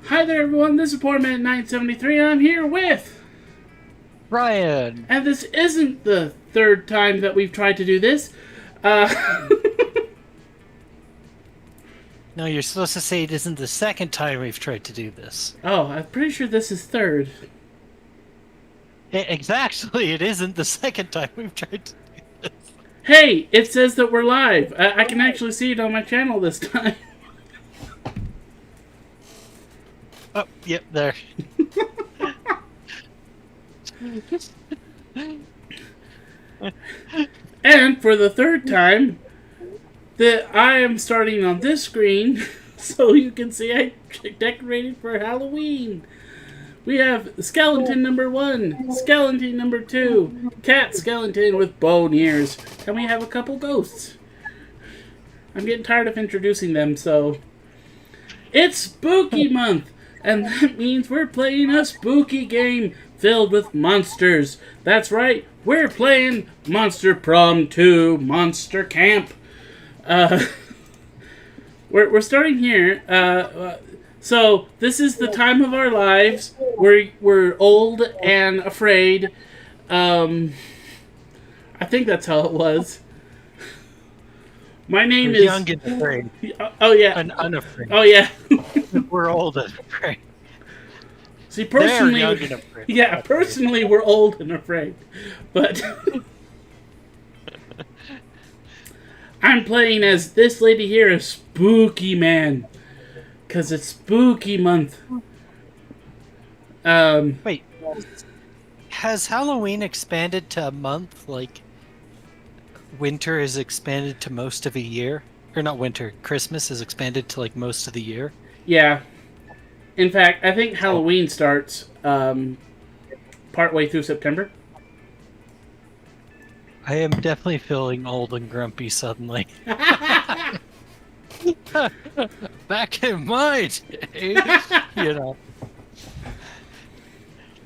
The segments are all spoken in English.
Hi there, everyone. This is Poor Man 973. I'm here with Bryan. and this isn't the third time that we've tried to do this. Uh, No, you're supposed to say it isn't the second time we've tried to do this. oh, I'm pretty sure this is third. Exactly, it isn't the second time we've tried to do this. Hey, it says that we're live. I can actually see it on my channel this time. Oh, yep, there. And for the third time, that I am starting on this screen, so you can see I decorated for Halloween. We have skeleton number 1, skeleton number 2, cat skeleton with bone ears, and we have a couple ghosts. I'm getting tired of introducing them, so it's spooky month, and that means we're playing a spooky game filled with monsters. That's right, we're playing Monster Prom 2 Monster Camp. We're starting here. So this is the time of our lives. We're old and afraid. I think that's how it was. My name We're is young and afraid. Oh yeah. And unafraid. Oh yeah. We're old and afraid. See, personally, They're young and afraid. yeah, personally, we're old and afraid, but I'm playing as this lady here, a spooky man, because it's spooky month. Wait, has Halloween expanded to a month like winter is expanded to most of a year? Or not winter, Christmas is expanded to like most of the year? Yeah. In fact, I think Halloween starts partway through September. I am definitely feeling old and grumpy suddenly. Back in my day,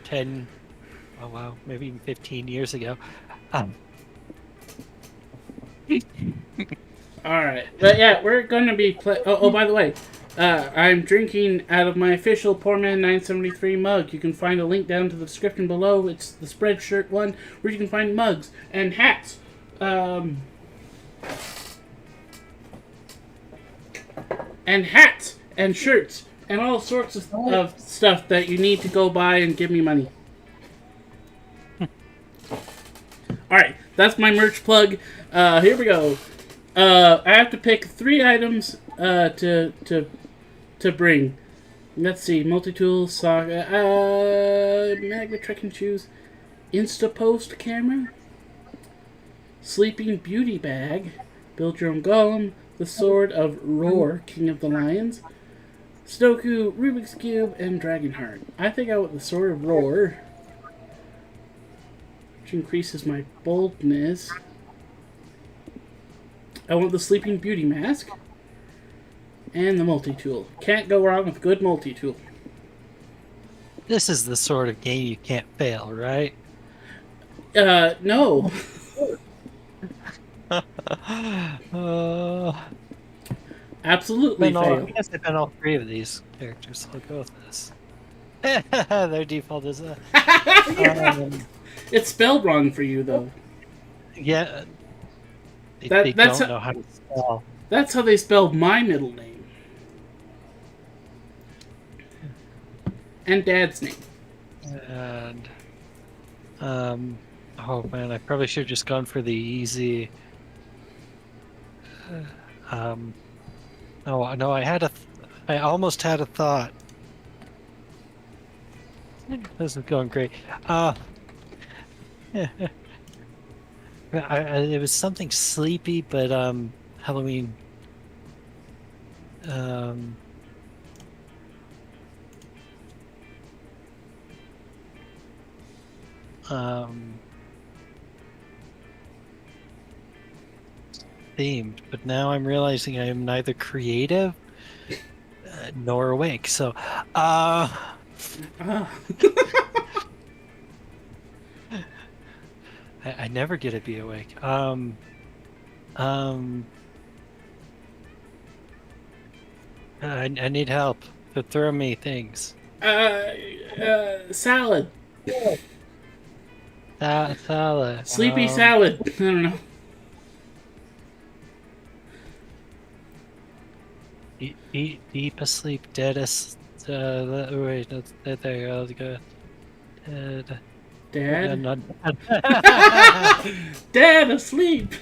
10, oh wow, maybe even 15 years ago. Alright. But yeah, we're going to be... by the way, I'm drinking out of my official Poor Man 973 mug. You can find a link down to the description below. It's the Spreadshirt one, where you can find mugs and hats. And hats and shirts and all sorts of stuff that you need to go buy and give me money. Alright, that's my merch plug. Here we go. I have to pick 3 items to bring. Let's see, multi-tool, sock, magnet trekking shoes, Instapost camera, sleeping beauty bag, build your own golem, the sword of Roar, king of the lions, Sudoku, Rubik's cube, and Dragonheart. I think I want the sword of Roar, which increases my boldness. I want the Sleeping Beauty mask. And the multi-tool. Can't go wrong with good multi-tool. This is the sort of game you can't fail, right? No. Absolutely fail. I guess I've done all 3 of these characters, so I'll go with this. Their default is It's spelled wrong for you, though. yeah. They don't know how to spell. That's how they spelled my middle name. And Dad's name. And oh man, I probably should have just gone for the easy. Oh no, I almost had a thought. This is going great. It was something sleepy, but Halloween. Themed, but now I'm realizing I am neither creative nor awake. So, I never get to be awake. I need help. to throw me things. Salad. Salad. Sleepy salad. I don't know. Deep asleep, dead as. Wait, there you go. Dead. Dad? Not. Dad asleep.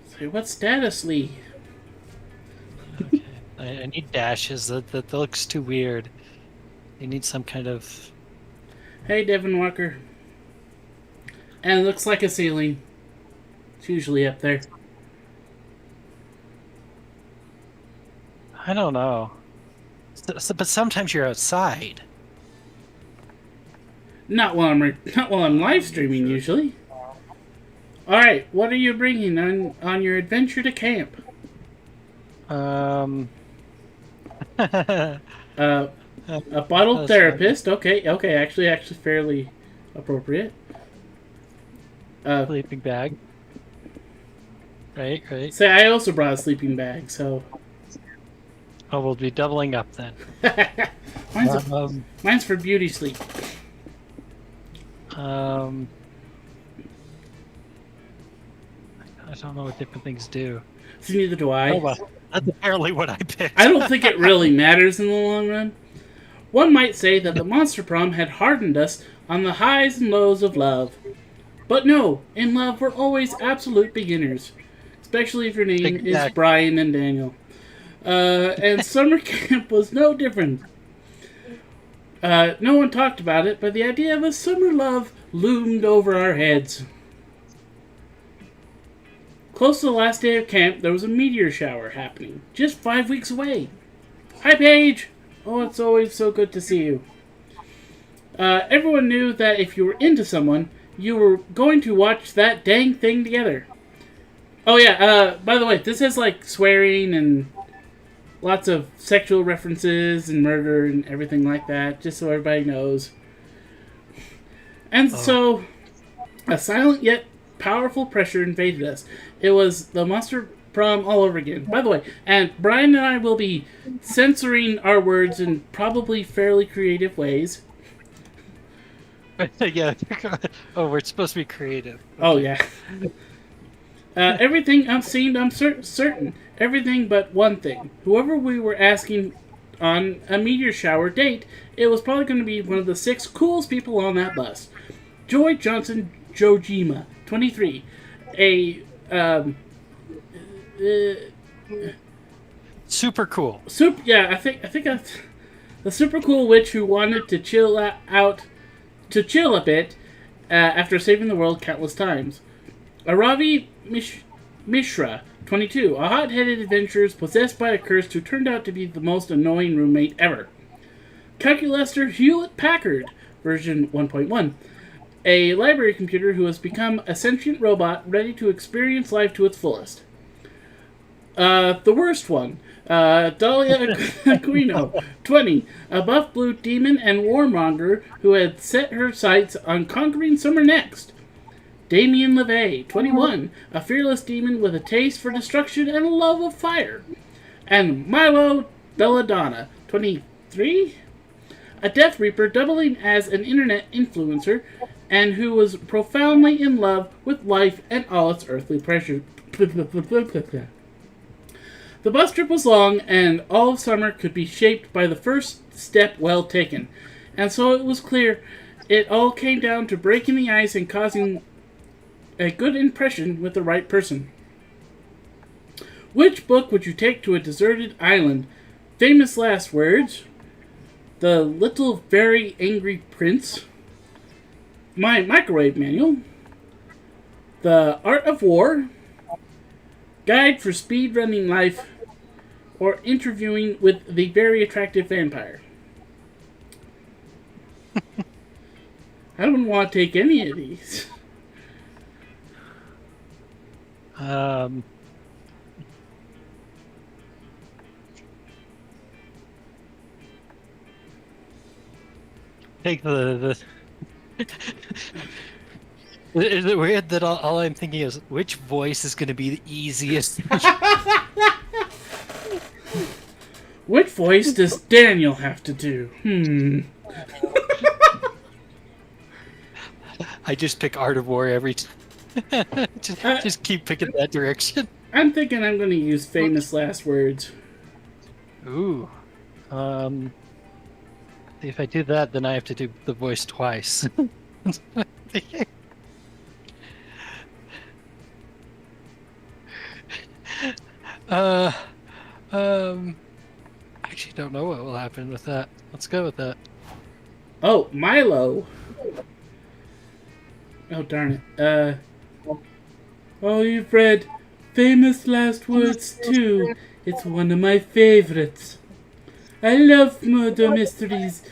Say, what's Dad asleep? Okay. I need dashes. That looks too weird. You need some kind of. Hey, Devin Walker. And it looks like a ceiling. It's usually up there. I don't know. But sometimes you're outside. Not while I'm live streaming usually. All right, what are you bringing on your adventure to camp? A A bottle therapist. Okay, actually fairly appropriate. Sleeping bag. Right. Say, I also brought a sleeping bag, so. Oh, we'll be doubling up then. Mine's for beauty sleep. I don't know what different things do. So neither do I. Oh, well, that's apparently what I picked. I don't think it really matters in the long run. One might say that the Monster Prom had hardened us on the highs and lows of love. But no, in love we're always absolute beginners. Especially if your name is Bryan and Daniel. And summer camp was no different. No one talked about it, but the idea of a summer love loomed over our heads. Close to the last day of camp, there was a meteor shower happening, just 5 weeks away. Hi, Paige! Oh, it's always so good to see you. Everyone knew that if you were into someone, you were going to watch that dang thing together. Oh yeah, by the way, this has like swearing and lots of sexual references and murder and everything like that, just so everybody knows. And so, a silent yet powerful pressure invaded us. It was the Monster Prom all over again. By the way, and Bryan and I will be censoring our words in probably fairly creative ways. Yeah. Oh, we're supposed to be creative. Okay. Oh, yeah. Everything seemed certain. Everything but one thing. Whoever we were asking on a meteor shower date, it was probably going to be one of the 6 coolest people on that bus. Joy Johnson Jojima, 23. Super cool. I think that's the super cool witch who wanted to chill a bit after saving the world countless times. Aravi Mishra, 22, a hot-headed adventurer possessed by a curse who turned out to be the most annoying roommate ever. Calculaster Hewlett-Packard, version 1.1, a library computer who has become a sentient robot ready to experience life to its fullest. The worst one, Dahlia Aquino, 20, a buff blue demon and warmonger who had set her sights on conquering summer next. Damien LeVay, 21, a fearless demon with a taste for destruction and a love of fire. And Milo Belladonna, 23, a Death Reaper doubling as an internet influencer and who was profoundly in love with life and all its earthly pleasures. The bus trip was long, and all of summer could be shaped by the first step well taken. And so it was clear it all came down to breaking the ice and causing a good impression with the right person. Which book would you take to a deserted island? Famous last words. The Little Very Angry Prince. My Microwave Manual. The Art of War. Guide for Speedrunning Life. Or Interviewing with the Very Attractive Vampire. I don't want to take any of these. take the. Is it weird that all I'm thinking is which voice is going to be the easiest? What voice does Daniel have to do? I just pick Art of War every time. just keep picking that direction. I'm thinking I'm going to use famous last words. Ooh. If I do that, then I have to do the voice twice. Actually don't know what will happen with that. Let's go with that. Oh, Milo. Oh, darn it. Oh, you've read Famous Last Words too. It's one of my favorites. I love murder mysteries.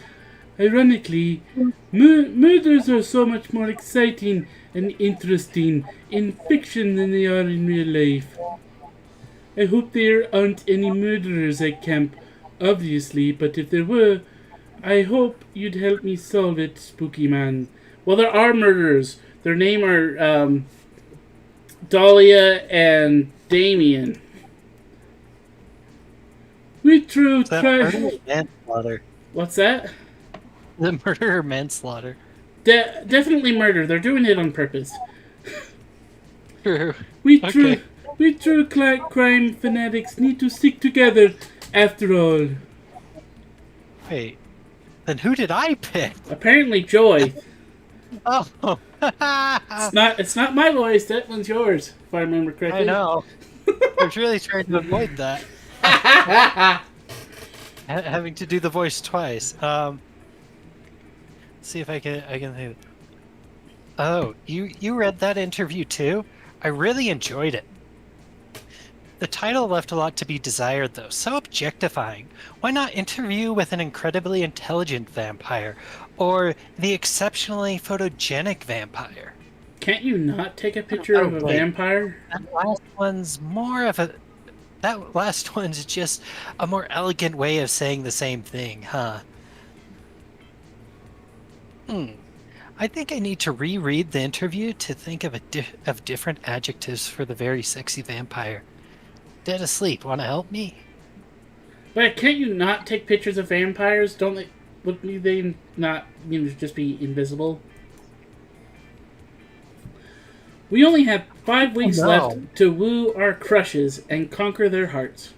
Ironically, murders are so much more exciting and interesting in fiction than they are in real life. I hope there aren't any murderers at camp, obviously, but if there were, I hope you'd help me solve it, Spooky Man. Well, there are murderers. Their name are Dahlia and Damien. We true manslaughter. What's that? The murder or manslaughter. Definitely murder. They're doing it on purpose. True. We true crime fanatics need to stick together, after all. Wait, then who did I pick? Apparently, Joy. Oh, It's not my voice. That one's yours, if I remember correctly. I know. I was really trying to avoid that. Having to do the voice twice. See if I can think. Oh, you read that interview too? I really enjoyed it. The title left a lot to be desired, though. So objectifying. Why not interview with an incredibly intelligent vampire, or the exceptionally photogenic vampire? Can't you not take a picture of a vampire? That last one's more of a. That last one's just a more elegant way of saying the same thing, huh? I think I need to reread the interview to think of different adjectives for the very sexy vampire. Dead asleep. Want to help me? But can't you not take pictures of vampires? Don't they? Wouldn't they not just be invisible? We only have 5 weeks left to woo our crushes and conquer their hearts.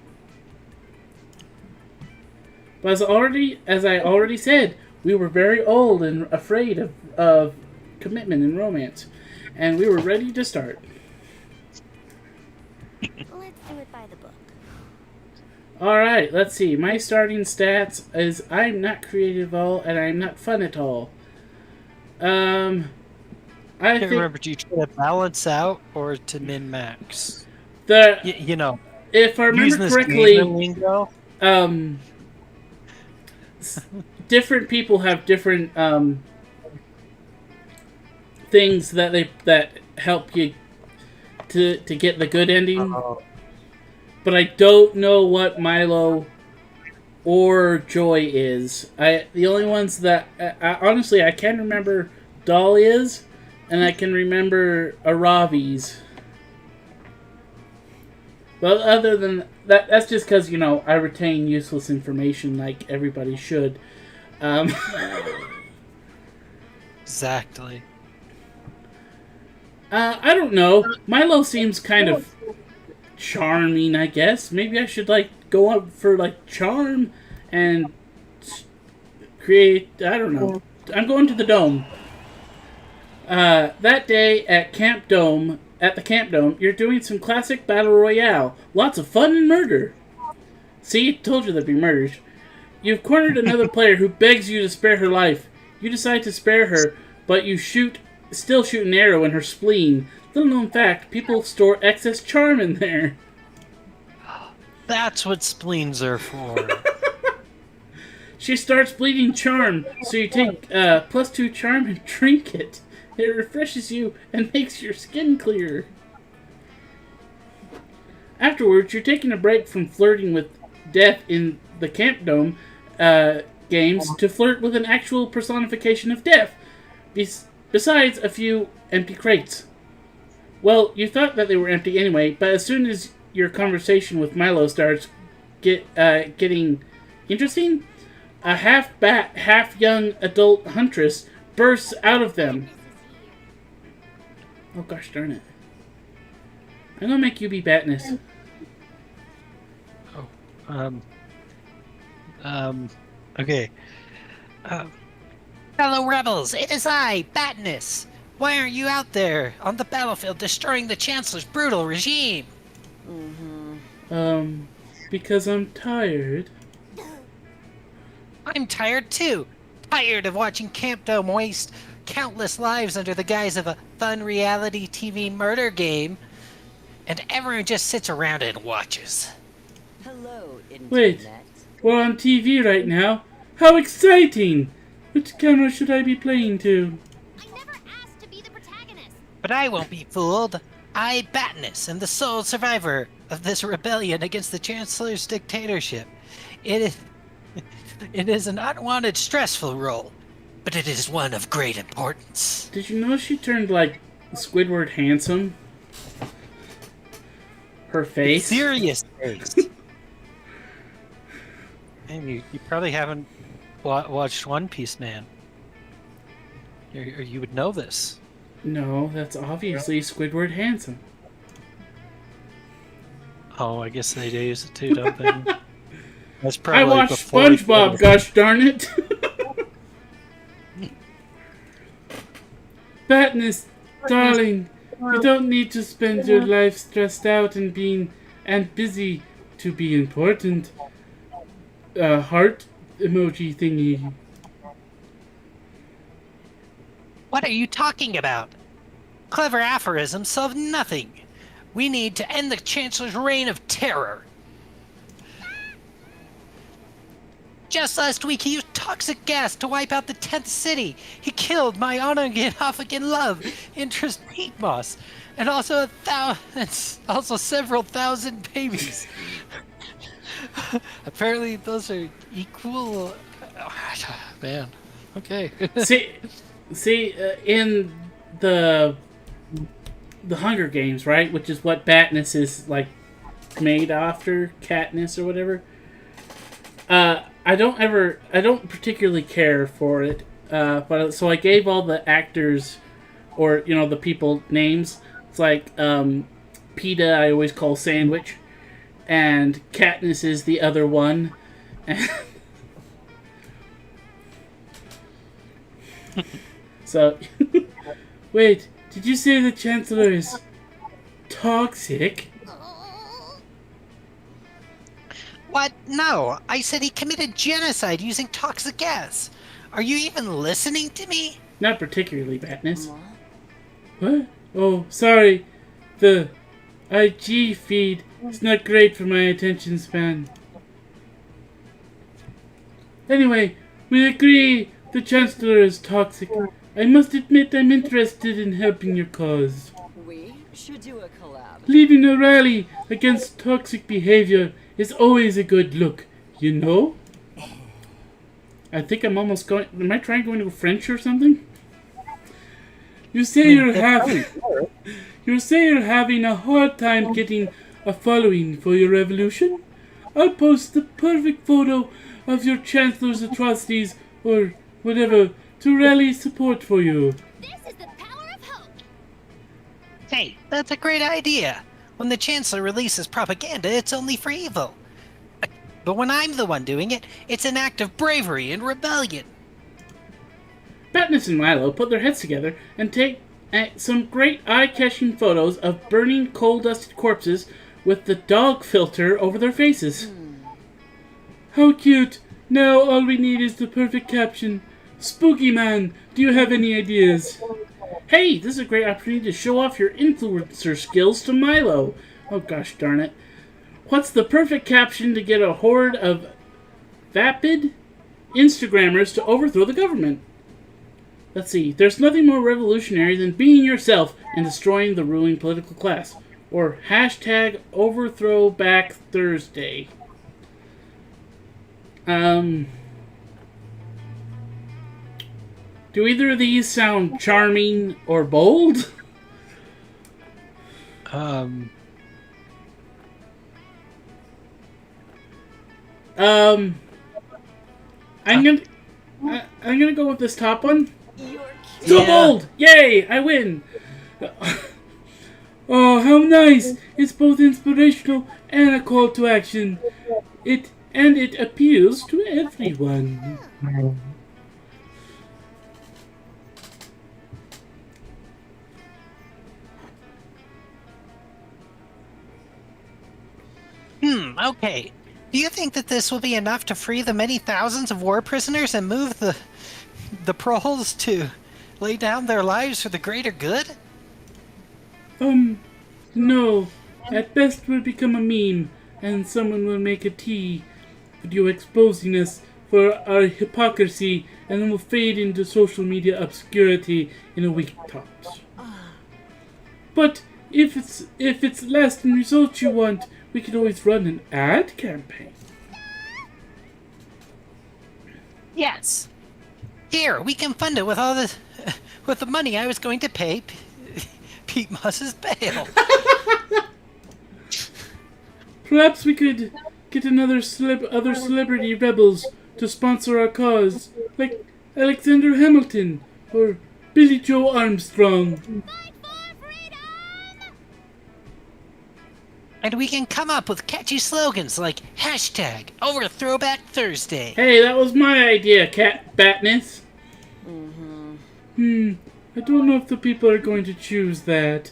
But as I already said, we were very old and afraid of commitment and romance, and we were ready to start. Let's do it by the book. Alright, let's see. My starting stats is I'm not creative at all, and I'm not fun at all. I can't remember, do you try to balance out or to min-max? If I remember correctly, different people have different things that help you to get the good ending. But I don't know what Milo or Joy is. The only ones that honestly I can remember Dahlia's, and I can remember Aravi's. But other than that's just because I retain useless information like everybody should. Exactly. I don't know. Milo seems kind of charming, I guess. Maybe I should go up for charm and create. I don't know. I'm going to the dome. That day at the Camp Dome, you're doing some classic battle royale. Lots of fun and murder. See, told you there'd be murders. You've cornered another player who begs you to spare her life. You decide to spare her, but you still shoot an arrow in her spleen. Little known fact, people store excess charm in there. That's what spleens are for. She starts bleeding charm, so you take +2 charm and drink it. It refreshes you and makes your skin clearer. Afterwards, you're taking a break from flirting with death in the Camp Dome. games to flirt with an actual personification of death, besides a few empty crates. Well, you thought that they were empty anyway, but as soon as your conversation with Milo starts getting interesting, a half-bat, half-young adult huntress bursts out of them. Oh gosh darn it. I'm gonna make you be Batness. Okay. Fellow rebels, it is I, Batness. Why aren't you out there on the battlefield destroying the Chancellor's brutal regime? Because I'm tired. I'm tired too. Tired of watching Camp Dome waste countless lives under the guise of a fun reality TV murder game. And everyone just sits around and watches. Hello, Internet. Wait, we're on TV right now. How exciting! Which camera should I be playing to? I never asked to be the protagonist. But I won't be fooled. I, Batness, am the sole survivor of this rebellion against the Chancellor's dictatorship. It is an unwanted, stressful role, but it is one of great importance. Did you know she turned like Squidward handsome? Her face? Serious face. And you probably haven't watched One Piece, man. Or you would know this. No, that's obviously Squidward handsome. Oh, I guess they use it too, don't they? That's I probably watched before SpongeBob, gosh darn it! Batness, darling, you don't need to spend your life stressed out and busy to be important. Heart emoji thingy. What are you talking about? Clever aphorisms solve nothing. We need to end the Chancellor's reign of terror. Just last week, he used toxic gas to wipe out the 10th city. He killed my on-again-off-again love, interest Meat Moss, and also several thousand babies. Apparently, those are equal. Man, okay. See, in the Hunger Games, right, which is what Batness is like made after, Katniss or whatever. I don't particularly care for it, but so I gave all the actors, or the people names. It's like PETA, I always call Sandwich, and Katniss is the other one. So, wait, did you say the Chancellor is toxic? What? No, I said he committed genocide using toxic gas. Are you even listening to me? Not particularly, Batness. What? Oh, sorry. The IG feed is not great for my attention span. Anyway, we agree the Chancellor is toxic. I must admit I'm interested in helping your cause. We should do a collab. Leading a rally against toxic behavior is always a good look, you know? I think I'm almost going... Am I trying going to French or something? You say you're having a hard time getting a following for your revolution? I'll post the perfect photo of your Chancellor's atrocities, or whatever, to rally support for you. This is the power of hope. Hey, that's a great idea. When the Chancellor releases propaganda, it's only for evil. But when I'm the one doing it, it's an act of bravery and rebellion. Batness and Milo put their heads together and take some great eye-catching photos of burning, coal-dusted corpses with the dog filter over their faces. How cute! Now all we need is the perfect caption. Spooky Man, do you have any ideas? Hey, this is a great opportunity to show off your influencer skills to Milo. Oh gosh darn it. What's the perfect caption to get a horde of vapid Instagrammers to overthrow the government? Let's see. There's nothing more revolutionary than being yourself and destroying the ruling political class. Or hashtag overthrowback Thursday. Do either of these sound charming or bold? Um, I'm gonna go with this top one. You're So Yeah. bold! Yay! I win! Oh, how nice! It's both inspirational and a call to action. It appeals to everyone. Okay. Do you think that this will be enough to free the many thousands of war prisoners and move the proles to lay down their lives for the greater good? No. At best we'll become a meme, and someone will make a video exposing us for our hypocrisy, and then we'll fade into social media obscurity in a week tops. But if it's lasting results you want, we could always run an ad campaign. Yes. Here, we can fund it with all the with the money I was going to pay Pete Moss's bail. Perhaps we could get other celebrity rebels to sponsor our cause, like Alexander Hamilton or Billy Joe Armstrong. Fight for freedom! And we can come up with catchy slogans like hashtag #OverThrowback Thursday. Hey, that was my idea, Cat Batness. I don't know if the people are going to choose that.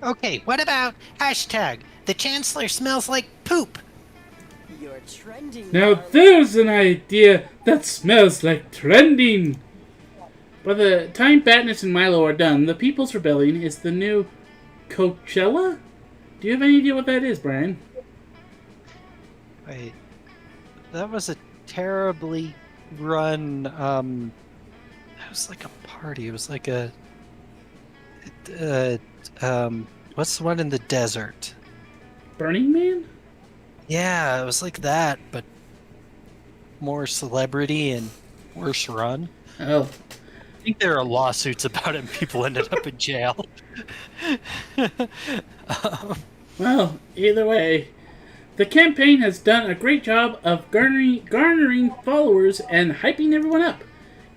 Okay, what about hashtag the Chancellor smells like poop? You're trending. Now darling. there's an idea that smells like trending. By the time Batness and Milo are done, the People's Rebellion is the new Coachella? Do you have any idea what that is, Bryan? Wait, that was a terribly run. It was like a party. It was like a. What's the one in the desert? Burning Man? Yeah, it was like that, but more celebrity and worse run. Oh. I think there are lawsuits about it, and people ended up in jail. Well, either way, the campaign has done a great job of garnering followers and hyping everyone up.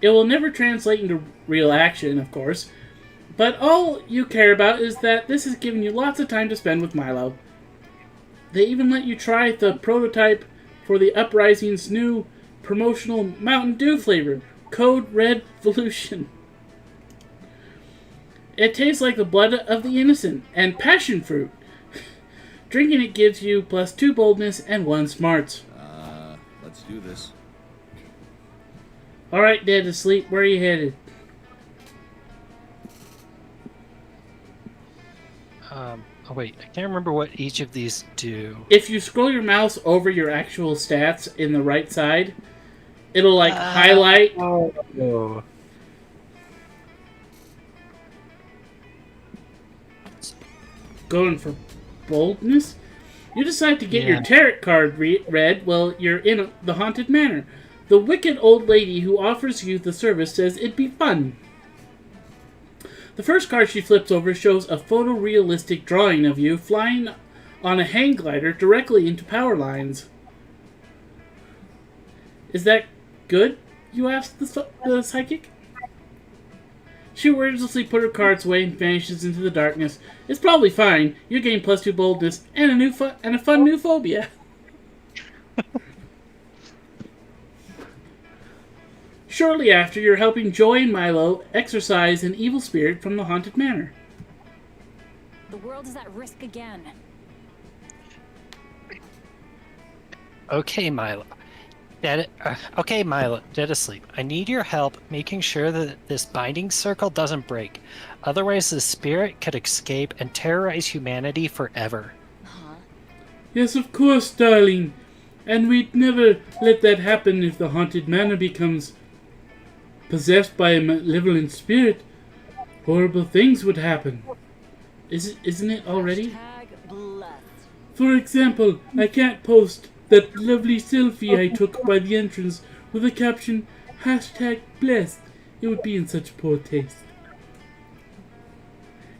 It will never translate into real action, of course, but all you care about is that this is giving you lots of time to spend with Milo. They even let you try the prototype for the Uprising's new promotional Mountain Dew flavor, Code Red Volution. It tastes like the blood of the innocent and passion fruit. Drinking it gives you +2 boldness and 1 smarts. Let's do this. Alright, dead asleep, where are you headed? Oh wait, I can't remember what each of these do. If you scroll your mouse over your actual stats in the right side, it'll highlight. Oh. Going for boldness. You decide to get your Yeah. tarot card read while you're in the haunted manor. The wicked old lady who offers you the service says it'd be fun. The first card she flips over shows a photorealistic drawing of you flying on a hang glider directly into power lines. Is that good? You ask the psychic. She wordlessly put her cards away and vanishes into the darkness. It's probably fine. You gain +2 boldness and a fun new phobia. Shortly after, you're helping Joy and Milo exorcise an evil spirit from the haunted manor. The world is at risk again. Okay, Milo, dead asleep. I need your help making sure that this binding circle doesn't break. Otherwise, the spirit could escape and terrorize humanity forever. Yes, of course, darling. And we'd never let that happen if the haunted manor becomes possessed by a malevolent spirit. Horrible things would happen. Isn't it already? Hashtag blessed. For example, I can't post that lovely selfie I took by the entrance with the caption, #blessed. It would be in such poor taste.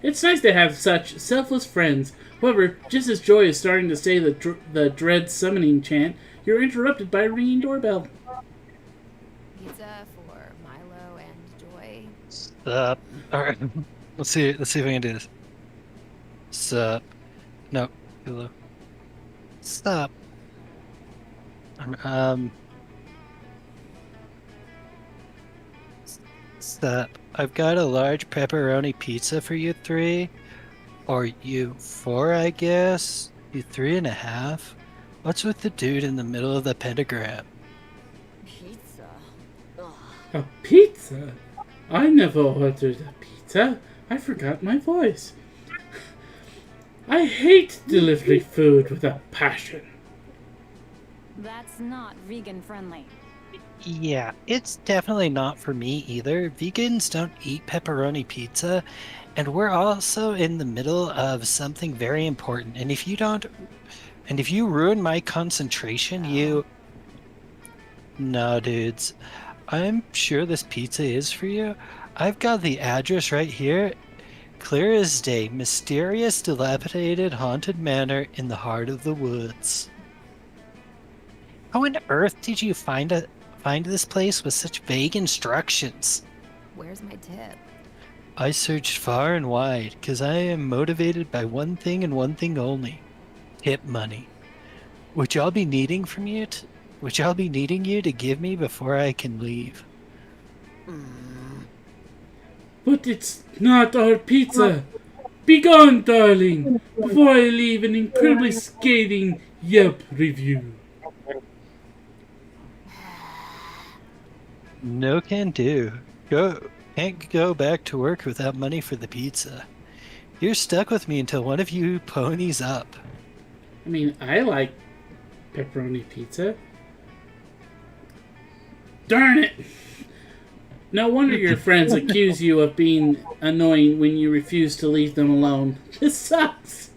It's nice to have such selfless friends. However, just as Joy is starting to say the dread summoning chant, you're interrupted by a ringing doorbell. Pizza for Milo and Joy. Sup. Alright. Let's see if I can do this. Sup. No. Hello. Sup. Sup. I've got a large pepperoni pizza for you three. Or you four, I guess. You 3.5. What's with the dude in the middle of the pentagram? Pizza. Ugh. A pizza? I never ordered a pizza. I forgot my voice. I hate delivery food with a passion. That's not vegan friendly. Yeah, it's definitely not for me either. Vegans don't eat pepperoni pizza, and we're also in the middle of something very important. And if you ruin my concentration, No, dudes. I'm sure this pizza is for you. I've got the address right here. Clear as day. Mysterious, dilapidated, haunted manor in the heart of the woods. How on earth did you find this place with such vague instructions? Where's my tip? I searched far and wide, 'cause I am motivated by one thing and one thing only. Tip money. Which I'll be needing you to give me before I can leave. But it's not our pizza. Begone, darling, before I leave an incredibly scathing Yelp review. No can do. Can't go back to work without money for the pizza. You're stuck with me until one of you ponies up. I mean, I like pepperoni pizza. Darn it! No wonder your friends accuse you of being annoying when you refuse to leave them alone. This sucks!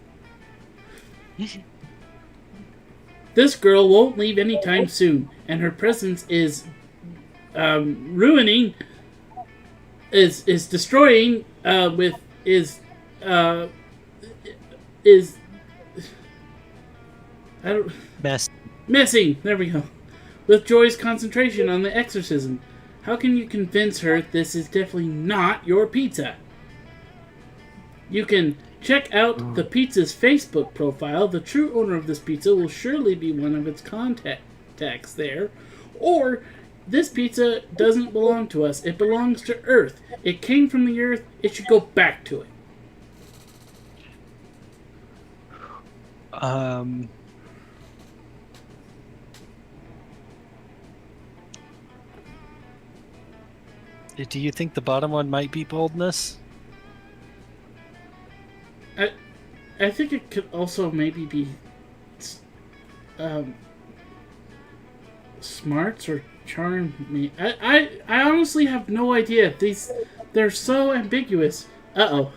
This girl won't leave anytime soon, and her presence is destroying, messing, there we go, with Joy's concentration on the exorcism. How can you convince her this is definitely not your pizza? You can check out the pizza's Facebook profile. The true owner of this pizza will surely be one of its contacts there. Or, this pizza doesn't belong to us. It belongs to Earth. It came from the Earth. It should go back to it. Do you think the bottom one might be boldness? I think it could also maybe be smarts or charm me. I honestly have no idea. They're so ambiguous. Uh-oh.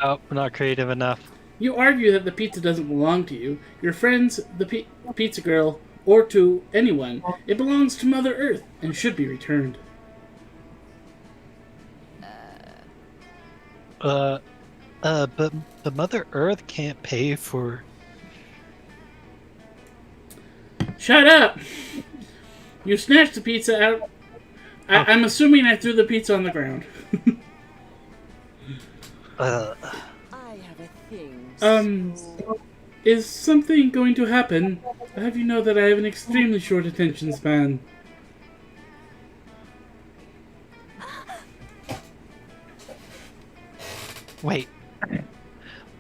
Oh, not creative enough. You argue that the pizza doesn't belong to you, your friends, the pizza girl, or to anyone. It belongs to Mother Earth and should be returned. But the Mother Earth can't pay for... Shut up! You snatched the pizza out. I'm assuming I threw the pizza on the ground. I have a thing. Is something going to happen? I have you know that I have an extremely short attention span.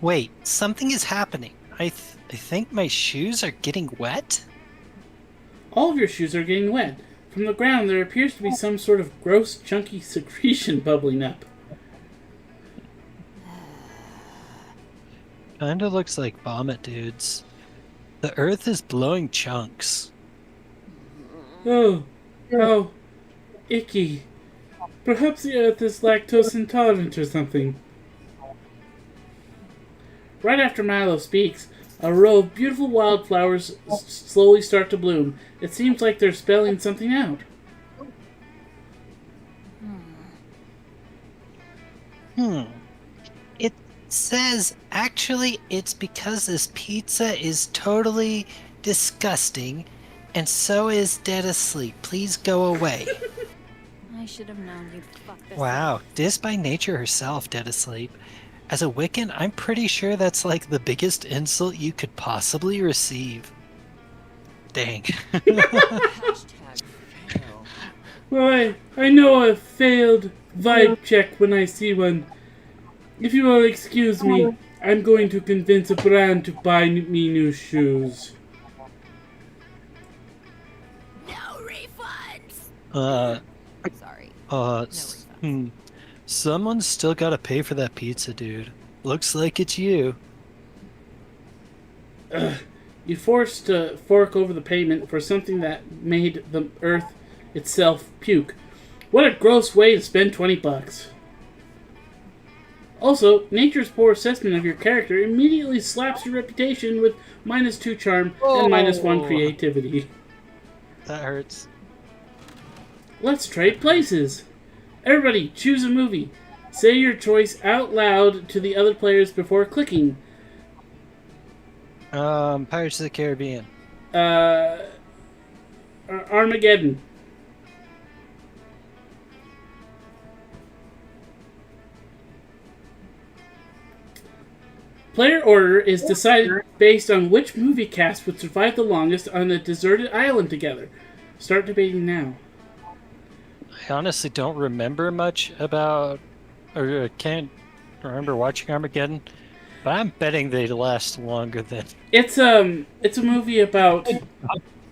Wait, something is happening. I think my shoes are getting wet? All of your shoes are getting wet. From the ground, there appears to be some sort of gross, chunky secretion bubbling up. Kinda looks like vomit, dudes. The earth is blowing chunks. Oh, how icky. Perhaps the earth is lactose intolerant or something. Right after Milo speaks, A row of beautiful wildflowers slowly start to bloom. It seems like they're spelling something out. It says, actually, it's because this pizza is totally disgusting, and so is Dead Asleep. Please go away. I should have known you'd fuck this Wow, up. dissed by nature herself, Dead Asleep. As a Wiccan, I'm pretty sure that's like the biggest insult you could possibly receive. Dang. Hashtag fail. Well, I know a failed vibe check when I see one. If you will excuse me, I'm going to convince Bryan to buy me new shoes. No refunds. Sorry. S- Someone's still gotta pay for that pizza, dude. Looks like it's you. You forced to fork over the payment for something that made the earth itself puke. What a gross way to spend $20. Also, nature's poor assessment of your character immediately slaps your reputation with -2 charm and -1 creativity. That hurts. Let's trade places. Everybody, choose a movie. Say your choice out loud to the other players before clicking. Pirates of the Caribbean. Armageddon. Player order is decided based on which movie cast would survive the longest on a deserted island together. Start debating now. I honestly don't remember much about, or can't remember watching Armageddon, but I'm betting they last longer than. It's a movie about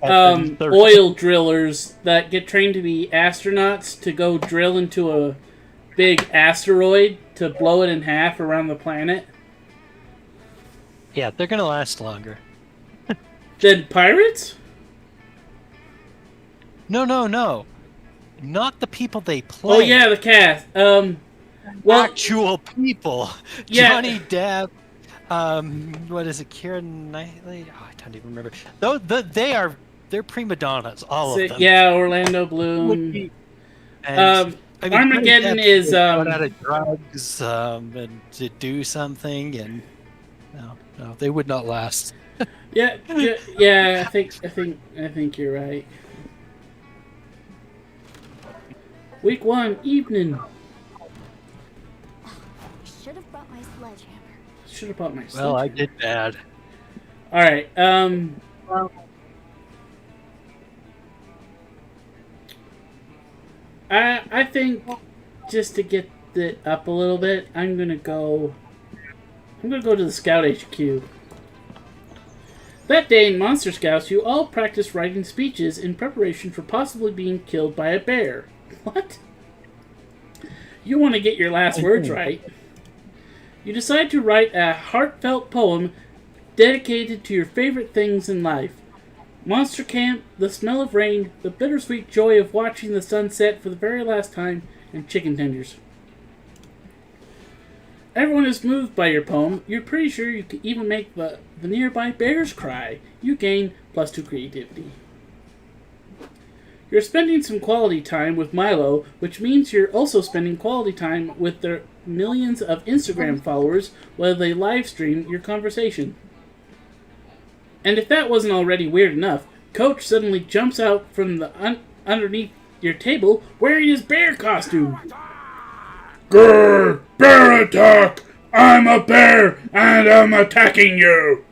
oil drillers that get trained to be astronauts to go drill into a big asteroid to blow it in half around the planet. Yeah, they're gonna last longer. Then pirates? No. Not the people they play. Oh yeah, the cast. Well, Actual people. Yeah. Johnny Depp. What is it? Keira Knightley? Oh, I don't even remember. Though they're prima donnas, all of them. yeah, Orlando Bloom. And, I mean, Armageddon Johnny Depp is got out of drugs and to do something, and no, they would not last. Yeah. I think you're right. Week 1 evening. I should have brought my sledgehammer. Should have bought my. Well, I sledgehammer. did bad. All right. I think just to get it up a little bit, I'm gonna go to the Scout HQ. That day in Monster Scouts, you all practice writing speeches in preparation for possibly being killed by a bear. What? You want to get your last words right. You decide to write a heartfelt poem dedicated to your favorite things in life. Monster Camp, the smell of rain, the bittersweet joy of watching the sun set for the very last time, and chicken tenders. Everyone is moved by your poem. You're pretty sure you can even make the nearby bears cry. You gain +2 creativity. You're spending some quality time with Milo, which means you're also spending quality time with their millions of Instagram followers while they live stream your conversation. And if that wasn't already weird enough, Coach suddenly jumps out from the underneath your table wearing his bear costume. Grrr! Bear attack! I'm a bear and I'm attacking you!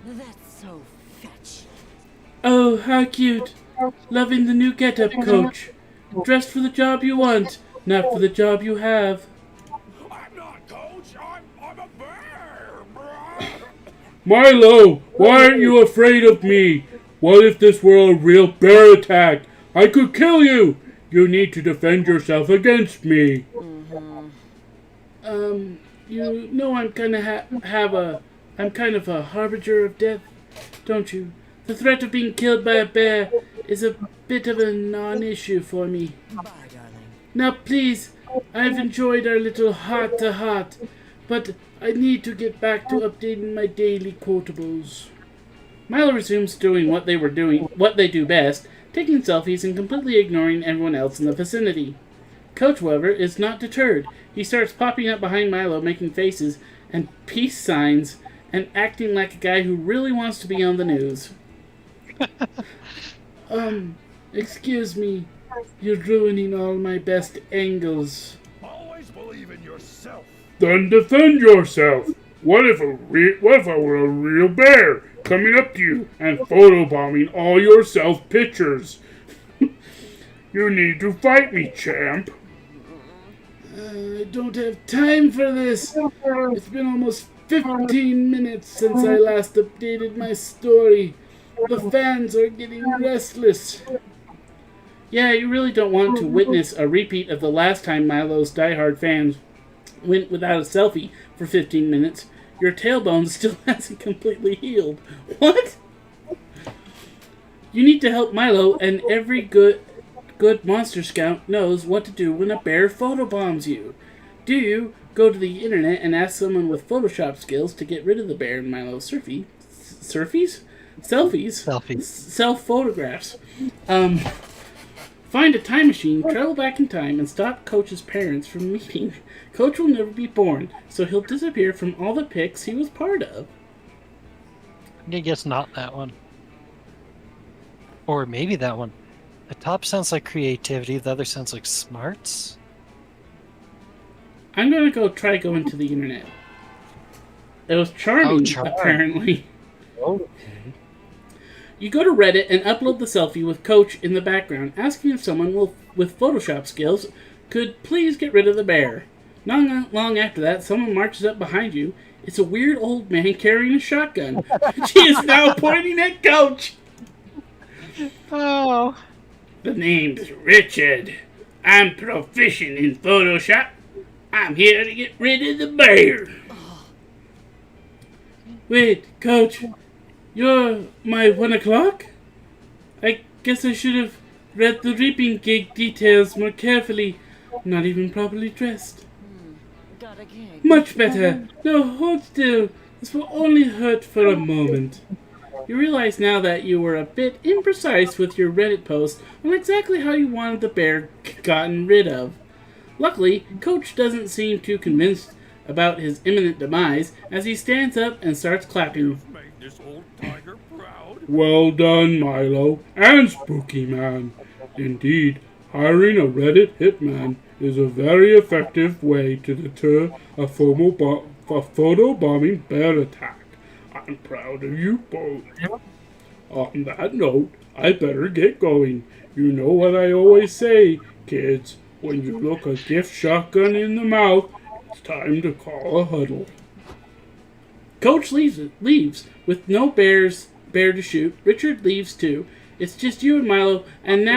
That's so fetch. Oh, how cute. Loving the new getup, Coach. Dressed for the job you want, not for the job you have. I'm not Coach. I'm a bear. Milo, why aren't you afraid of me? What if this were a real bear attack? I could kill you! You need to defend yourself against me. You know I'm gonna I'm kind of a harbinger of death, don't you? The threat of being killed by a bear is a bit of a non-issue for me. Bye, darling. Now please, I've enjoyed our little heart-to-heart, but I need to get back to updating my daily quotables. Milo resumes doing what they do best, taking selfies and completely ignoring everyone else in the vicinity. Coach, however, is not deterred. He starts popping up behind Milo, making faces and peace signs, and acting like a guy who really wants to be on the news. Excuse me. You're ruining all my best angles. Always believe in yourself. Then defend yourself. What if I were a real bear coming up to you and photobombing all your self pictures? You need to fight me, champ. I don't have time for this. It's been almost 15 minutes since I last updated my story. The fans are getting restless. Yeah, you really don't want to witness a repeat of the last time Milo's diehard fans went without a selfie for 15 minutes. Your tailbone still hasn't completely healed. What? You need to help Milo, and every good Monster Scout knows what to do when a bear photobombs you. Do you go to the internet and ask someone with Photoshop skills to get rid of the bear in Milo's selfies? Self-photographs. Find a time machine, travel back in time, and stop Coach's parents from meeting. Coach will never be born, so he'll disappear from all the pics he was part of. I guess not that one. Or maybe that one. The top sounds like creativity, the other sounds like smarts. I'm gonna try going to the internet. It was charming, apparently. Okay. You go to Reddit and upload the selfie with Coach in the background, asking if someone with Photoshop skills could please get rid of the bear. Not long after that, someone marches up behind you. It's a weird old man carrying a shotgun. She is now pointing at Coach. Oh. The name's Richard. I'm proficient in Photoshop. I'm here to get rid of the bear. Wait, Coach. You're my 1 o'clock? I guess I should have read the reaping gig details more carefully. Not even properly dressed. Got a gig. Much better. No, hold still. This will only hurt for a moment. You realize now that you were a bit imprecise with your Reddit post on exactly how you wanted the bear gotten rid of. Luckily, Coach doesn't seem too convinced about his imminent demise as he stands up and starts clapping. Made this old tiger proud. Well done, Milo and Spooky Man. Indeed, hiring a Reddit hitman is a very effective way to deter a photobombing bear attack. I'm proud of you both. On that note, I better get going. You know what I always say, kids. When you look a gift shotgun in the mouth, it's time to call a huddle. Coach leaves with no bear to shoot. Richard leaves too. It's just you and Milo, and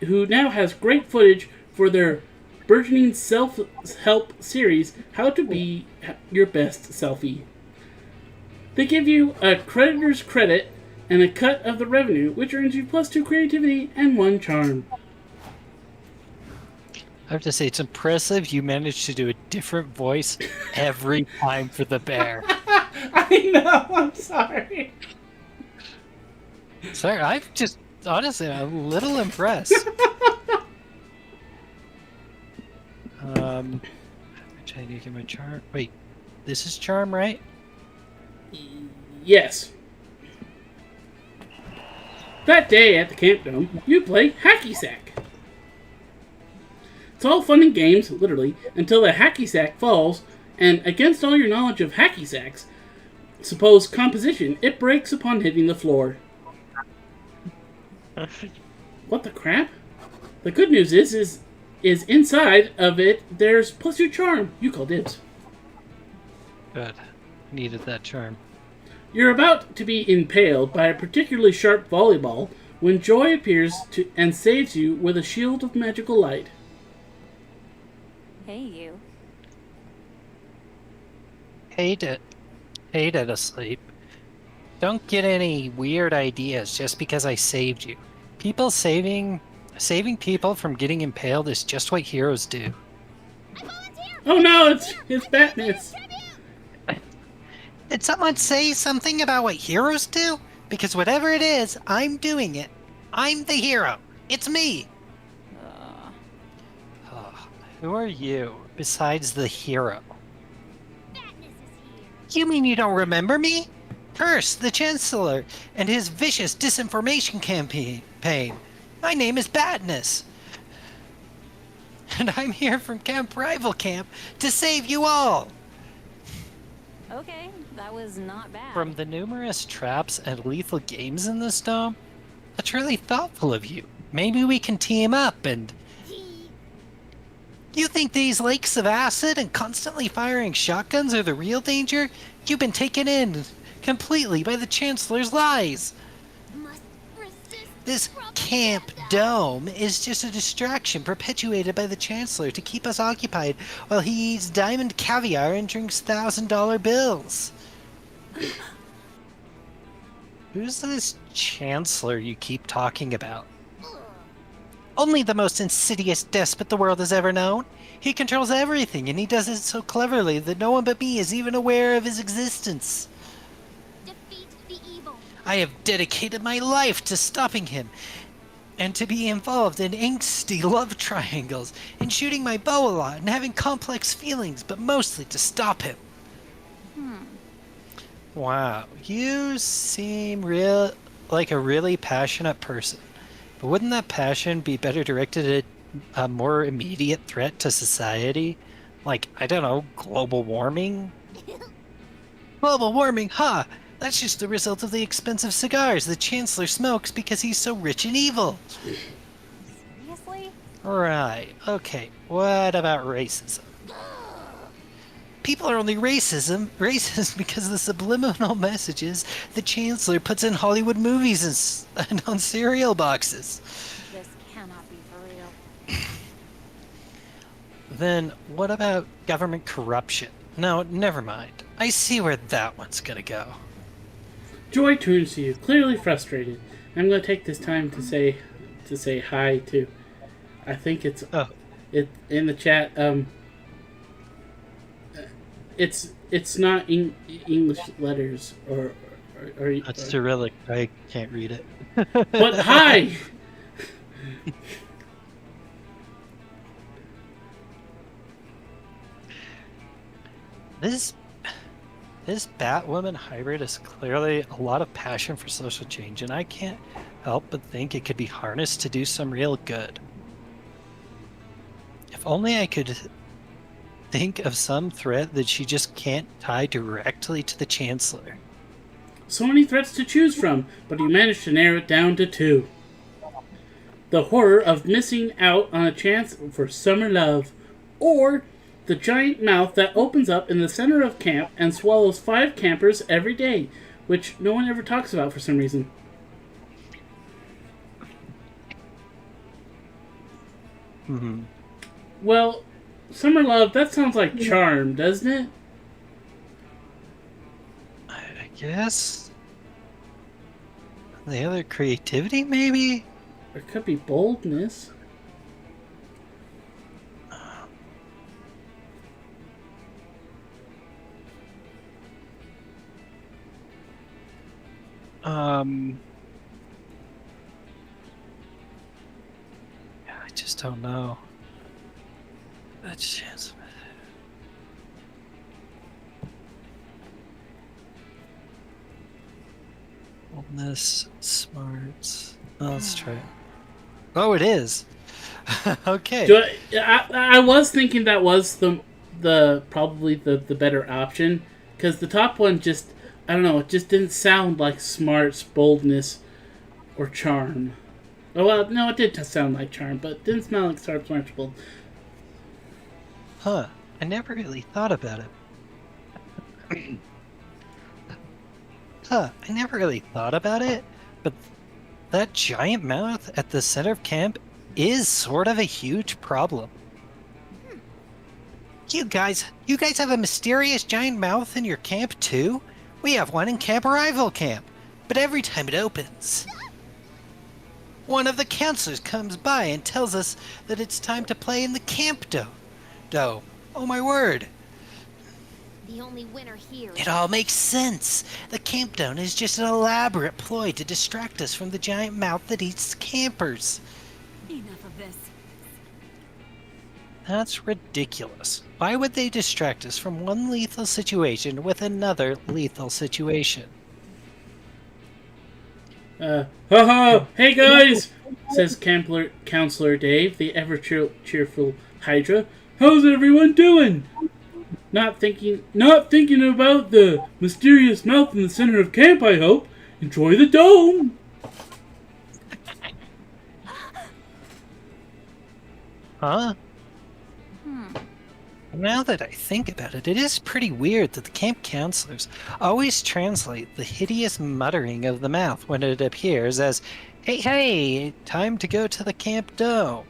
who now has great footage for their burgeoning self-help series, How to Be Your Best Selfie. They give you a creditor's credit and a cut of the revenue, which earns you +2 creativity and 1 charm. I have to say, it's impressive you managed to do a different voice every time for the bear. I know, I'm sorry. Sorry, I'm just, honestly, I'm a little impressed. I'm trying to get my charm. Wait, this is charm, right? Yes. That day at the Camp Dome, you play Hacky Sack. It's all fun and games, literally, until the Hacky Sack falls, and against all your knowledge of Hacky Sacks, suppose composition, it breaks upon hitting the floor. What the crap? The good news is inside of it, there's +2 charm. You call dibs. Good. Needed that charm. You're about to be impaled by a particularly sharp volleyball when Joy appears and saves you with a shield of magical light. Hey, you. Hate it asleep. Don't get any weird ideas just because I saved you. People saving people from getting impaled is just what heroes do. Oh no, it's Batman. Did someone say something about what heroes do? Because whatever it is, I'm doing it. I'm the hero. It's me. Who are you besides the hero? You mean you don't remember me? Curse the Chancellor and his vicious disinformation campaign. My name is Badness. And I'm here from Camp Rival Camp to save you all. Okay, that was not bad. From the numerous traps and lethal games in this dome, that's really thoughtful of you. Maybe we can team up and... You think these lakes of acid and constantly firing shotguns are the real danger? You've been taken in completely by the Chancellor's lies. This Camp Dome is just a distraction perpetuated by the Chancellor to keep us occupied while he eats diamond caviar and drinks $1,000 bills. Who's this Chancellor you keep talking about? Only the most insidious despot the world has ever known. He controls everything, and he does it so cleverly that no one but me is even aware of his existence. Defeat the evil. I have dedicated my life to stopping him, and to be involved in angsty love triangles, and shooting my bow a lot, and having complex feelings, but mostly to stop him. Wow, you seem like a really passionate person. But wouldn't that passion be better directed at a more immediate threat to society? Like, I don't know, global warming? Global warming, huh? That's just the result of the expensive cigars the Chancellor smokes because he's so rich and evil. Seriously? Right, okay, what about racism? People are only racist because of the subliminal messages the Chancellor puts in Hollywood movies and on cereal boxes. This cannot be for real. Then what about government corruption? No, never mind. I see where that one's gonna go. Joy turns to you, clearly frustrated. I'm going to take this time to say hi to. I think it's it in the chat. It's not English letters or That's Cyrillic. I can't read it. But hi. This Batwoman hybrid is clearly a lot of passion for social change, and I can't help but think it could be harnessed to do some real good. If only I could think of some threat that she just can't tie directly to the Chancellor. So many threats to choose from, but you managed to narrow it down to 2. The horror of missing out on a chance for summer love, or the giant mouth that opens up in the center of camp and swallows 5 campers every day, which no one ever talks about for some reason. Well, summer love, that sounds like charm, doesn't it? I guess. The other creativity, maybe? Or it could be boldness. Yeah, I just don't know. That chance. Boldness, smarts. Oh, let's try it. Oh, it is. Okay. I was thinking that was the probably the better option, because the top one just, I don't know, it just didn't sound like smarts, boldness, or charm. Oh well, no, it did sound like charm, but it didn't smell like smarts, bold. Huh. I never really thought about it. I never really thought about it, but that giant mouth at the center of camp is sort of a huge problem. You guys have a mysterious giant mouth in your camp too? We have one in Camp Rival Camp, but every time it opens, one of the counselors comes by and tells us that it's time to play in the camp dome. Oh my word. The only winner here. It all makes sense. The campdown is just an elaborate ploy to distract us from the giant mouth that eats campers. Enough of this. That's ridiculous. Why would they distract us from one lethal situation with another lethal situation? Haha, hey guys, says Counselor Dave, the ever-cheerful Hydra. How's everyone doing? Not thinking about the mysterious mouth in the center of camp, I hope. Enjoy the dome. Huh? Now that I think about it, it is pretty weird that the camp counselors always translate the hideous muttering of the mouth when it appears as, "Hey, hey, time to go to the camp dome."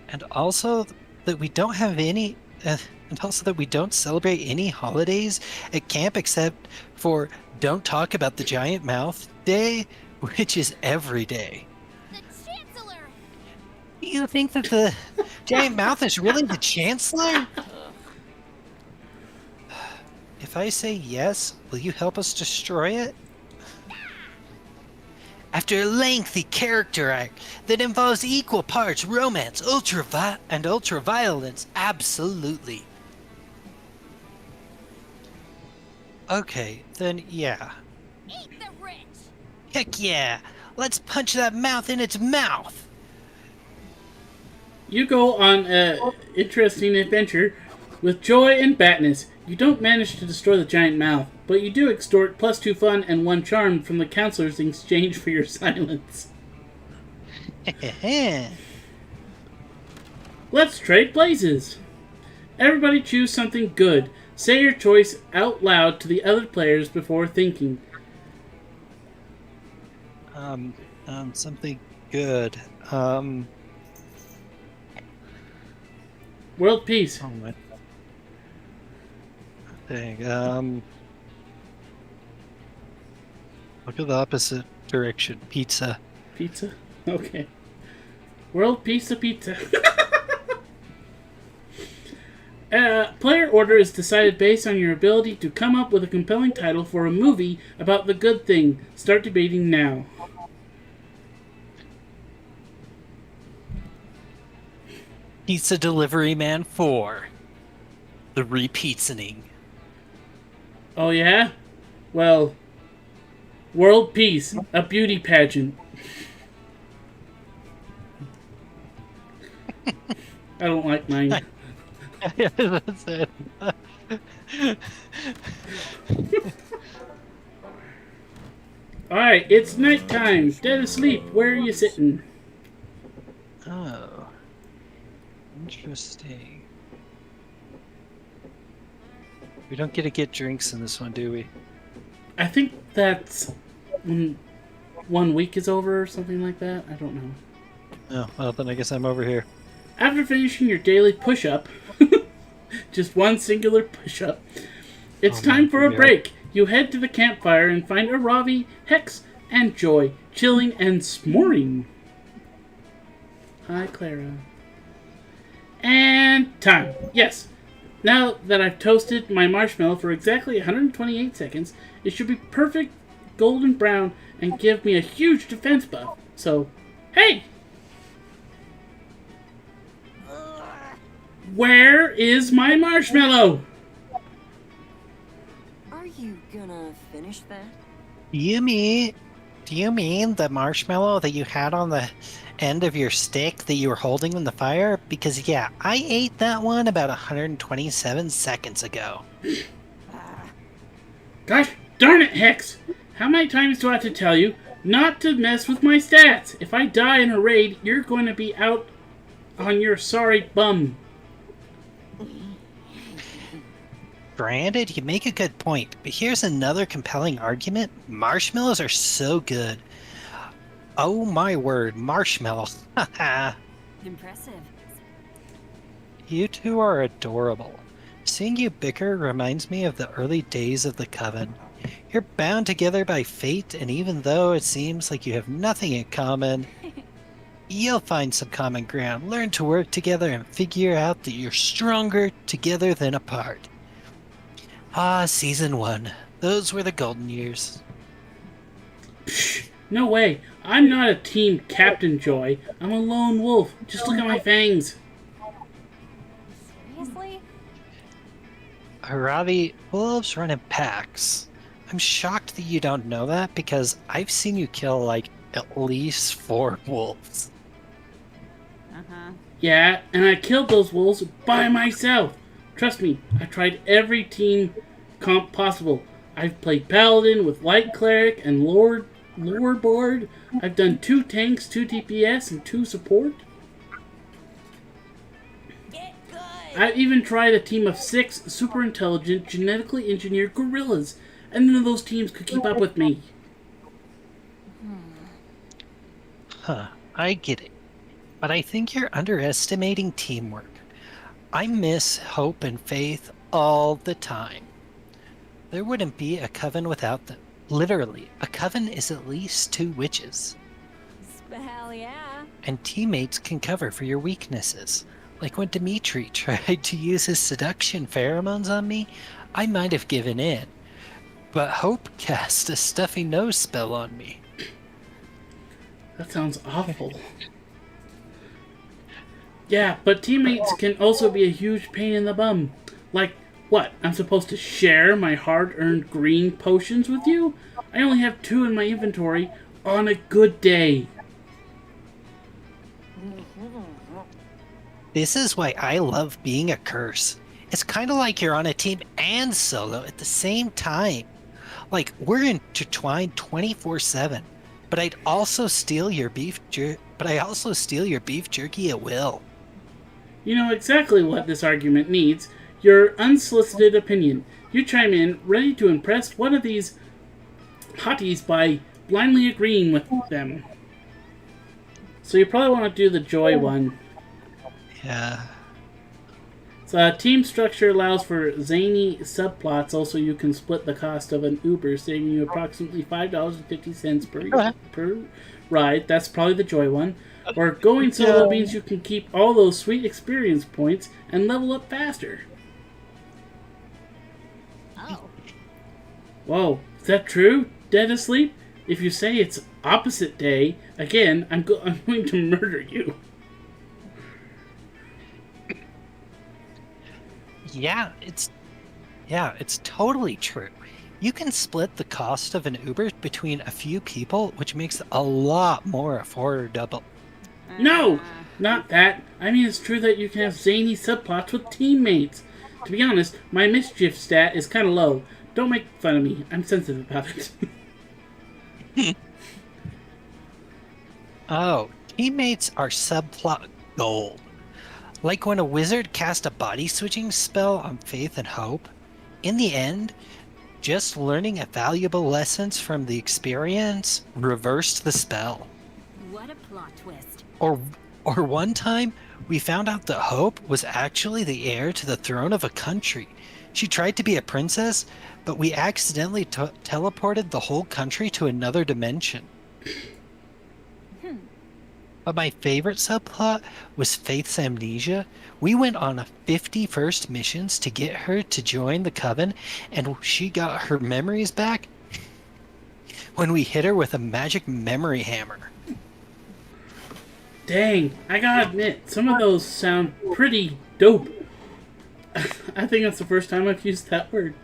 And also that we don't have any, and also that we don't celebrate any holidays at camp except for Don't Talk About the Giant Mouth Day, which is every day. The Chancellor! You think that the giant mouth is really the Chancellor? If I say yes, will you help us destroy it? After a lengthy character arc that involves equal parts romance, ultra-violence, absolutely. Okay, then yeah. Eat the rich! Heck yeah! Let's punch that mouth in its mouth! You go on an interesting adventure with Joy and Batness. You don't manage to destroy the giant mouth, but you do extort +2 fun and 1 charm from the counselors in exchange for your silence. Let's trade places. Everybody choose something good. Say your choice out loud to the other players before thinking. Something good. World peace. Oh my thing. Look at the opposite direction. Pizza. Pizza? Okay. World pizza. Player order is decided based on your ability to come up with a compelling title for a movie about the good thing. Start debating now. Pizza Delivery Man 4. The Repizzaning. Oh yeah? Well, world peace, a beauty pageant. I don't like mine. Yeah, that's it. Alright, it's nighttime. Dead asleep. Where are you sitting? Oh. Interesting. We don't get to get drinks in this one, do we? I think that's when 1 week is over or something like that. I don't know. Oh, well, then I guess I'm over here. After finishing your daily push-up, just one singular push-up, it's time for a break. You head to the campfire and find Aravi, Hex, and Joy chilling and s'moring. Hi, Clara. And time. Yes. Now that I've toasted my marshmallow for exactly 128 seconds, it should be perfect golden brown and give me a huge defense buff. So, hey! Where is my marshmallow? Are you gonna finish that? Do you mean the marshmallow that you had on the end of your stick that you were holding in the fire? Because yeah, I ate that one about 127 seconds ago. Gosh darn it, Hex! How many times do I have to tell you not to mess with my stats? If I die in a raid, you're going to be out on your sorry bum. Granted, you make a good point, but here's another compelling argument. Marshmallows are so good. Oh my word, marshmallows. Impressive. You two are adorable. Seeing you bicker reminds me of the early days of the Coven. You're bound together by fate, and even though it seems like you have nothing in common, You'll find some common ground, learn to work together, and figure out that you're stronger together than apart. Ah, Season 1. Those were the golden years. No way. I'm not a team captain, Joy. I'm a lone wolf. Just look at my fangs. Seriously? Ravi, wolves run in packs. I'm shocked that you don't know that because I've seen you kill like at least 4 wolves. Uh-huh. Yeah, and I killed those wolves by myself. Trust me, I tried every team comp possible. I've played Paladin with Light Cleric and Lord Board. I've done 2 tanks, 2 DPS, and 2 support. Get good! I've even tried a team of 6 super intelligent, genetically engineered gorillas, and none of those teams could keep up with me. Huh, I get it. But I think you're underestimating teamwork. I miss hope and faith all the time. There wouldn't be a coven without them. Literally, a coven is at least 2 witches. Hell yeah. And teammates can cover for your weaknesses. Like when Dimitri tried to use his seduction pheromones on me, I might have given in. But Hope cast a stuffy nose spell on me. That sounds awful. Yeah, but teammates can also be a huge pain in the bum. Like, what? I'm supposed to share my hard-earned green potions with you? I only have 2 in my inventory on a good day. This is why I love being a curse. It's kind of like you're on a team and solo at the same time. Like, we're intertwined 24/7. But I also steal your beef jerky at will. You know exactly what this argument needs. Your unsolicited opinion. You chime in, ready to impress one of these hotties by blindly agreeing with them. So you probably want to do the Joy one. Yeah. So team structure allows for zany subplots. Also, you can split the cost of an Uber, saving you approximately $5.50 per ride. That's probably the Joy one. Or going solo means you can keep all those sweet experience points and level up faster. Oh. Whoa, is that true? Dead asleep? If you say it's opposite day, again, I'm going to murder you. Yeah, it's totally true. You can split the cost of an Uber between a few people, which makes it a lot more affordable. No, not that. I mean, it's true that you can have zany subplots with teammates. To be honest, my mischief stat is kind of low. Don't make fun of me. I'm sensitive about it. Oh, teammates are subplot gold. Like when a wizard cast a body switching spell on Faith and Hope. In the end, just learning a valuable lessons from the experience reversed the spell. What a plot twist. Or one time, we found out that Hope was actually the heir to the throne of a country. She tried to be a princess, but we accidentally teleported the whole country to another dimension. But my favorite subplot was Faith's amnesia. We went on a 51st missions to get her to join the coven, and she got her memories back when we hit her with a magic memory hammer. Dang, I gotta admit, some of those sound pretty dope. I think that's the first time I've used that word.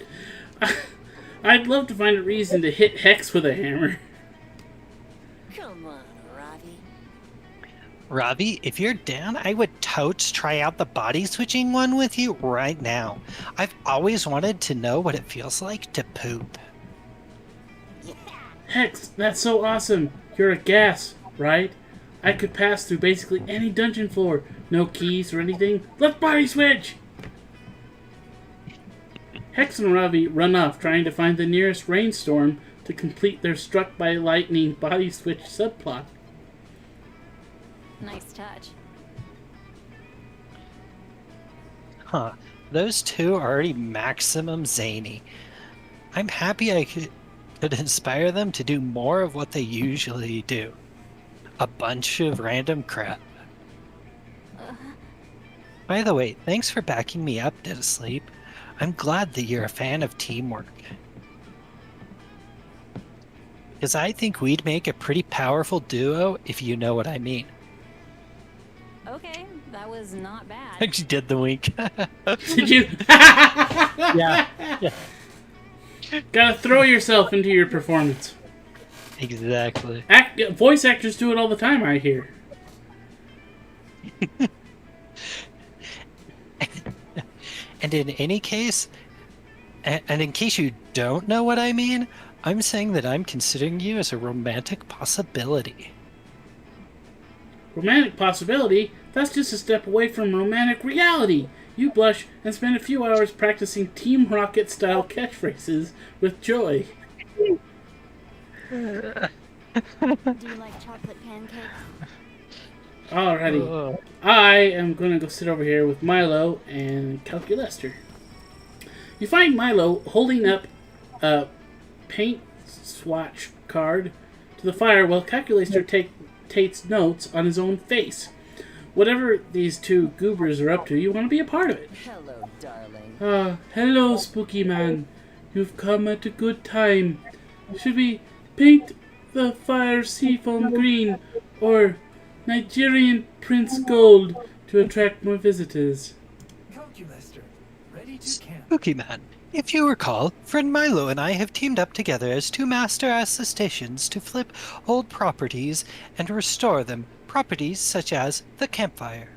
I'd love to find a reason to hit Hex with a hammer. Come on, Ravi. Ravi, if you're down, I would totes try out the body switching one with you right now. I've always wanted to know what it feels like to poop. Hex, that's so awesome. You're a gas, right? I could pass through basically any dungeon floor. No keys or anything. Let's body switch! Hex and Ravi run off trying to find the nearest rainstorm to complete their struck by lightning body switch subplot. Nice touch. Huh. Those two are already maximum zany. I'm happy I could inspire them to do more of what they usually do. a bunch of random crap. By the way, thanks for backing me up, Dead Asleep. I'm glad that you're a fan of teamwork. Because I think we'd make a pretty powerful duo, if you know what I mean. Okay, that was not bad. She did the wink. Did you? Yeah. Gotta throw yourself into your performance. Exactly. Voice actors do it all the time, I hear. And in any case, and in case you don't know what I mean, I'm saying that I'm considering you as a romantic possibility. Romantic possibility? That's just a step away from romantic reality. You blush and spend a few hours practicing Team Rocket style catchphrases with joy. Do you like chocolate pancakes? Alrighty. I am going to go sit over here with Milo and Calculester. You find Milo holding up a paint swatch card to the fire while Calculester takes notes on his own face. Whatever these two goobers are up to, you want to be a part of it. Hello, darling. Hello, spooky man. You've come at a good time. Should we paint the fire seafoam green or Nigerian Prince Gold to attract more visitors? Calculester, ready to camp. Spooky Man, if you recall, friend Milo and I have teamed up together as two master assistants to flip old properties and restore them. Properties such as the campfire.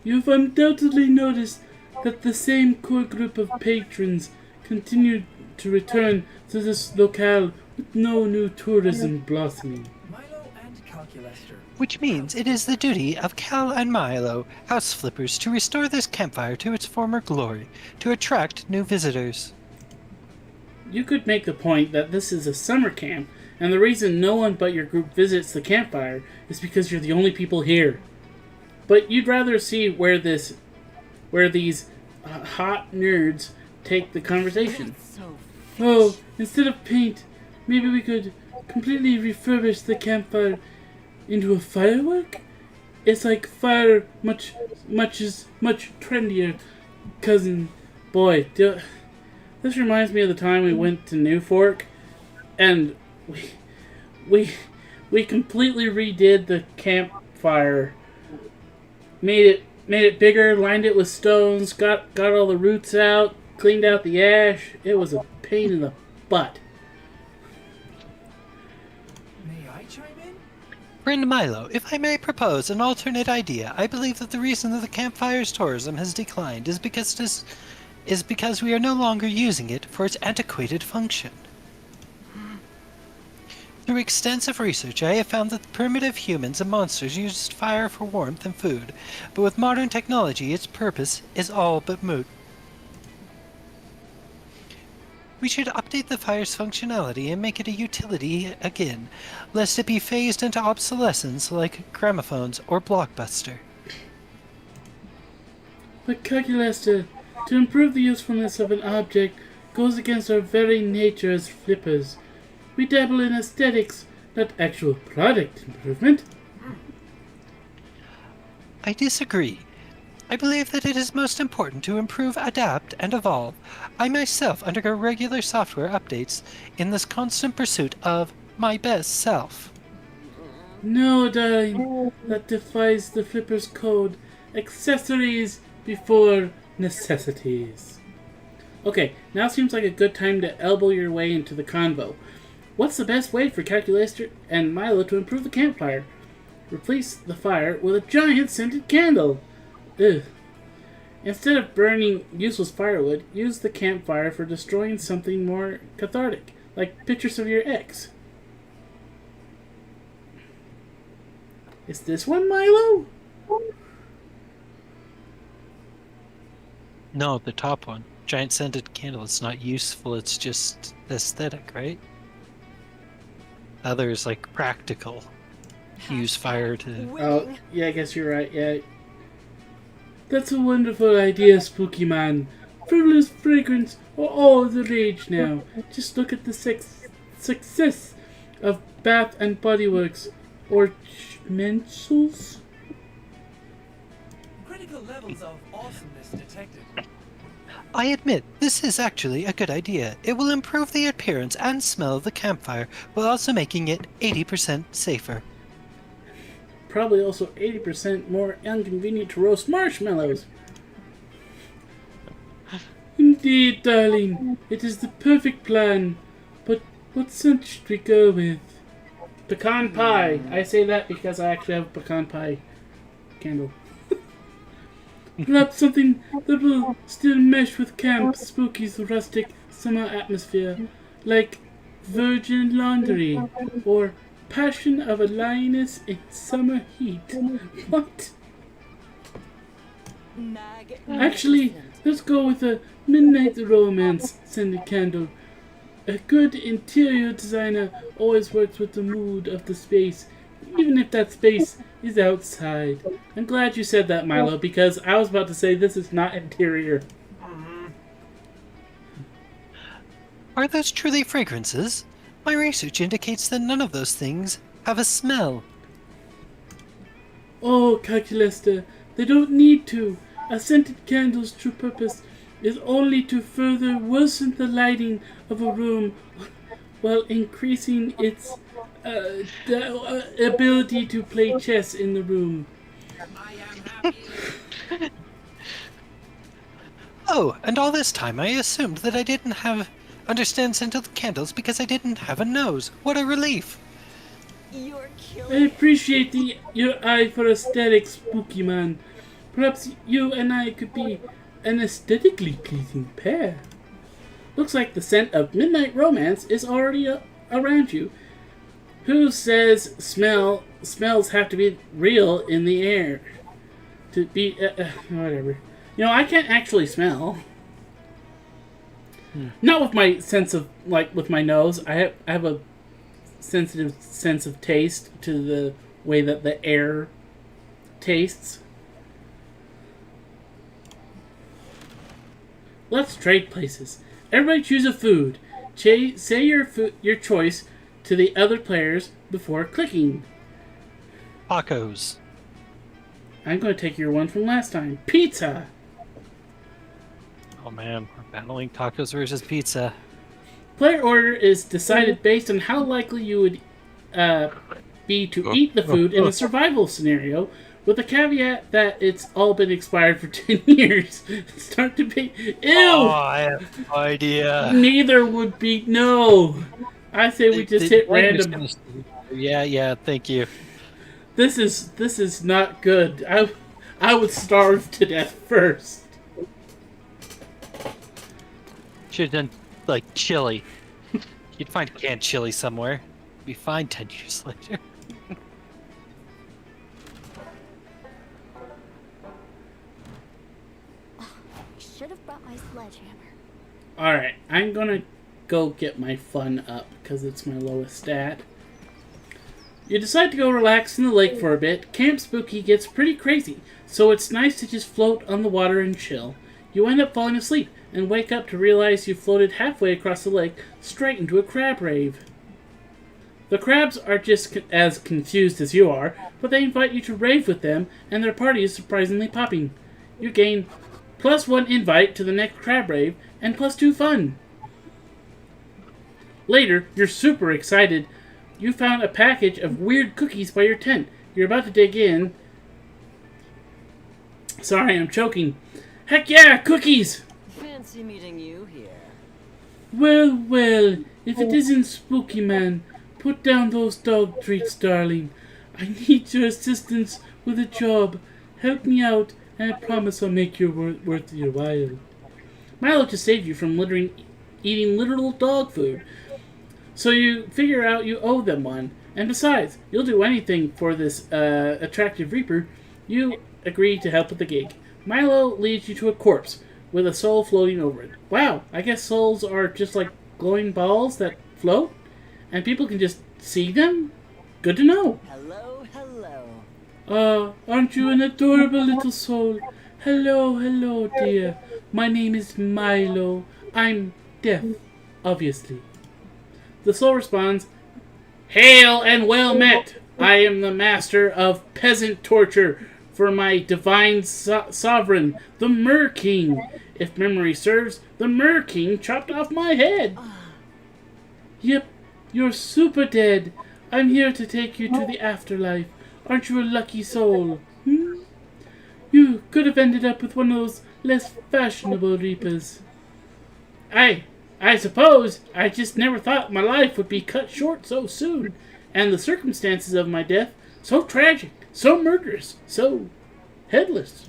You've undoubtedly noticed that the same core group of patrons continue to return to this locale with no new tourism blossoming. Milo and Calculester. Which means it is the duty of Cal and Milo, house flippers, to restore this campfire to its former glory, to attract new visitors. You could make the point that this is a summer camp, and the reason no one but your group visits the campfire is because you're the only people here. But you'd rather see where these hot nerds take the conversation. Oh, instead of paint, maybe we could completely refurbish the campfire into a firework? It's like fire much trendier, cousin. Boy, this reminds me of the time we went to New Fork, and we completely redid the campfire. Made it bigger, lined it with stones, got all the roots out, cleaned out the ash. It was a pain in the butt. May I chime in? Friend Milo, if I may propose an alternate idea, I believe that the reason that the campfire's tourism has declined is because we are no longer using it for its antiquated function. Through extensive research, I have found that primitive humans and monsters used fire for warmth and food, but with modern technology, its purpose is all but moot. We should update the fire's functionality and make it a utility again, lest it be phased into obsolescence like gramophones or Blockbuster. But Calculester, to improve the usefulness of an object goes against our very nature as flippers. We dabble in aesthetics, not actual product improvement. I disagree. I believe that it is most important to improve, adapt, and evolve. I myself undergo regular software updates in this constant pursuit of my best self. No, darling, that defies the flipper's code. Accessories before necessities. Okay, now seems like a good time to elbow your way into the convo. What's the best way for Calculester and Milo to improve the campfire? Replace the fire with a giant scented candle. Ugh. Instead of burning useless firewood, use the campfire for destroying something more cathartic, like pictures of your ex. Is this one, Milo? No, the top one. Giant scented candle. It's not useful, it's just aesthetic, right? Other is like practical. Use fire to... Oh, yeah, I guess you're right, yeah. That's a wonderful idea, Spooky Man. Frivolous fragrance are all the rage now. Just look at the success of Bath and Body Works. or schmencels? Critical levels of awesomeness detected. I admit, this is actually a good idea. It will improve the appearance and smell of the campfire, while also making it 80% safer. Probably also 80% more inconvenient to roast marshmallows. Indeed, darling. It is the perfect plan. But what scent should we go with? Pecan pie. I say that because I actually have a pecan pie candle. Perhaps something that will still mesh with Camp Spooky's rustic summer atmosphere, like Virgin Laundry or Passion of a Lioness in Summer Heat. What? Actually, let's go with a Midnight Romance scented candle. A good interior designer always works with the mood of the space, even if that space is outside. I'm glad you said that, Milo, because I was about to say this is not interior. Are those truly fragrances? My research indicates that none of those things have a smell. Oh, Calculester, they don't need to. A scented candle's true purpose is only to further worsen the lighting of a room while increasing its ability to play chess in the room. Oh, and all this time I assumed that I didn't understand scented candles because I didn't have a nose. What a relief! You're I killing appreciate your eye for aesthetics, Spooky Man. Perhaps you and I could be an aesthetically pleasing pair. Looks like the scent of Midnight Romance is already around you. Who says smells have to be real in the air? To be, whatever. You know, I can't actually smell. Not with my sense of, like, with my nose. I have a sensitive sense of taste to the way that the air tastes. Let's trade places. Everybody choose a food. Say your choice to the other players before clicking. Tacos. I'm going to take your one from last time. Pizza. Oh man, we're battling tacos versus pizza. Player order is decided based on how likely you would be to eat the food in a survival scenario, with the caveat that it's all been expired for 10 years. Start to be... Ew! Oh, I have no idea. Neither would be... No! I say we just hit random. Yeah, thank you. This is not good. I would starve to death first. Should've done, like, chili. You'd find canned chili somewhere. Be fine 10 years later. Should have brought my sledgehammer. Alright, I'm gonna go get my fun up, because it's my lowest stat. You decide to go relax in the lake for a bit. Camp Spooky gets pretty crazy, so it's nice to just float on the water and chill. You end up falling asleep, and wake up to realize you floated halfway across the lake, straight into a crab rave. The crabs are just as confused as you are, but they invite you to rave with them, and their party is surprisingly popping. You gain +1 invite to the next crab rave, and +2 fun. Later, you're super excited. You found a package of weird cookies by your tent. You're about to dig in. Sorry, I'm choking. Heck yeah, cookies! Fancy meeting you here. Well, if it isn't Spooky Man, put down those dog treats, darling. I need your assistance with a job. Help me out, and I promise I'll make you worth your while. Milo just saved you from eating literal dog food. So you figure out you owe them one. And besides, you'll do anything for this attractive Reaper. You agree to help with the gig. Milo leads you to a corpse with a soul floating over it. Wow, I guess souls are just like glowing balls that float? And people can just see them? Good to know. Hello. Aren't you an adorable little soul? Hello, dear. My name is Milo. I'm deaf, obviously. The soul responds, Hail and well met. I am the master of peasant torture for my divine sovereign, the Mer King. If memory serves, the Mer King chopped off my head. Yep, you're super dead. I'm here to take you to the afterlife. Aren't you a lucky soul? You could have ended up with one of those less fashionable reapers. I suppose I just never thought my life would be cut short so soon, and the circumstances of my death so tragic, so murderous, so headless.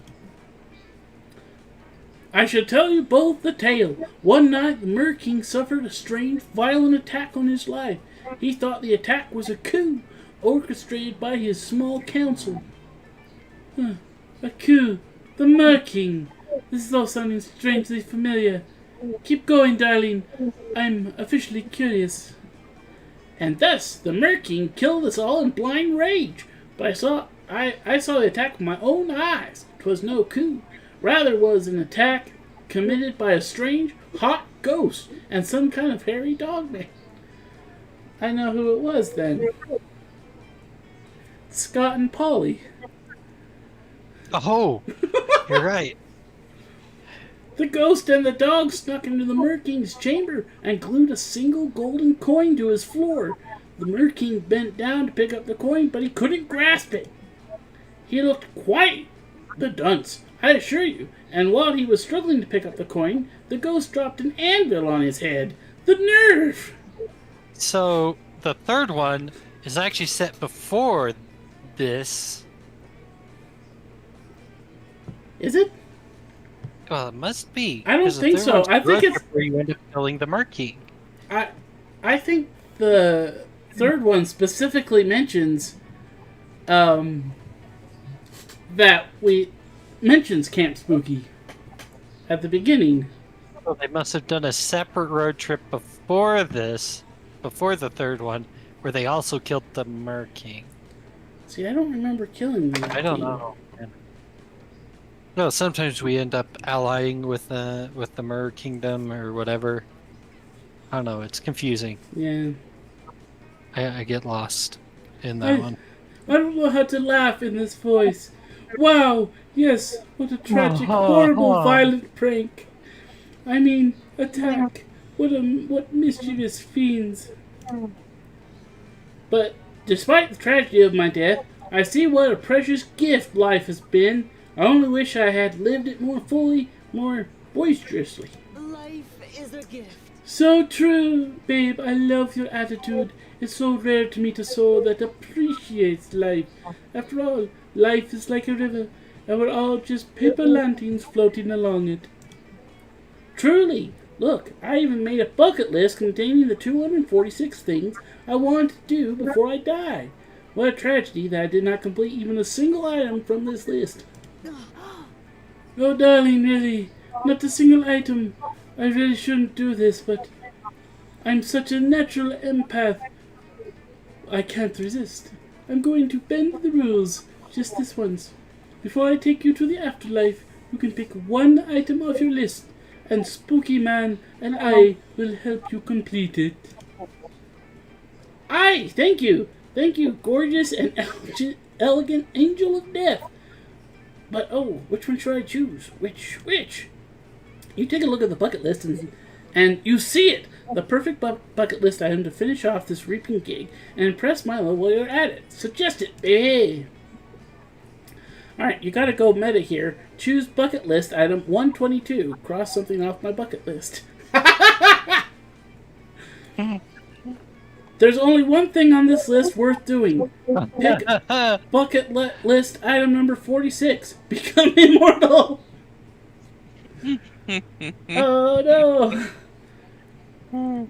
I should tell you both the tale. One night the Mer King suffered a strange, violent attack on his life. He thought the attack was a coup, orchestrated by his small council. A coup. The Mer King. This is all sounding strangely familiar. Keep going, darling. I'm officially curious. And thus, the Mer King killed us all in blind rage. But I saw the attack with my own eyes. 'Twas no coup. Rather was an attack committed by a strange, hot ghost and some kind of hairy dogman. I know who it was then. Scott and Polly. Oh, you're right. The ghost and the dog snuck into the Mer King's chamber and glued a single golden coin to his floor. The Mer King bent down to pick up the coin, but he couldn't grasp it. He looked quite the dunce, I assure you, and while he was struggling to pick up the coin, the ghost dropped an anvil on his head. The nerve! So the third one is actually set before this. Is it? Well, it must be. I don't 'cause the think third so. one's I think right it's- where you end up killing the Mer King. I think the third one specifically mentions mentions Camp Spooky at the beginning. Well, they must have done a separate road trip before this, before the third one, where they also killed the Mer King. See, I don't remember killing the I don't know. No, sometimes we end up allying with the Mer Kingdom or whatever. I don't know. It's confusing. Yeah. I get lost in that one. I don't know how to laugh in this voice. Wow, yes, what a tragic, horrible, violent prank. I mean, attack. What mischievous fiends. But despite the tragedy of my death, I see what a precious gift life has been. I only wish I had lived it more fully, more boisterously. Life is a gift. So true, babe. I love your attitude. It's so rare to meet a soul that appreciates life. After all, life is like a river, and we're all just paper lanterns floating along it. Truly. Look, I even made a bucket list containing the 246 things I want to do before I die. What a tragedy that I did not complete even a single item from this list. Oh, darling, really, not a single item. I really shouldn't do this, but I'm such a natural empath. I can't resist. I'm going to bend the rules, just this once. Before I take you to the afterlife, you can pick one item off your list, and Spooky Man and I will help you complete it. Aye, thank you. Thank you, gorgeous and elegant angel of death. But, oh, which one should I choose? Which? You take a look at the bucket list and you see it. The perfect bucket list item to finish off this reaping gig and impress Milo while you're at it. Suggest it, baby. Alright, you gotta go meta here. Choose bucket list item 122. Cross something off my bucket list. There's only one thing on this list worth doing. Pick bucket list item number 46. Become immortal. Oh no.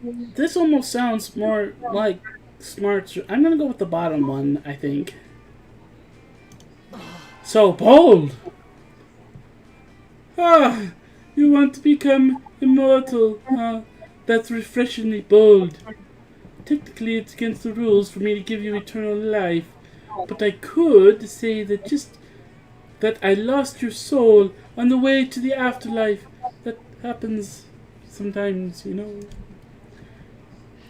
This almost sounds more like smart. I'm gonna go with the bottom one, I think. So bold. Ah, you want to become immortal, huh? That's refreshingly bold. Technically, it's against the rules for me to give you eternal life, but I could say that I lost your soul on the way to the afterlife. That happens sometimes, you know.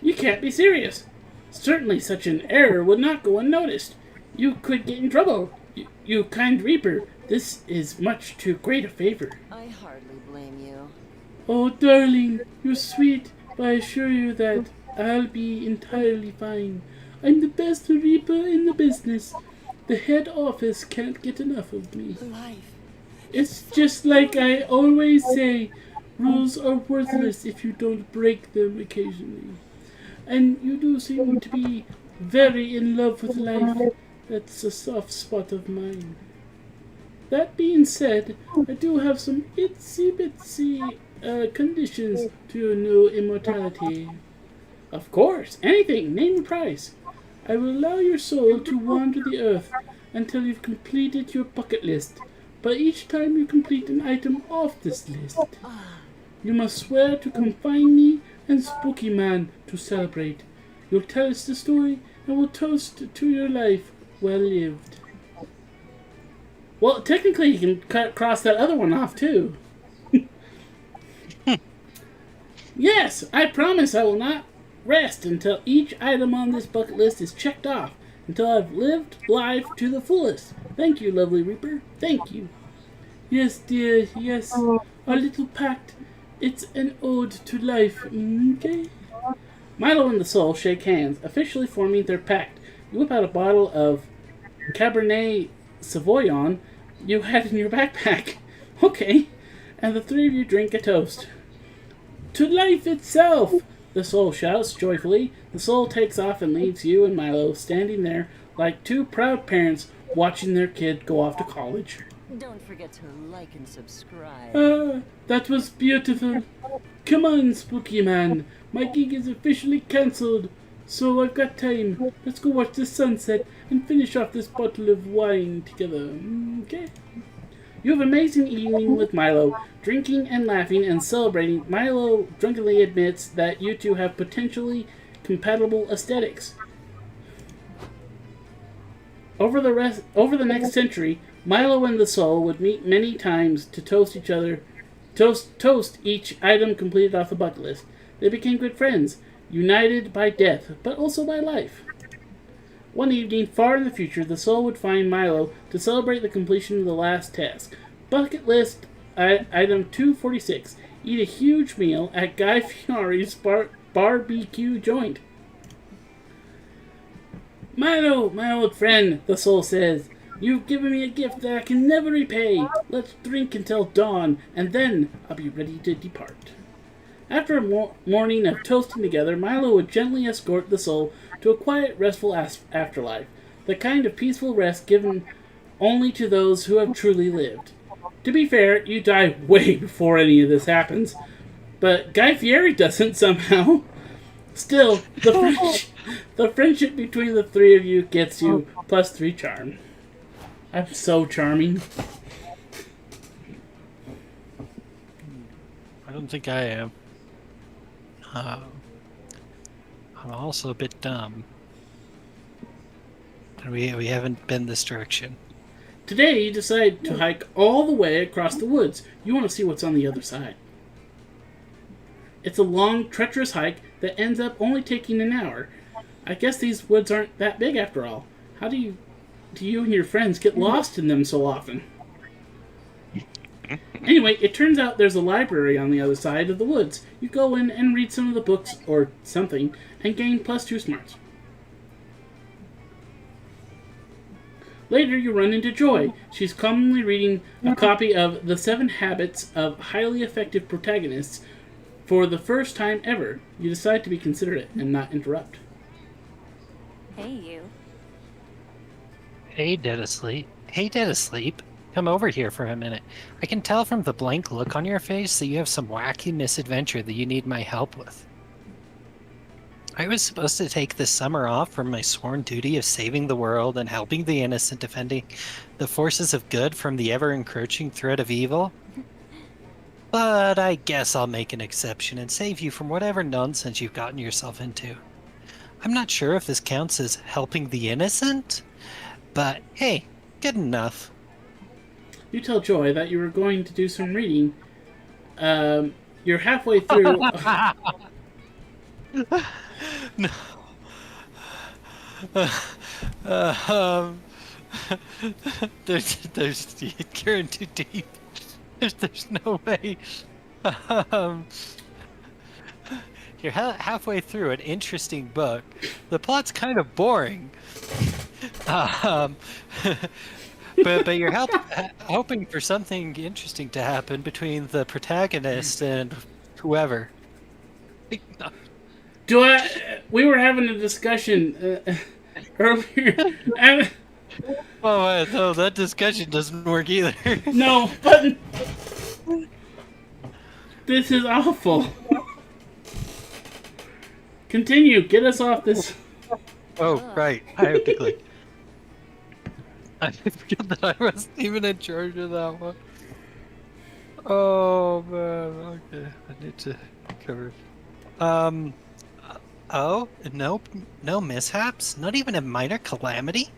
You can't be serious. Certainly such an error would not go unnoticed. You could get in trouble. You kind Reaper, this is much too great a favor. I hardly blame you. Oh, darling, you're sweet, but I assure you that I'll be entirely fine. I'm the best Reaper in the business. The head office can't get enough of me. Life. It's just like I always say, rules are worthless if you don't break them occasionally. And you do seem to be very in love with life. That's a soft spot of mine. That being said, I do have some itsy bitsy conditions to your new immortality. Of course, anything, name the price. I will allow your soul to wander the earth until you've completed your bucket list. But each time you complete an item off this list, you must swear to confine me and Spooky Man to celebrate. You'll tell us the story and we'll toast to your life well lived. Well, technically you can cross that other one off too. Yes, I promise I will not rest until each item on this bucket list is checked off, until I've lived life to the fullest. Thank you, lovely Reaper. Thank you. Yes, dear, yes. Our little pact. It's an ode to life, okay? Milo and the Soul shake hands, officially forming their pact. You whip out a bottle of Cabernet Sauvignon you had in your backpack. Okay. And the three of you drink a toast. To life itself! The Soul shouts joyfully. The Soul takes off and leaves you and Milo standing there like two proud parents watching their kid go off to college. Don't forget to like and subscribe. Ah, that was beautiful. Come on, Spooky Man. My gig is officially cancelled, so I've got time. Let's go watch the sunset and finish off this bottle of wine together. Okay? You have an amazing evening with Milo, drinking and laughing and celebrating. Milo drunkenly admits that you two have potentially compatible aesthetics. Over the next century, Milo and the Soul would meet many times to toast each item completed off the bucket list. They became good friends, united by death, but also by life. One evening, far in the future, the Soul would find Milo to celebrate the completion of the last task. Bucket list item 246. Eat a huge meal at Guy Fieri's barbecue joint. Milo, my old friend, the Soul says, you've given me a gift that I can never repay. Let's drink until dawn, and then I'll be ready to depart. After a morning of toasting together, Milo would gently escort the Soul to a quiet, restful afterlife, the kind of peaceful rest given only to those who have truly lived. To be fair, you die way before any of this happens, but Guy Fieri doesn't somehow. Still, the friendship between the three of you gets you +3 charm. I'm so charming. I don't think I am. I'm also a bit dumb. And we haven't been this direction. Today, you decide to hike all the way across the woods. You want to see what's on the other side. It's a long, treacherous hike that ends up only taking an hour. I guess these woods aren't that big after all. How do you and your friends get lost in them so often? Anyway, it turns out there's a library on the other side of the woods. You go in and read some of the books, or something, and gain +2 smarts. Later, you run into Joy. She's calmly reading a copy of The 7 Habits of Highly Effective Protagonists for the first time ever. You decide to be considerate and not interrupt. Hey, you. Hey, dead asleep. Hey, dead asleep. Come over here for a minute. I can tell from the blank look on your face that you have some wacky misadventure that you need my help with. I was supposed to take this summer off from my sworn duty of saving the world and helping the innocent, defending the forces of good from the ever-encroaching threat of evil. But I guess I'll make an exception and save you from whatever nonsense you've gotten yourself into. I'm not sure if this counts as helping the innocent, but hey, good enough. You tell Joy that you were going to do some reading. You're halfway through. No. um, there's you're in too deep. There's no way. Um, you're halfway through an interesting book. The plot's kind of boring. Um, but you're hoping for something interesting to happen between the protagonist and whoever. We were having a discussion earlier. And, Oh, no, that discussion doesn't work either. no, but this is awful. Continue. Get us off this. Oh, right. I have to click. I forget that I wasn't even in charge of that one. Oh, man. Okay. I need to cover. Oh, no mishaps? Not even a minor calamity?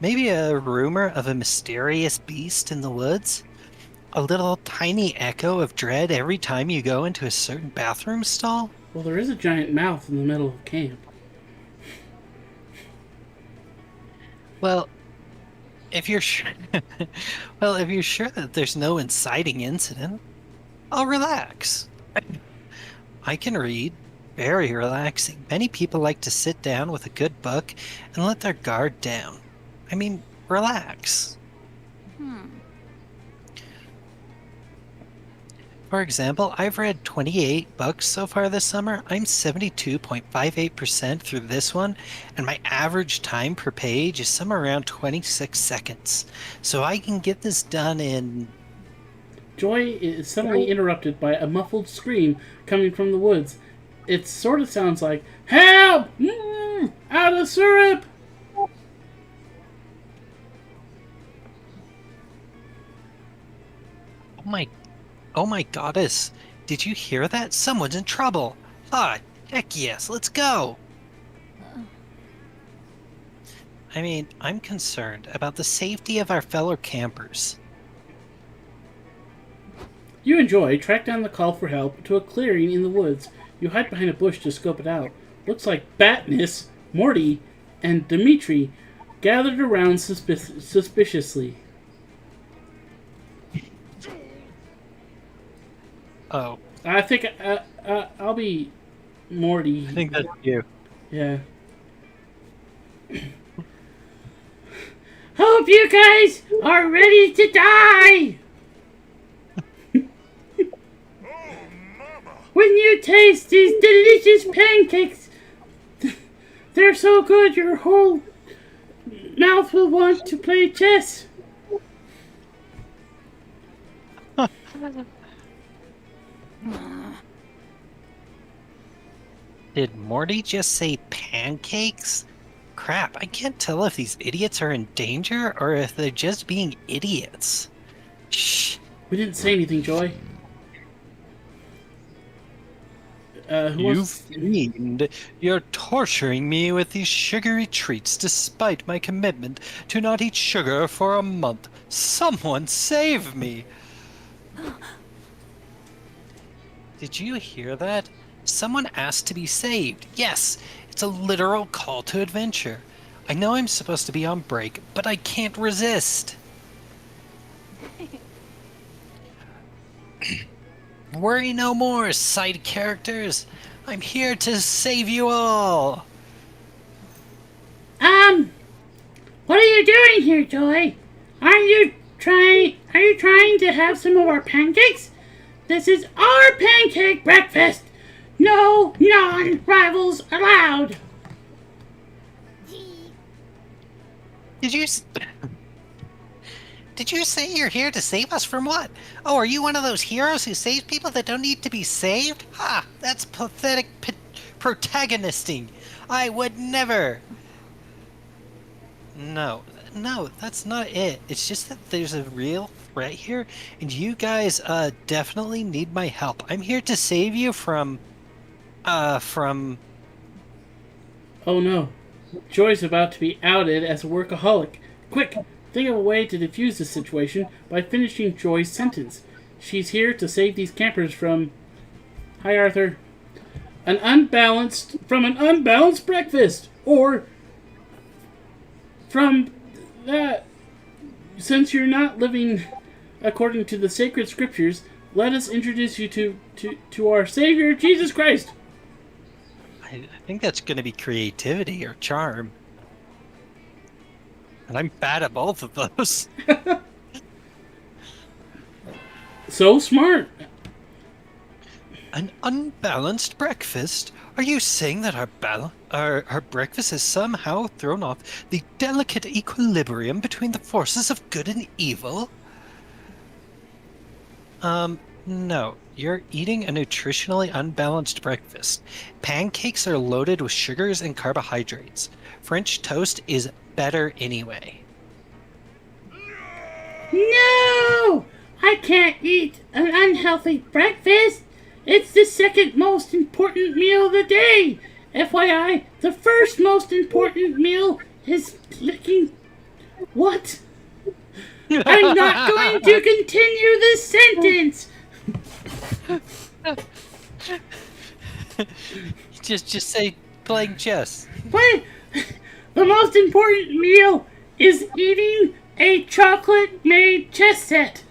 Maybe a rumor of a mysterious beast in the woods? A little tiny echo of dread every time you go into a certain bathroom stall? Well, there is a giant mouth in the middle of camp. Well, if you're sure, that there's no inciting incident, I'll relax. I can read. Very relaxing. Many people like to sit down with a good book and let their guard down. I mean, relax. For example, I've read 28 books so far this summer. I'm 72.58% through this one, and my average time per page is somewhere around 26 seconds. So I can get this done in... Joy is suddenly interrupted by a muffled scream coming from the woods. It sort of sounds like, "Help! Out of syrup!" Oh my goddess. Did you hear that? Someone's in trouble. Ah, heck yes, let's go. I mean, I'm concerned about the safety of our fellow campers. You and Joy track down the call for help to a clearing in the woods. You hide behind a bush to scope it out. Looks like Batness, Morty, and Dimitri gathered around suspiciously. Oh, I think I'll be Morty. I think that's you. Yeah. Hope you guys are ready to die! When you taste these delicious pancakes, they're so good your whole mouth will want to play chess. Did Morty just say pancakes? Crap, I can't tell if these idiots are in danger or if they're just being idiots. Shh. We didn't say anything, Joy. You fiend! You're torturing me with these sugary treats despite my commitment to not eat sugar for a month. Someone save me! Did you hear that? Someone asked to be saved. Yes, it's a literal call to adventure. I know I'm supposed to be on break, but I can't resist. Worry no more, side characters. I'm here to save you all. What are you doing here, Joy? Are you trying to have some of our pancakes? This is our pancake breakfast. No non-rivals allowed. Did you say you're here to save us from what? Oh, are you one of those heroes who saves people that don't need to be saved? Ha! That's pathetic protagonisting. I would never. No, that's not it. It's just that there's a real threat here, and you guys definitely need my help. I'm here to save you from. Oh no. Joy's about to be outed as a workaholic. Quick! Think of a way to defuse this situation by finishing Joy's sentence. She's here to save these campers from... Hi, Arthur. From an unbalanced breakfast! Or from that, since you're not living according to the sacred scriptures, let us introduce you to our Savior, Jesus Christ. I think that's going to be creativity or charm. And I'm bad at both of those. So smart. An unbalanced breakfast? Are you saying that our breakfast has somehow thrown off the delicate equilibrium between the forces of good and evil? No. You're eating a nutritionally unbalanced breakfast. Pancakes are loaded with sugars and carbohydrates. French toast is better anyway. No! I can't eat an unhealthy breakfast. It's the second most important meal of the day. FYI, the first most important meal is licking... What? I'm not going to continue this sentence! Just say playing chess. What? The most important meal is eating a chocolate-made chess set.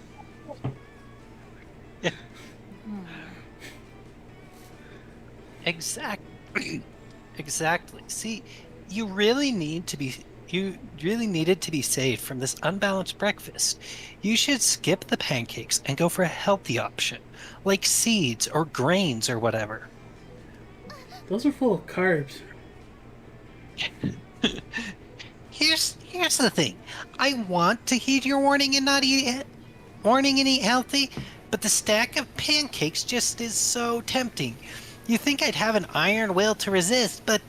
Exactly. Exactly. See, you really needed to be saved from this unbalanced breakfast. You should skip the pancakes and go for a healthy option, like seeds or grains or whatever. Those are full of carbs. Here's the thing. I want to heed your warning and eat healthy, but the stack of pancakes just is so tempting. You think I'd have an iron will to resist, but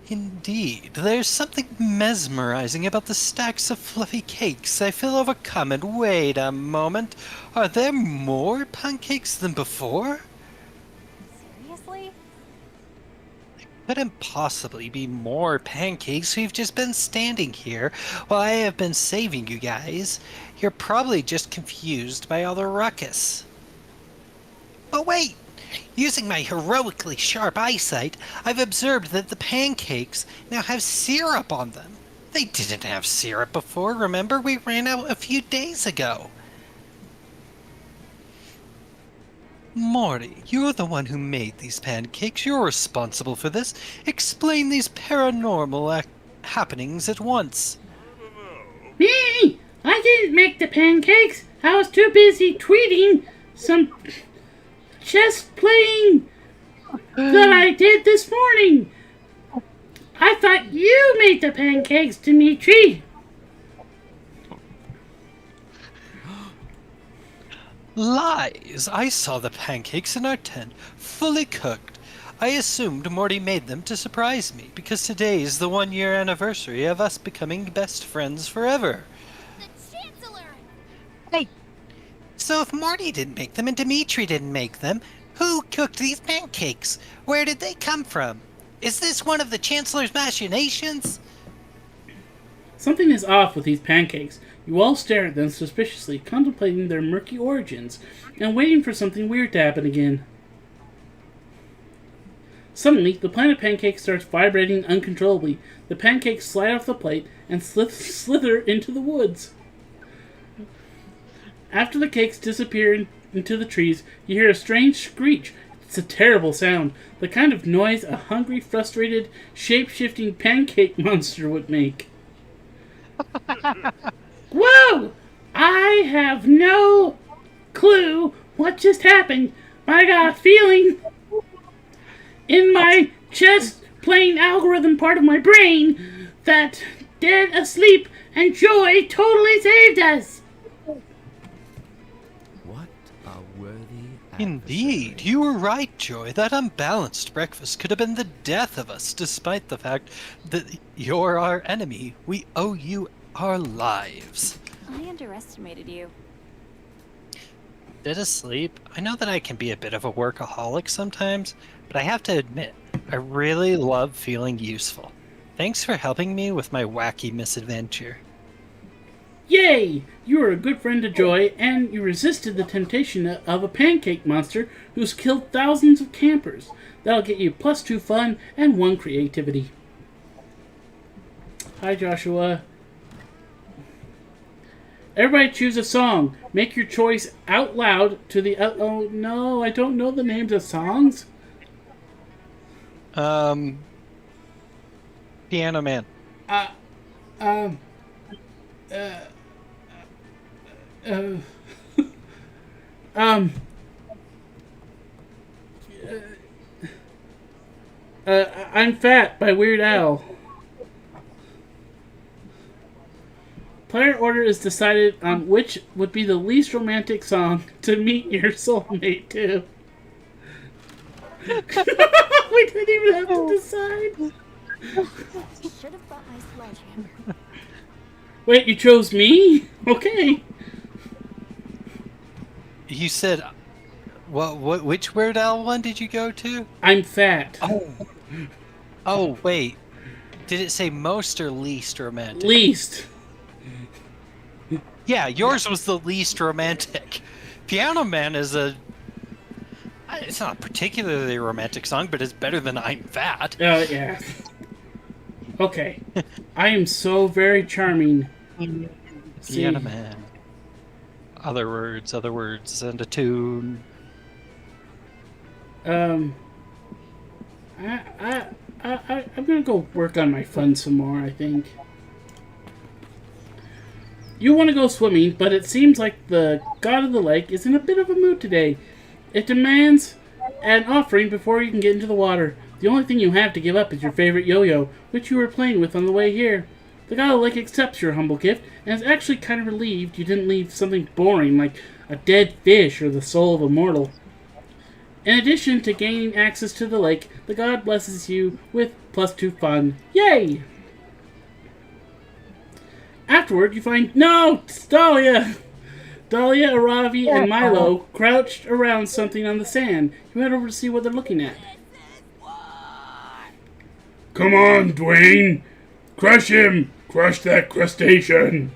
Indeed, there's something mesmerizing about the stacks of fluffy cakes. I feel overcome, and wait a moment. Are there more pancakes than before? Seriously? Couldn't possibly be more pancakes. We've just been standing here while I have been saving you guys. You're probably just confused by all the ruckus. But wait! Using my heroically sharp eyesight, I've observed that the pancakes now have syrup on them. They didn't have syrup before, remember? We ran out a few days ago. Morty, you're the one who made these pancakes. You're responsible for this. Explain these paranormal happenings at once. Me? I didn't make the pancakes. I was too busy tweeting some chess playing that I did this morning. I thought you made the pancakes, Dimitri. Lies! I saw the pancakes in our tent, fully cooked. I assumed Morty made them to surprise me, because today is the 1-year anniversary of us becoming best friends forever. The Chancellor! Hey! So if Morty didn't make them and Dimitri didn't make them, who cooked these pancakes? Where did they come from? Is this one of the Chancellor's machinations? Something is off with these pancakes. You all stare at them suspiciously, contemplating their murky origins, and waiting for something weird to happen again. Suddenly, the planet pancake starts vibrating uncontrollably. The pancakes slide off the plate and slither into the woods. After the cakes disappear into the trees, you hear a strange screech. It's a terrible sound, the kind of noise a hungry, frustrated, shape-shifting pancake monster would make. Whoa! I have no clue what just happened. I got a feeling in my chess-playing algorithm part of my brain that dead asleep and joy totally saved us. What a worthy Indeed, you were right, Joy. That unbalanced breakfast could have been the death of us, despite the fact that you're our enemy. We owe you our lives. I underestimated you. Dead asleep? I know that I can be a bit of a workaholic sometimes, but I have to admit, I really love feeling useful. Thanks for helping me with my wacky misadventure. Yay! You are a good friend to Joy, and you resisted the temptation of a pancake monster who's killed thousands of campers. That'll get you +2 fun and 1 creativity. Hi, Joshua. Everybody choose a song. Make your choice out loud to the... oh, no, I don't know the names of songs. Piano Man. I'm Fat by Weird Al. Player order is decided on which would be the least romantic song to meet your soulmate to. We didn't even have to decide. Should have brought my sledgehammer. Wait, you chose me? Okay. You said, which Weird Al one did you go to? I'm Fat. Oh, wait. Did it say most or least romantic? Least. Yeah, yours was the least romantic. Piano Man is it's not a particularly romantic song, but it's better than I'm Fat. Yeah. Okay. I am so very charming. See, Piano Man. Other words, and a tune. I'm gonna go work on my fun some more, I think. You want to go swimming, but it seems like the god of the lake is in a bit of a mood today. It demands an offering before you can get into the water. The only thing you have to give up is your favorite yo-yo, which you were playing with on the way here. The god of the lake accepts your humble gift, and is actually kind of relieved you didn't leave something boring like a dead fish or the soul of a mortal. In addition to gaining access to the lake, the god blesses you with +2 fun. Yay! Afterward, you find... No! It's Dahlia! Dahlia, Aravi, and Milo crouched around something on the sand. You head over to see what they're looking at. Come on, Dwayne. Crush him. Crush that crustacean.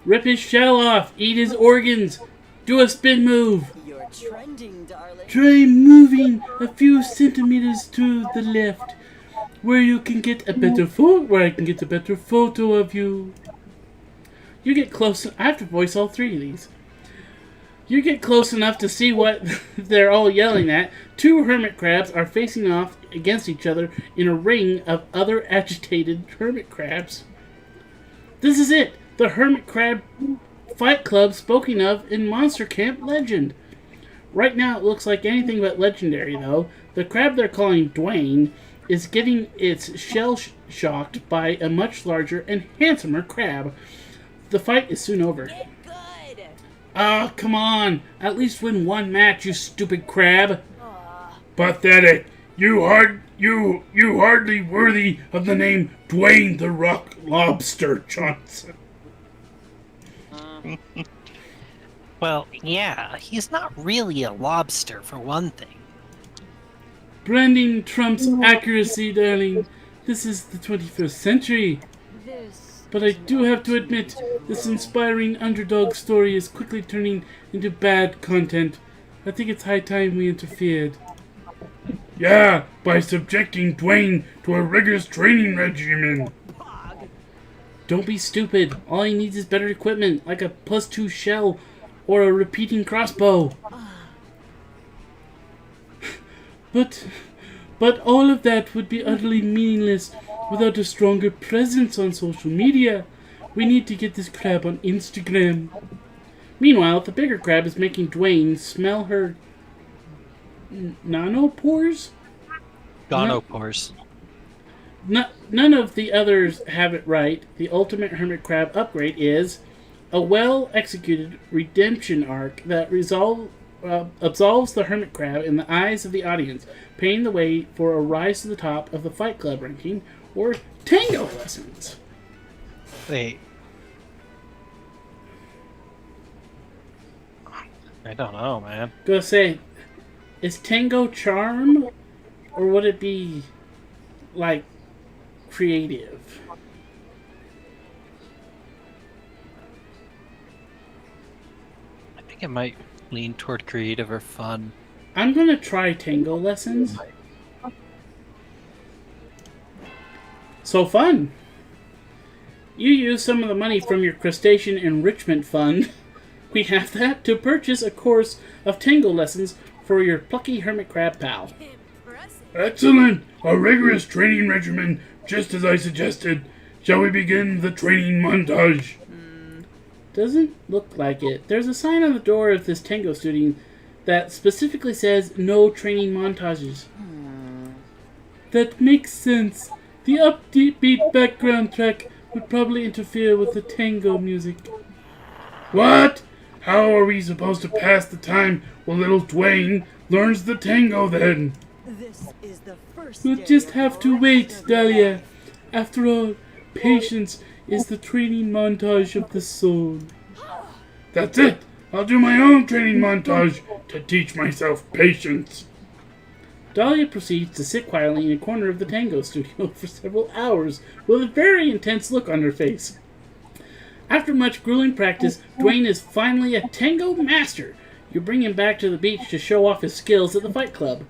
Rip his shell off. Eat his organs. Do a spin move. You're trending, darling. Try moving a few centimeters to the left, where you can get a better where I can get a better photo of you. You get close. I have to voice all 3 of these. You get close enough to see what they're all yelling at. 2 hermit crabs are facing off against each other in a ring of other agitated hermit crabs. This is it, the hermit crab fight club spoken of in Monster Camp legend. Right now it looks like anything but legendary, though. The crab they're calling Dwayne is getting its shell shocked by a much larger and handsomer crab. The fight is soon over. Ah, come on! At least win 1 match, you stupid crab! Pathetic. You hardly worthy of the name Dwayne the Rock Lobster Johnson. Well, yeah, he's not really a lobster, for one thing. Branding trumps accuracy, darling. This is the 21st century. But I do have to admit, this inspiring underdog story is quickly turning into bad content. I think it's high time we interfered. Yeah, by subjecting Dwayne to a rigorous training regimen. Don't be stupid. All he needs is better equipment, like a +2 shell or a repeating crossbow. But all of that would be utterly meaningless without a stronger presence on social media. We need to get this crab on Instagram. Meanwhile, the bigger crab is making Dwayne smell her nanopores? Gonopores. None of the others have it right. The ultimate hermit crab upgrade is a well-executed redemption arc that absolves the hermit crab in the eyes of the audience, paving the way for a rise to the top of the Fight Club ranking, or tango lessons. Wait. I don't know, man. Gonna say, is tango charm, or would it be, like, creative? think it might lean toward creative or fun. I'm gonna try tango lessons. So fun! You use some of the money from your crustacean enrichment fund. We have that to purchase a course of tango lessons for your plucky hermit crab pal. Excellent! A rigorous training regimen, just as I suggested. Shall we begin the training montage? Doesn't look like it. There's a sign on the door of this tango studio that specifically says no training montages. That makes sense. The upbeat background track would probably interfere with the tango music. What? How are we supposed to pass the time while little Dwayne learns the tango then? This is the first We'll day just of have to our wait, study. Dahlia. After all, patience is the training montage of the soul. That's it! I'll do my own training montage to teach myself patience. Dahlia proceeds to sit quietly in a corner of the tango studio for several hours with a very intense look on her face. After much grueling practice, Dwayne is finally a tango master. You bring him back to the beach to show off his skills at the fight club.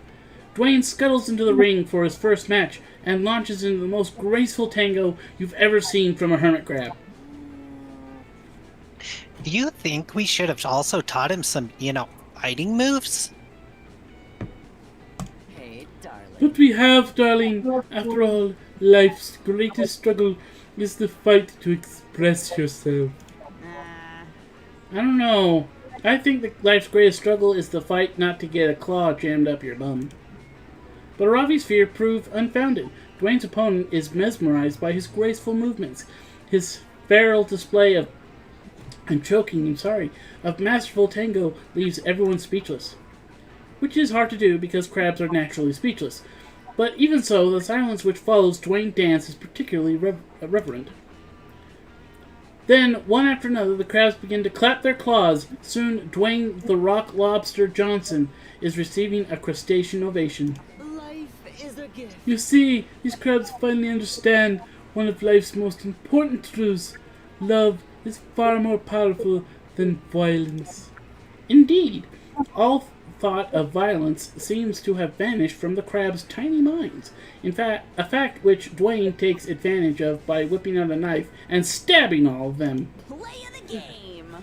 Dwayne scuttles into the ring for his first match and launches into the most graceful tango you've ever seen from a hermit crab. Do you think we should have also taught him some, fighting moves? Hey, darling. But we have, darling. After all, life's greatest struggle is the fight to express yourself. I don't know. I think that life's greatest struggle is the fight not to get a claw jammed up your bum. But Ravi's fear proved unfounded. Dwayne's opponent is mesmerized by his graceful movements, his feral display of masterful tango leaves everyone speechless. Which is hard to do because crabs are naturally speechless. But even so, the silence which follows Dwayne's dance is particularly reverent. Then, one after another, the crabs begin to clap their claws. Soon, Dwayne the Rock Lobster Johnson is receiving a crustacean ovation. Life is a gift. You see, these crabs finally understand one of life's most important truths. Love is far more powerful than violence. Indeed, all thought of violence seems to have vanished from the crabs' tiny minds. In fact, a fact which Dwayne takes advantage of by whipping out a knife and stabbing all of them. Play of the game.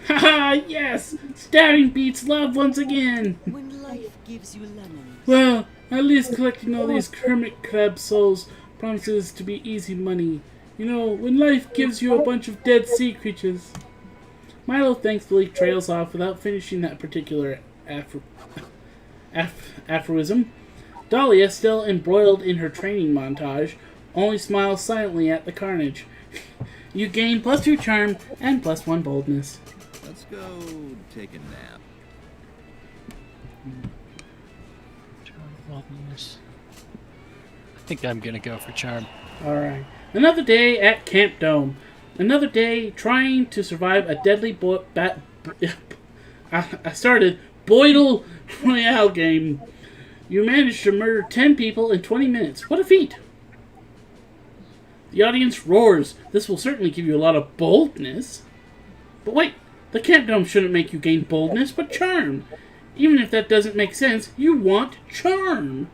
Haha, yes! Stabbing beats love once again! When life gives you lemons. Well, at least collecting all these hermit crab souls promises to be easy money. You know, when life gives you a bunch of dead sea creatures. Milo thankfully trails off without finishing that particular aphorism. Dahlia, still embroiled in her training montage, only smiles silently at the carnage. You gain +2 charm and +1 boldness. Let's go take a nap. I think I'm gonna go for charm. Alright. Another day at Camp Dome. Another day trying to survive a deadly Boidle Royale game. You managed to murder 10 people in 20 minutes. What a feat! The audience roars. This will certainly give you a lot of boldness. But wait, the Camp Dome shouldn't make you gain boldness, but charm. Even if that doesn't make sense, you want charm.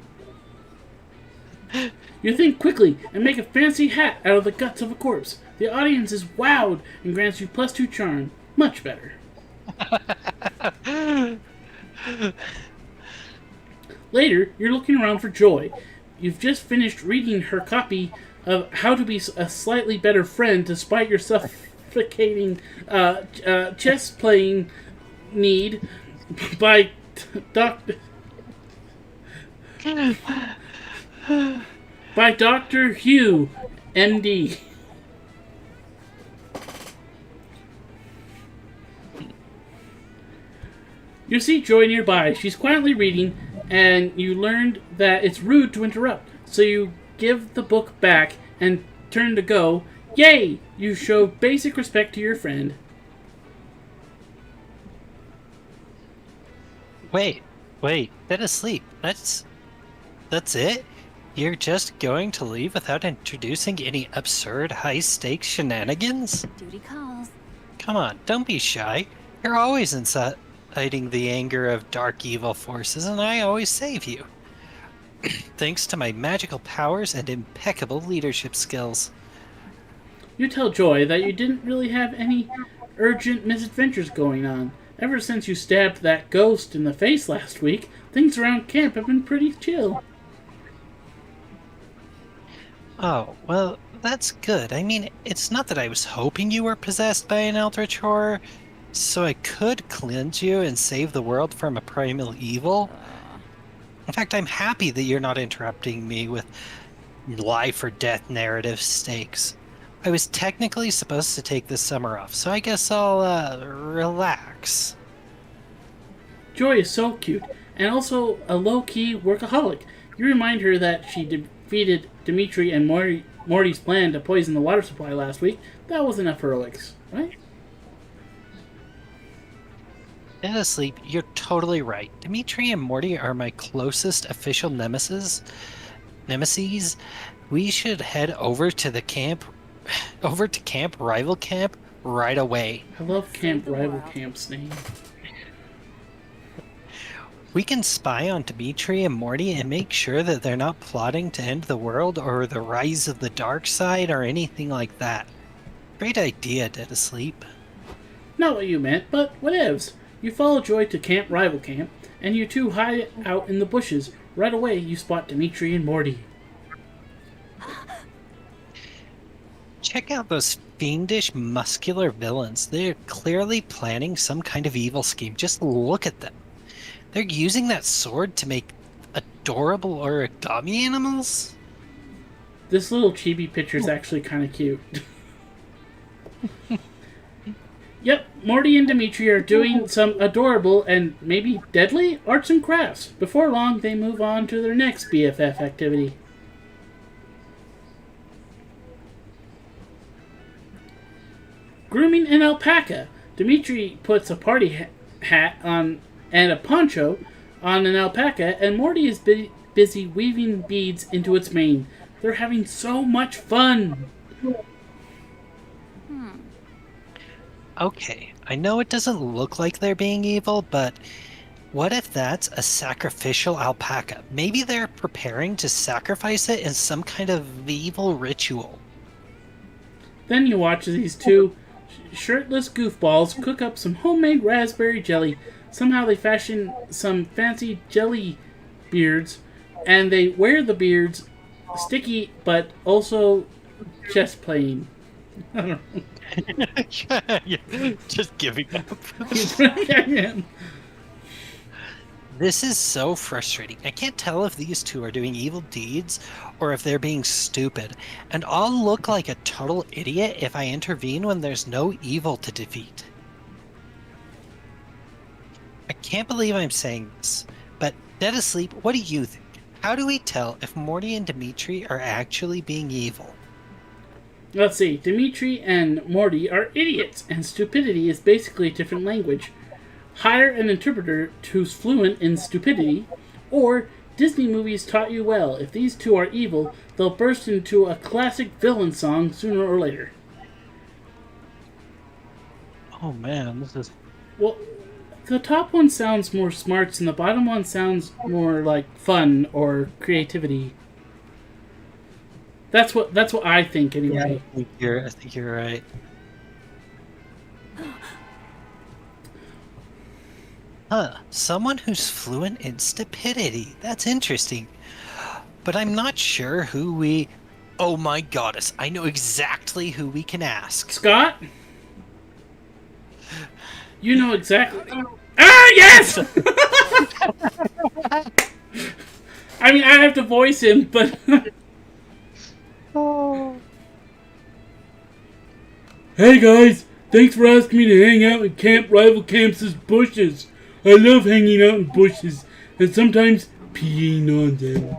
You think quickly and make a fancy hat out of the guts of a corpse. The audience is wowed and grants you +2 charm. Much better. Later, you're looking around for Joy. You've just finished reading her copy of How to Be a Slightly Better Friend Despite Your Suffocating Chess Playing Need by Dr. Hugh, MD. You see Joy nearby. She's quietly reading, and you learned that it's rude to interrupt. So you give the book back and turn to go. Yay! You show basic respect to your friend. Wait, been asleep. That's it? You're just going to leave without introducing any absurd high-stakes shenanigans? Duty calls. Come on, don't be shy. You're always inciting the anger of dark evil forces, and I always save you. Thanks to my magical powers and impeccable leadership skills. You tell Joy that you didn't really have any urgent misadventures going on. Ever since you stabbed that ghost in the face last week, things around camp have been pretty chill. Oh, well, that's good. I mean, it's not that I was hoping you were possessed by an eldritch horror, so I could cleanse you and save the world from a primal evil. In fact, I'm happy that you're not interrupting me with life or death narrative stakes. I was technically supposed to take this summer off, so I guess I'll, relax. Joy is so cute, and also a low-key workaholic. You remind her that she defeated Dimitri and Morty's plan to poison the water supply last week. That was enough heroics, right? Dead asleep, you're totally right. Dimitri and Morty are my closest official nemesis. We should head over to Camp Rival Camp right away. I love Camp Rival Camp's name. We can spy on Dimitri and Morty and make sure that they're not plotting to end the world or the rise of the dark side or anything like that. Great idea, Dead Asleep. Not what you meant, but whatevs. You follow Joy to Camp Rival Camp, and you two hide out in the bushes. Right away, you spot Dimitri and Morty. Check out those fiendish, muscular villains. They're clearly planning some kind of evil scheme. Just look at them. They're using that sword to make adorable origami animals? This little chibi picture's actually kind of cute. Yep, Morty and Dimitri are doing some adorable and maybe deadly arts and crafts. Before long, they move on to their next BFF activity. Grooming an alpaca. Dimitri puts a party hat on and a poncho on an alpaca, and Morty is busy weaving beads into its mane. They're having so much fun. Okay, I know it doesn't look like they're being evil, but what if that's a sacrificial alpaca? Maybe they're preparing to sacrifice it in some kind of evil ritual. Then you watch these two shirtless goofballs cook up some homemade raspberry jelly. Somehow they fashion some fancy jelly beards, and they wear the beards sticky but also chest plain. I don't know. Just giving up. Yeah. This is so frustrating. I can't tell if these two are doing evil deeds or if they're being stupid. And I'll look like a total idiot if I intervene when there's no evil to defeat. I can't believe I'm saying this, but Dead Asleep, what do you think? How do we tell if Morty and Dimitri are actually being evil? Let's see. Dimitri and Morty are idiots, and stupidity is basically a different language. Hire an interpreter who's fluent in stupidity, or Disney movies taught you well. If these two are evil, they'll burst into a classic villain song sooner or later. Oh man, this is... Well, the top one sounds more smarts, and the bottom one sounds more like fun or creativity. That's what I think anyway. Yeah, I think you're right. Huh, someone who's fluent in stupidity. That's interesting. But I'm not sure who we... Oh my goddess, I know exactly who we can ask. Scott? You know exactly... Ah, yes! I mean, I have to voice him, but... Hey guys, thanks for asking me to hang out in Camp Rival Camp's bushes. I love hanging out in bushes and sometimes peeing on them.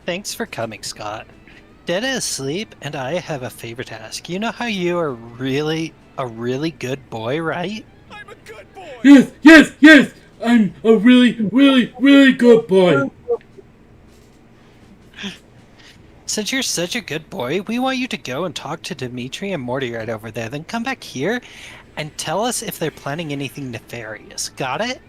Thanks for coming, Scott. Dead Asleep and I have a favor to ask. You know how you are really a really good boy, right? I'm a good boy. Yes! I'm a really good boy. Since you're such a good boy, we want you to go and talk to Dimitri and Morty right over there, then come back here and tell us if they're planning anything nefarious. Got it?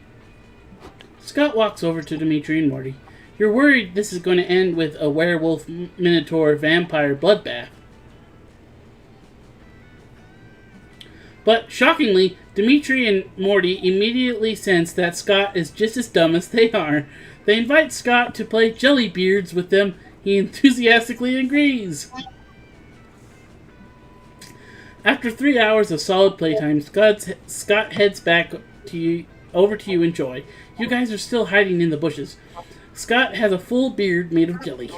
Scott walks over to Dimitri and Morty. You're worried this is going to end with a werewolf, minotaur, vampire bloodbath. But, shockingly, Dimitri and Morty immediately sense that Scott is just as dumb as they are. They invite Scott to play Jellybeards with them. He enthusiastically agrees. After 3 hours of solid playtime, Scott heads back over to you and Joy. You guys are still hiding in the bushes. Scott has a full beard made of jelly.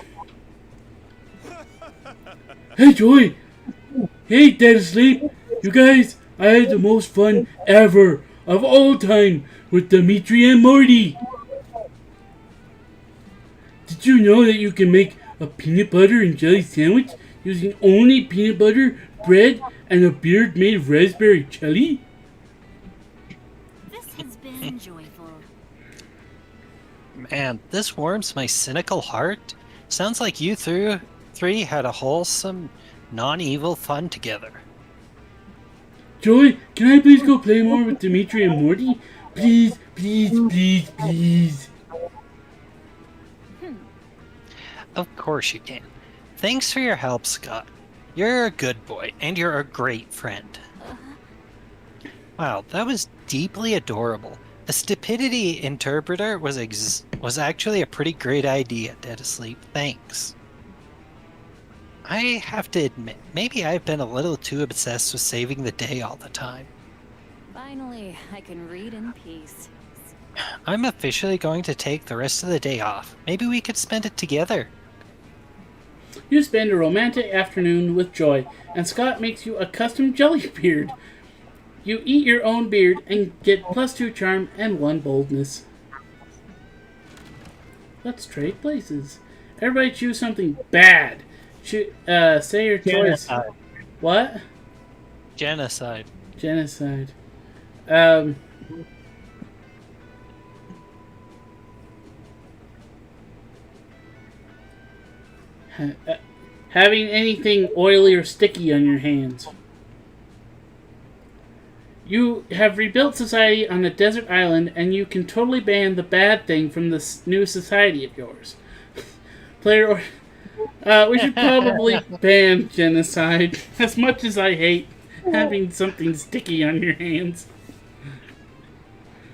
Hey, Joy! Hey, Dead Asleep! You guys, I had the most fun ever of all time with Dimitri and Morty! Did you know that you can make a peanut butter and jelly sandwich using only peanut butter, bread, and a beard made of raspberry jelly? This has been joyful. Man, this warms my cynical heart. Sounds like you three had a wholesome, non-evil fun together. Joy, can I please go play more with Dimitri and Morty? Please, please, please, please. Of course you can. Thanks for your help, Scott. You're a good boy, and you're a great friend. Wow, that was deeply adorable. A stupidity interpreter was actually a pretty great idea, Dead Asleep. Thanks. I have to admit, maybe I've been a little too obsessed with saving the day all the time. Finally, I can read in peace. I'm officially going to take the rest of the day off. Maybe we could spend it together. You spend a romantic afternoon with Joy, and Scott makes you a custom jelly beard. You eat your own beard and get +2 charm and 1 boldness. Let's trade places. Everybody choose something bad. Say your choice. Genocide. What? Genocide. Genocide. Having anything oily or sticky on your hands. You have rebuilt society on a desert island, and you can totally ban the bad thing from this new society of yours. We should probably ban genocide. As much as I hate having something sticky on your hands.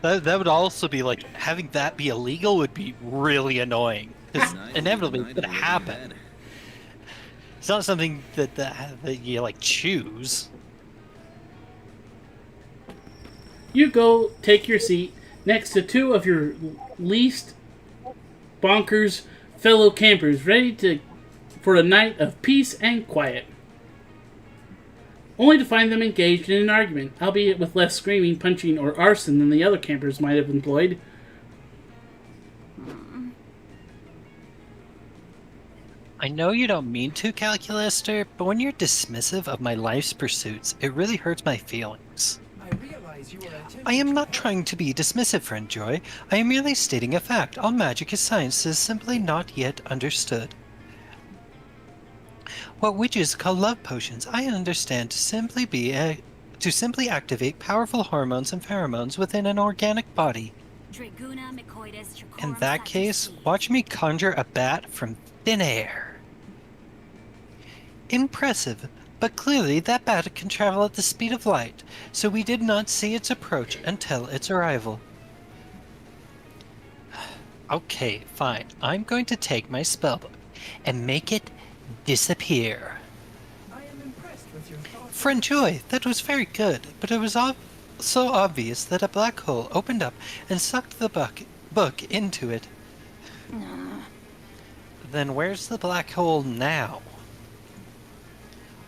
That would also be like, having that be illegal would be really annoying. Because inevitably it's gonna happen. It's not something that you like choose. You go take your seat next to 2 of your least bonkers fellow campers, ready for a night of peace and quiet. Only to find them engaged in an argument, albeit with less screaming, punching, or arson than the other campers might have employed. I know you don't mean to, Calculaster, but when you're dismissive of my life's pursuits, it really hurts my feelings. I realize you are attempting I am to- not trying to be dismissive, friend Joy. I am merely stating a fact. All magic is science that is simply not yet understood. What witches call love potions, I understand to simply activate powerful hormones and pheromones within an organic body. In that case, watch me conjure a bat from thin air. Impressive, but clearly that bat can travel at the speed of light, so we did not see its approach until its arrival. Okay, fine. I'm going to take my spellbook and make it disappear. I am impressed with your thoughts. Friend Joy, that was very good, but it was so obvious that a black hole opened up and sucked the book into it. Then where's the black hole now?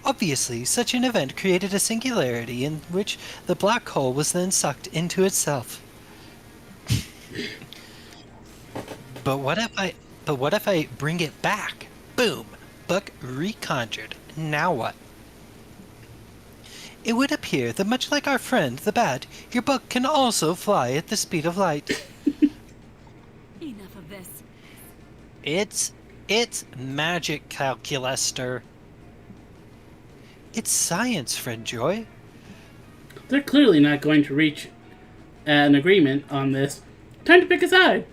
Obviously, such an event created a singularity in which the black hole was then sucked into itself. But what if I bring it back? Boom! Book reconjured. Now what? It would appear that much like our friend the bat, your book can also fly at the speed of light. Enough of this. It's It's magic, Calculester. It's science, friend Joy. They're clearly not going to reach an agreement on this. Time to pick a side.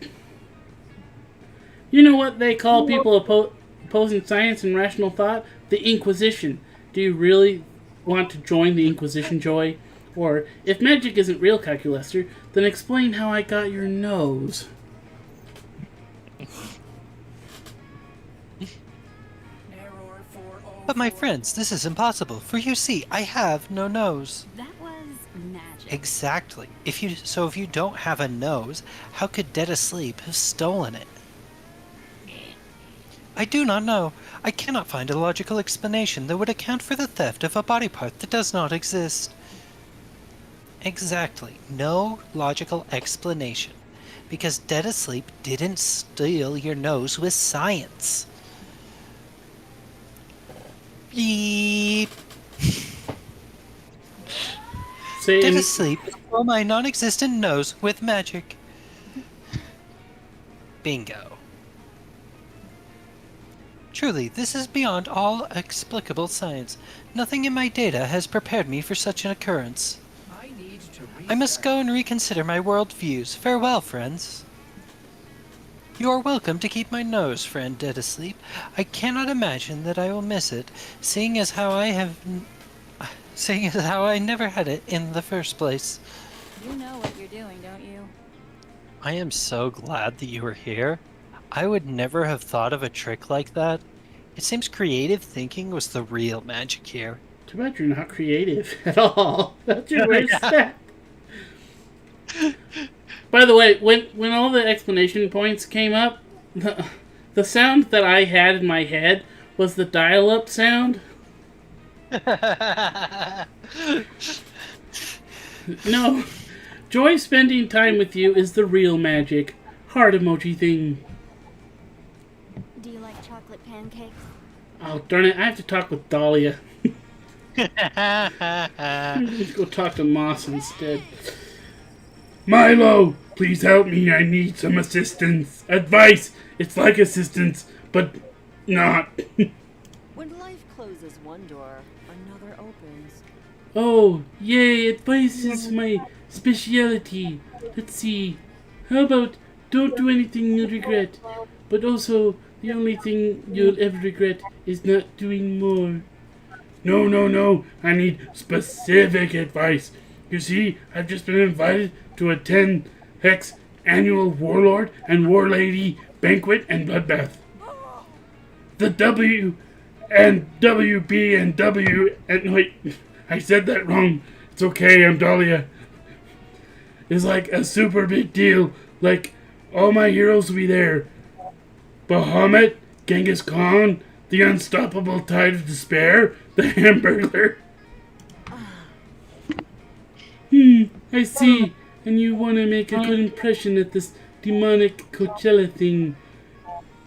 You know what they call people opposing science and rational thought? The Inquisition. Do you really want to join the Inquisition, Joy? Or, if magic isn't real, Calculester, then explain how I got your nose. Error 404. But my friends, this is impossible, for you see, I have no nose. That was magic. Exactly. If you don't have a nose, how could Dead Asleep have stolen it? I do not know. I cannot find a logical explanation that would account for the theft of a body part that does not exist. Exactly. No logical explanation. Because Dead Asleep didn't steal your nose with science. Beep. Say Dead in- Asleep stole my non-existent nose with magic. Bingo. Truly, this is beyond all explicable science. Nothing in my data has prepared me for such an occurrence. I need to I must go and reconsider my world views. Farewell, friends. You are welcome to keep my nose, friend Dead Asleep. I cannot imagine that I will miss it, seeing as how I never had it in the first place. You know what you're doing, don't you? I am so glad that you are here. I would never have thought of a trick like that. It seems creative thinking was the real magic here. Too bad you're not creative at all. That's your worst step. By the way, when all the explanation points came up, the sound that I had in my head was the dial-up sound. No, Joy spending time with you is the real magic. Heart emoji thing. Do you like chocolate pancakes? Oh, darn it, I have to talk with Dahlia. Let's go talk to Moss instead. Milo, please help me. I need some assistance. Advice. It's like assistance, but not. When life closes one door, another opens. Oh, yay, advice is my speciality. Let's see. How about don't do anything you'll regret, but also the only thing you'll ever regret is not doing more. No. I need specific advice. You see, I've just been invited to a 10-hex annual Warlord and War Lady banquet and bloodbath. The W and WB and W and wait, I said that wrong. It's okay, I'm Dahlia. It's like a super big deal. Like, all my heroes will be there. Bahamut, Genghis Khan, the Unstoppable Tide of Despair, the Hamburglar. I see. And you want to make a good impression at this demonic Coachella thing.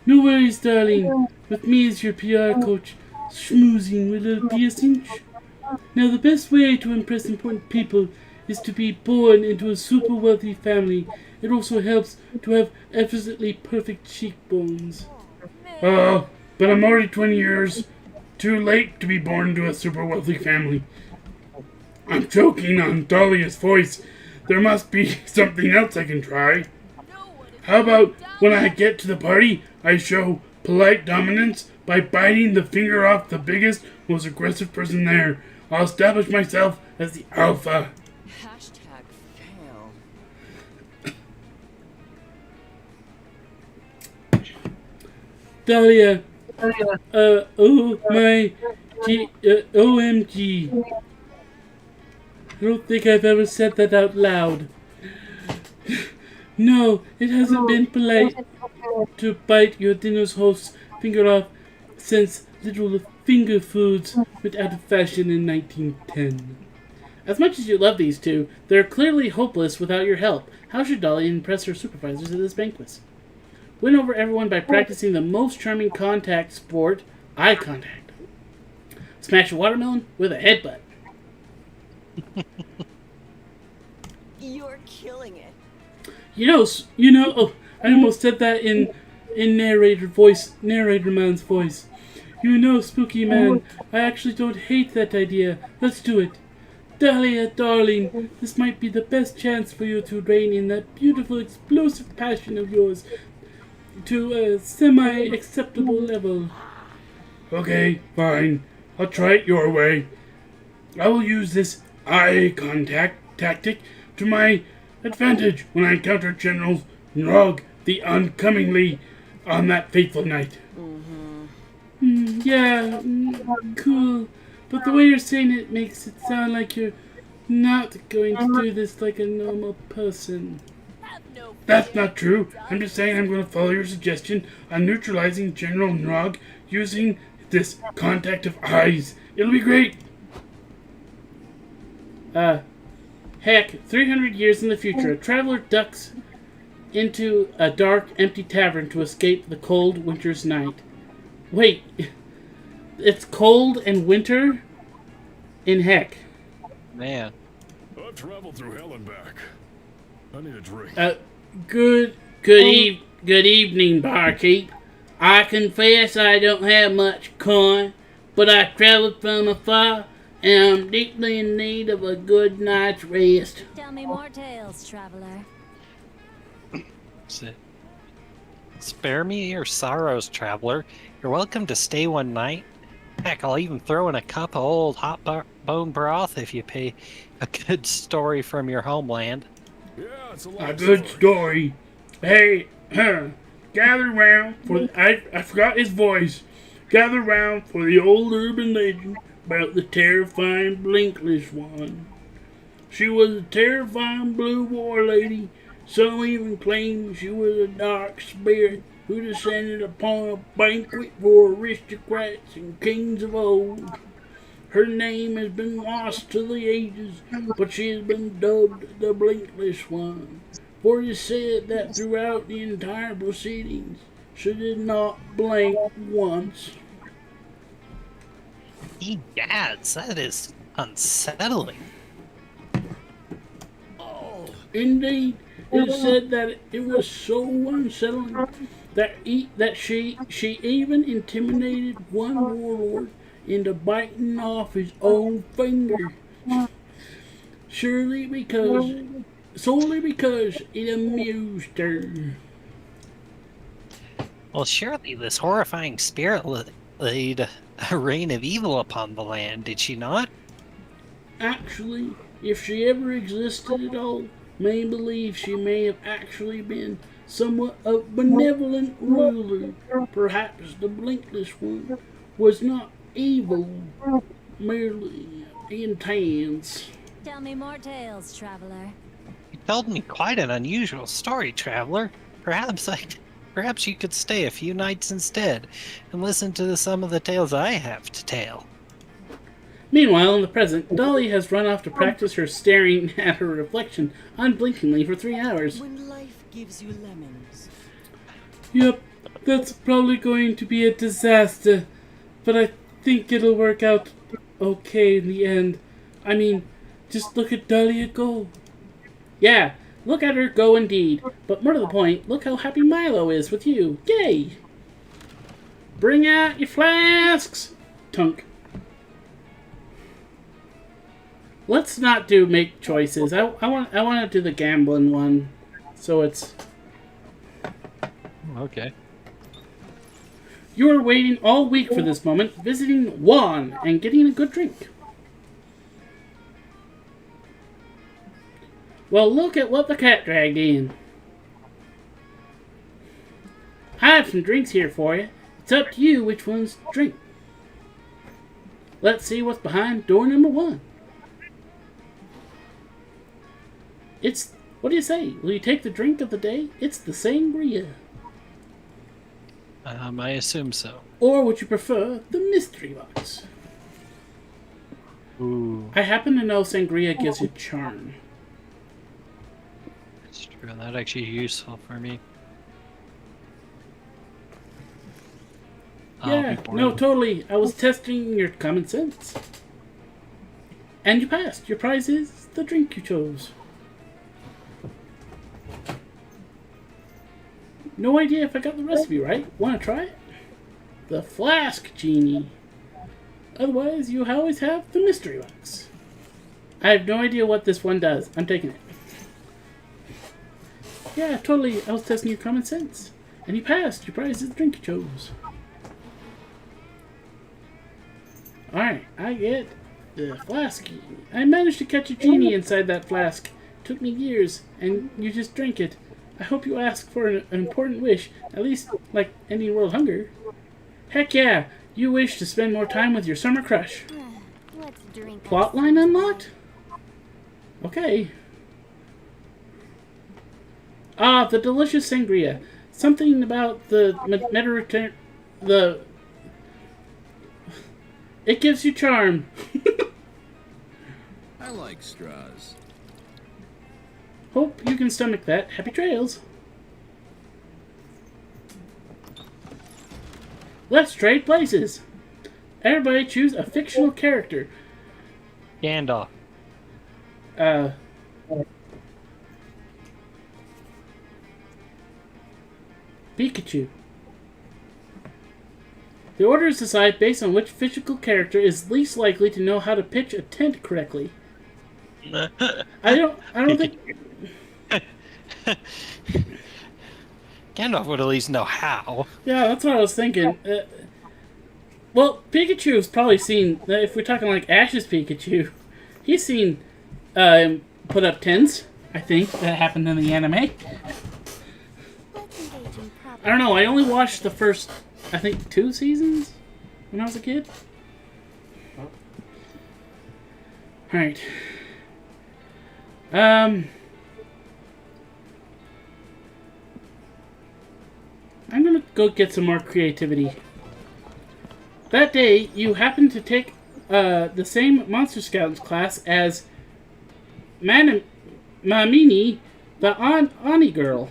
No worries, darling. With me as your PR coach, schmoozing will be a cinch. Now, the best way to impress important people is to be born into a super wealthy family. It also helps to have absolutely perfect cheekbones. But I'm already 20 years too late to be born into a super wealthy family. I'm choking on Dahlia's voice. There must be something else I can try. How about when I get to the party, I show polite dominance by biting the finger off the biggest, most aggressive person there. I'll establish myself as the alpha. Hashtag fail. Dahlia. OMG. I don't think I've ever said that out loud. No, it hasn't been polite to bite your dinner's host's finger off since literal finger foods went out of fashion in 1910. As much as you love these two, they're clearly hopeless without your help. How should Dahlia impress her supervisors at this banquet? Win over everyone by practicing the most charming contact sport, eye contact. Smash a watermelon with a headbutt. You're killing it. I almost said that in in narrator man's voice. You know, Spooky Man, I actually don't hate that idea. Let's do it. Dahlia, darling, this might be the best chance for you to rein in that beautiful, explosive passion of yours to a semi-acceptable level. Okay, fine. I'll try it your way. I will use this eye contact tactic to my advantage when I encounter General Nog the Uncomingly on that fateful night. Cool. But the way you're saying it makes it sound like you're not going to do this like a normal person. That's not true. I'm just saying I'm going to follow your suggestion on neutralizing General Nog using this contact of eyes. It'll be great. Heck, 300 years in the future, a traveler ducks into a dark, empty tavern to escape the cold winter's night. Wait, it's cold and winter in Heck. Man. I've traveled through hell and back. I need a drink. Good evening, barkeep. I confess I don't have much coin, but I traveled from afar, and I'm deeply in need of a good night's rest. Tell me more tales, traveler. Spare me your sorrows, traveler. You're welcome to stay one night. Heck, I'll even throw in a cup of old hot bone broth if you pay a good story from your homeland. Yeah, it's A good story. Hey, gather round for I forgot his voice. Gather round for the old urban legend about the terrifying Blinkless one. She was a terrifying blue war lady. Some even claim she was a dark spirit who descended upon a banquet for aristocrats and kings of old. Her name has been lost to the ages, but she has been dubbed the Blinkless one. For it is said that throughout the entire proceedings, she did not blink once. Egads, that is unsettling. Indeed, it is said that it was so unsettling that she even intimidated one warlord into biting off his own finger. Solely because it amused her. Well, surely this horrifying spirit laid a reign of evil upon the land, did she not? Actually, if she ever existed at all, many believe she may have actually been somewhat of benevolent ruler. Perhaps the Blinkless one was not evil, merely intense. Tell me more tales, traveler. You told me quite an unusual story, traveler. Perhaps you could stay a few nights instead and listen to some of the tales I have to tell. Meanwhile, in the present, Dolly has run off to practice her staring at her reflection unblinkingly for 3 hours. When life gives you lemons. Yep, that's probably going to be a disaster, but I think it'll work out okay in the end. I mean, just look at Dahlia go. Yeah, look at her go indeed. But more to the point, look how happy Milo is with you. Yay! Bring out your flasks! Tunk. Let's not make choices. I want to do the gambling one. So it's... Okay. You are waiting all week for this moment, visiting Juan and getting a good drink. Well, look at what the cat dragged in. I have some drinks here for you. It's up to you which ones to drink. Let's see what's behind door number 1. What do you say? Will you take the drink of the day? It's the sangria. I assume so. Or would you prefer the mystery box? Ooh, I happen to know sangria gives you charm. that's true. That actually is useful for me. Yeah, no, totally. I was testing your common sense. And you passed. Your prize is the drink you chose. No idea if I got the recipe right. Want to try it? The Flask Genie. Otherwise, you always have the Mystery Box. I have no idea what this one does. I'm taking it. Yeah, totally. I was testing your common sense. And you passed. Your prize is the drink you chose. Alright, I get the Flask Genie. I managed to catch a genie inside that flask. Took me years, and you just drank it. I hope you ask for an important wish, at least like ending world hunger. Heck yeah! You wish to spend more time with your summer crush. Let's drink. Plotline unlocked? Okay. Ah, the delicious sangria. Something about the Mediterranean... It gives you charm. I like straws. Hope you can stomach that. Happy trails. Let's trade places. Everybody choose a fictional character. Gandalf. Pikachu. The order is decided based on which fictional character is least likely to know how to pitch a tent correctly. I don't think... Gandalf would at least know how. Yeah, that's what I was thinking. Well, Pikachu's probably seen, if we're talking like Ash's Pikachu, he's seen put up tents, I think, that happened in the anime. Let's engage in proper. I don't know, I only watched the first, I think, 2 seasons when I was a kid. Alright. I'm gonna go get some more creativity. That day, you happened to take the same Monster Scouts class as Mamini, the Ani girl.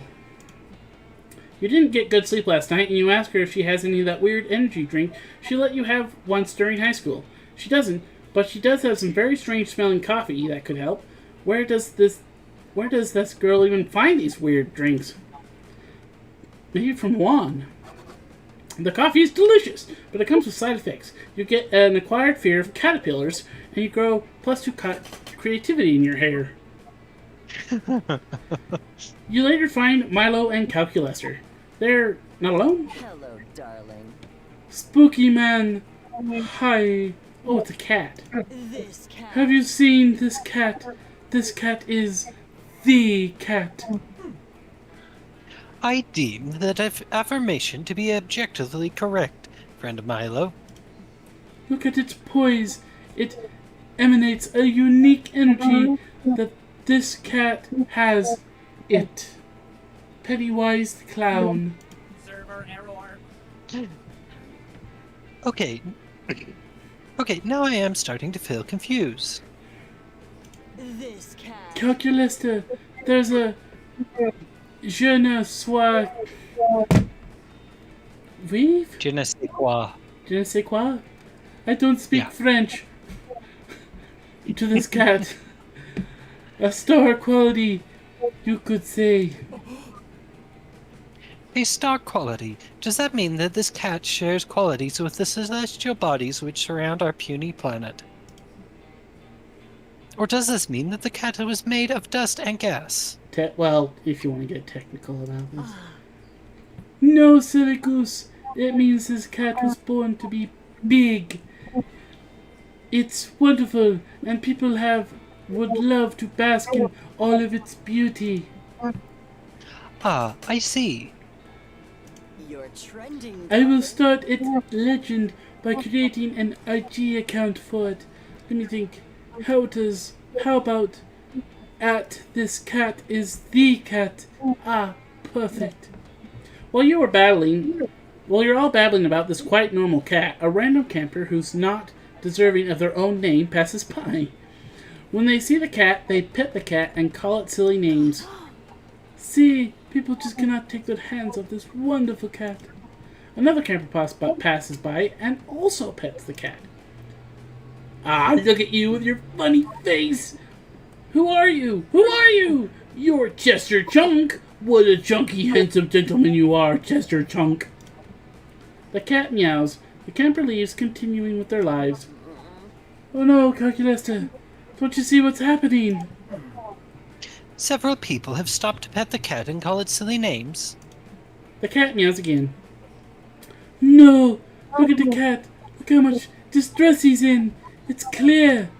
You didn't get good sleep last night, and you ask her if she has any of that weird energy drink she let you have once during high school. She doesn't, but she does have some very strange smelling coffee that could help. Where does this girl even find these weird drinks? Maybe from Juan. The coffee is delicious, but it comes with side effects. You get an acquired fear of caterpillars, and you grow +2 creativity in your hair. You later find Milo and Calculester. They're not alone. Hello, darling. Spooky man. Hi. Oh, it's a cat. This cat. Have you seen this cat? This cat is the cat. I deem that affirmation to be objectively correct, friend Milo. Look at its poise. It emanates a unique energy that this cat has. It. Pennywise the clown. Server error. Okay. Okay, now I am starting to feel confused. This cat. Calculester, there's a je ne sais oui? Je ne sais quoi. Je ne sais quoi? I don't speak Yeah. French. To this cat. A star quality, you could say. A star quality. Does that mean that this cat shares qualities with the celestial bodies which surround our puny planet? Or does this mean that the cat was made of dust and gas? Well, if you want to get technical about this. No, silly goose. It means this cat was born to be big. It's wonderful, and people would love to bask in all of its beauty. Ah, I see. You're trending. I will start its legend by creating an IG account for it. Let me think. How about at this cat is the cat? Ah, perfect. While you're all babbling about this quite normal cat, a random camper who's not deserving of their own name passes by. When they see the cat, they pet the cat and call it silly names. See, people just cannot take their hands off this wonderful cat. Another camper passes by and also pets the cat. Ah, look at you with your funny face. Who are you? Who are you? You're Chester Chunk. What a chunky, handsome gentleman you are, Chester Chunk. The cat meows. The camper leaves, continuing with their lives. Oh no, Calculesta. Don't you see what's happening? Several people have stopped to pet the cat and call it silly names. The cat meows again. No! Look at the cat. Look how much distress he's in. It's clear.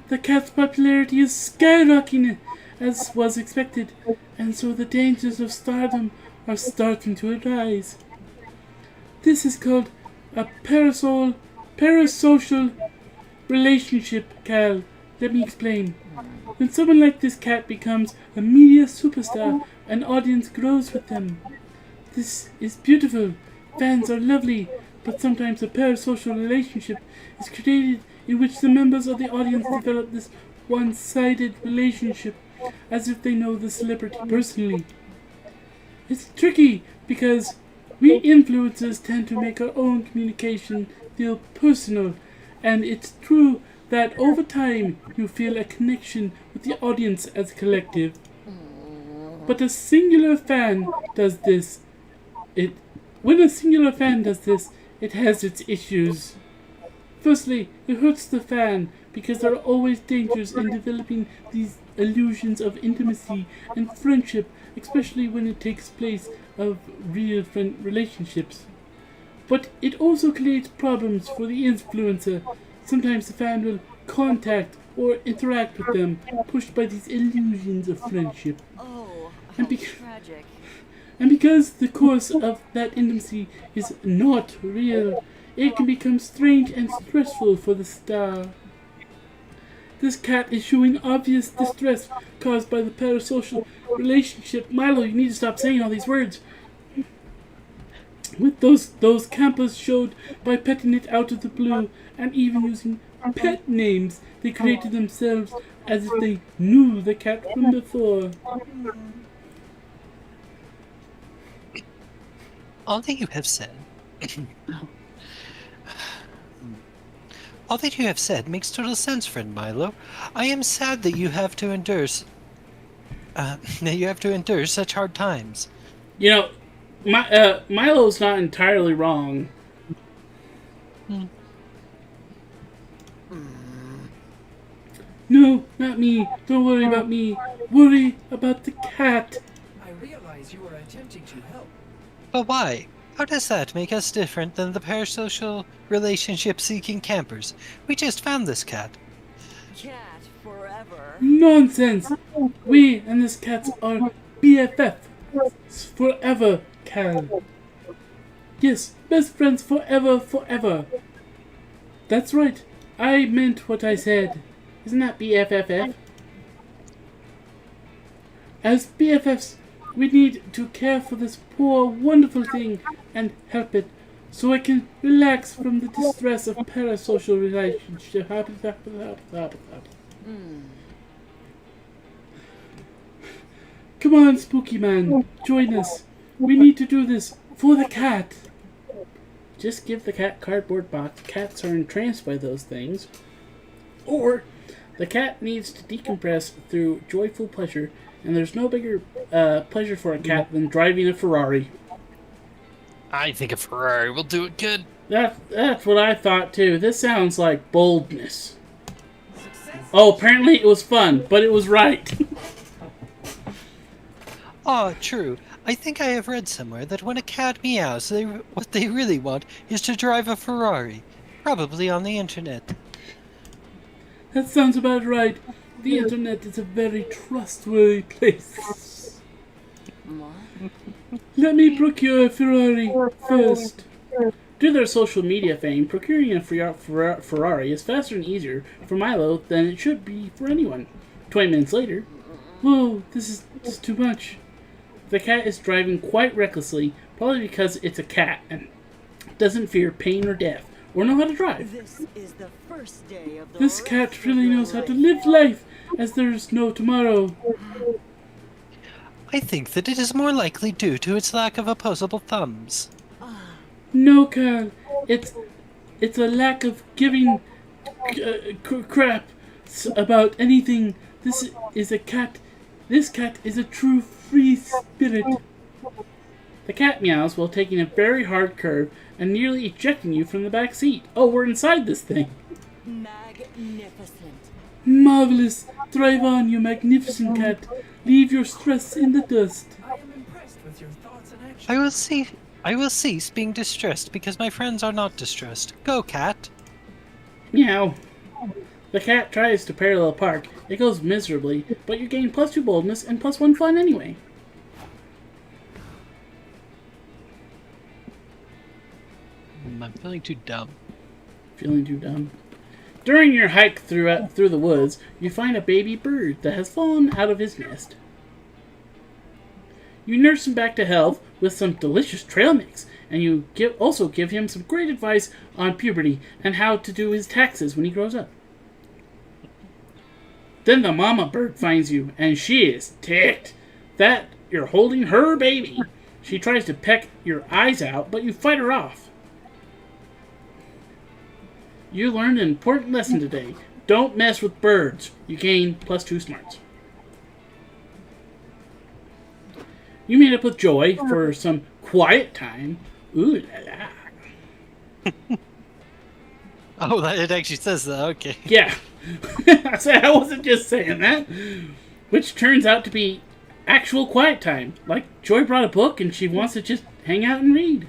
The cat's popularity is skyrocketing, as was expected, and so the dangers of stardom are starting to arise. This is called a parasocial relationship, Cal. Let me explain. When someone like this cat becomes a media superstar, an audience grows with them. This is beautiful. Fans are lovely, but sometimes a parasocial relationship is created in which the members of the audience develop this one-sided relationship as if they know the celebrity personally. It's tricky because we influencers tend to make our own communication feel personal, and it's true that over time you feel a connection with the audience as a collective. But a singular fan does this. When a singular fan does this, it has its issues. Firstly, it hurts the fan because there are always dangers in developing these illusions of intimacy and friendship, especially when it takes place of real friend relationships. But it also creates problems for the influencer. Sometimes the fan will contact or interact with them, pushed by these illusions of friendship. Oh, And how bec- tragic. And because the course of that intimacy is not real, it can become strange and stressful for the star. This cat is showing obvious distress caused by the parasocial relationship. Milo, you need to stop saying all these words. With those campers showed by petting it out of the blue and even using pet names they created themselves as if they knew the cat from before. All that you have said. All that you have said makes total sense, friend Milo. I am sad that you have to endure such hard times. You know, Milo's not entirely wrong. No, not me. Don't worry about me. Worry about the cat. I realize you are attempting to help. But why? How does that make us different than the parasocial relationship-seeking campers? We just found this cat. Cat forever. Nonsense. We and this cat are BFF. Forever, Cal. Yes, best friends forever, forever. That's right. I meant what I said. Isn't that BFFF? As BFFs, we need to care for this poor, wonderful thing and help it so it can relax from the distress of parasocial relationship. Come on, Spooky Man, join us. We need to do this for the cat. Just give the cat cardboard box. Cats are entranced by those things. Or the cat needs to decompress through joyful pleasure, and there's no bigger pleasure for a cat than driving a Ferrari. I think a Ferrari will do it good. That's what I thought too. This sounds like boldness. Oh, apparently it was fun, but it was right. Ah, true. I think I have read somewhere that when a cat meows, what they really want is to drive a Ferrari. Probably on the internet. That sounds about right. The internet is a very trustworthy place. Let me procure a Ferrari first. Due to their social media fame, procuring a Ferrari is faster and easier for Milo than it should be for anyone. 20 minutes later, whoa, this is too much. The cat is driving quite recklessly, probably because it's a cat and doesn't fear pain or death, or know how to drive. This is the first day of the This cat really knows how to live life, as there is no tomorrow. I think that it is more likely due to its lack of opposable thumbs. No, Carl. It's a lack of giving crap about anything. This is a cat This cat is a true free spirit. The cat meows while taking a very hard curve and nearly ejecting you from the back seat. Oh, we're inside this thing. Magnificent. Marvelous. Drive on, you magnificent cat. Leave your stress in the dust. I am impressed with your thoughts and actions. I will cease being distressed because my friends are not distressed. Go, cat. Meow. The cat tries to parallel park. It goes miserably, but you gain +2 boldness and +1 fun anyway. I'm feeling too dumb. Feeling too dumb. During your hike through the woods, you find a baby bird that has fallen out of his nest. You nurse him back to health with some delicious trail mix, and you also give him some great advice on puberty and how to do his taxes when he grows up. Then the mama bird finds you, and she is ticked that you're holding her baby. She tries to peck your eyes out, but you fight her off. You learned an important lesson today. Don't mess with birds. You gain +2 smarts. You meet up with Joy for some quiet time. Ooh la la. Oh, it actually says that. Okay. Yeah. I wasn't just saying that. Which turns out to be actual quiet time. Like, Joy brought a book and she wants to just hang out and read.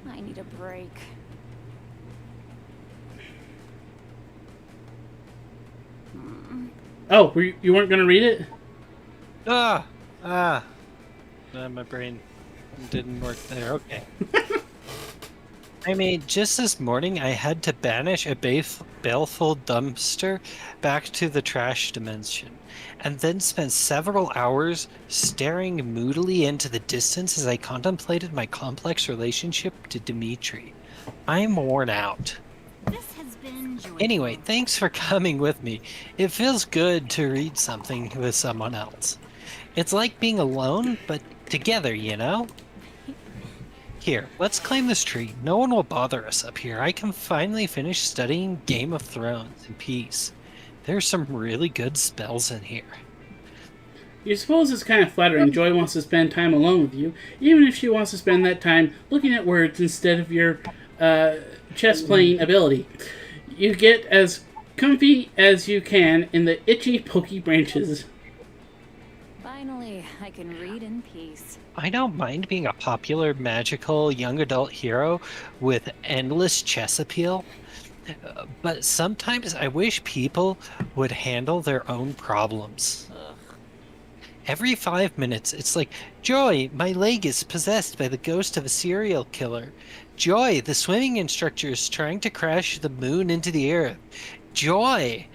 I need a break. Oh, you weren't going to read it? My brain didn't work there. Okay. I mean, just this morning, I had to banish a baleful dumpster back to the trash dimension, and then spent several hours staring moodily into the distance as I contemplated my complex relationship to Dimitri. I'm worn out. This has been joyful. Anyway, thanks for coming with me. It feels good to read something with someone else. It's like being alone, but together, you know? Here, let's climb this tree. No one will bother us up here. I can finally finish studying Game of Thrones in peace. There's some really good spells in here. You suppose it's kind of flattering Joy wants to spend time alone with you, even if she wants to spend that time looking at words instead of your chess-playing ability. You get as comfy as you can in the itchy, pokey branches. Finally, I can read in peace. I don't mind being a popular, magical, young adult hero with endless chess appeal, but sometimes I wish people would handle their own problems. Every 5 minutes, it's like, Joy, my leg is possessed by the ghost of a serial killer. Joy, the swimming instructor is trying to crash the moon into the earth. Joy!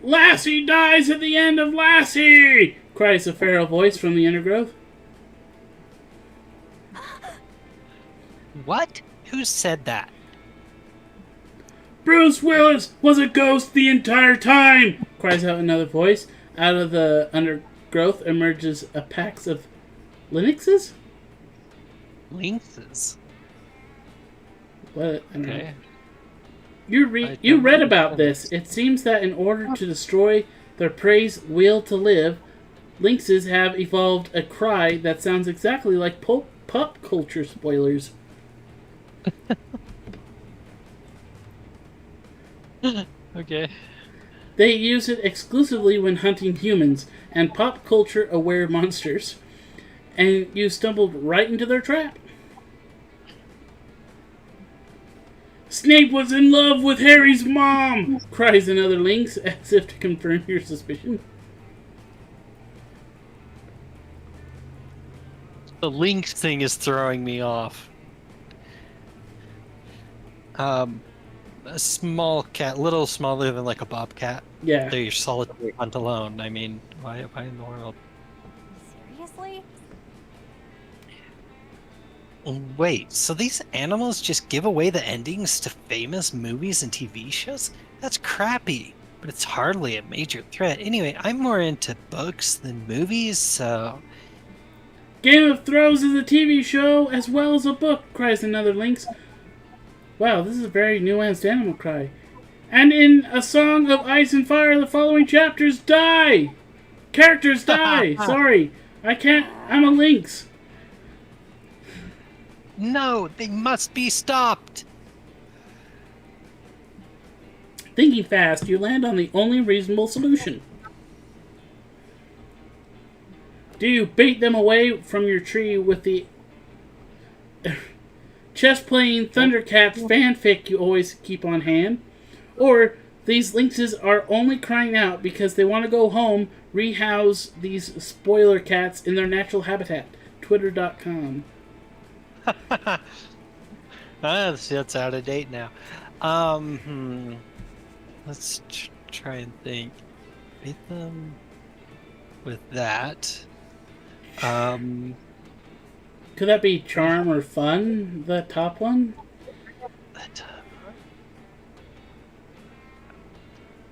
Lassie dies at the end of Lassie! Cries a feral voice from the undergrowth. What? Who said that? Bruce Willis was a ghost the entire time! Cries out another voice. Out of the undergrowth emerges a pack of Linuxes? Lynxes. What? I don't know. Okay. You read about this. It seems that in order to destroy their prey's will to live, lynxes have evolved a cry that sounds exactly like pop culture spoilers. Okay. They use it exclusively when hunting humans and pop culture aware monsters. And you stumbled right into their trap. Snape was in love with Harry's mom! Cries another lynx as if to confirm your suspicion. The lynx thing is throwing me off. A small cat, little smaller than like a bobcat. Yeah. They're your solitary hunt alone. I mean, why in the world? Seriously? Wait, so these animals just give away the endings to famous movies and TV shows? That's crappy, but it's hardly a major threat. Anyway, I'm more into books than movies, so... Game of Thrones is a TV show as well as a book, cries another lynx. Wow, this is a very nuanced animal cry. And in A Song of Ice and Fire, the following chapters die. Characters die. Sorry, I can't. I'm a lynx. No, they must be stopped. Thinking fast, you land on the only reasonable solution. Do you bait them away from your tree with the chess-playing Thundercats fanfic you always keep on hand? Or these lynxes are only crying out because they want to go home, rehouse these spoiler cats in their natural habitat? Twitter.com. That's out of date now. Let's try and think. Beat them with that. Could that be charm or fun, the top one?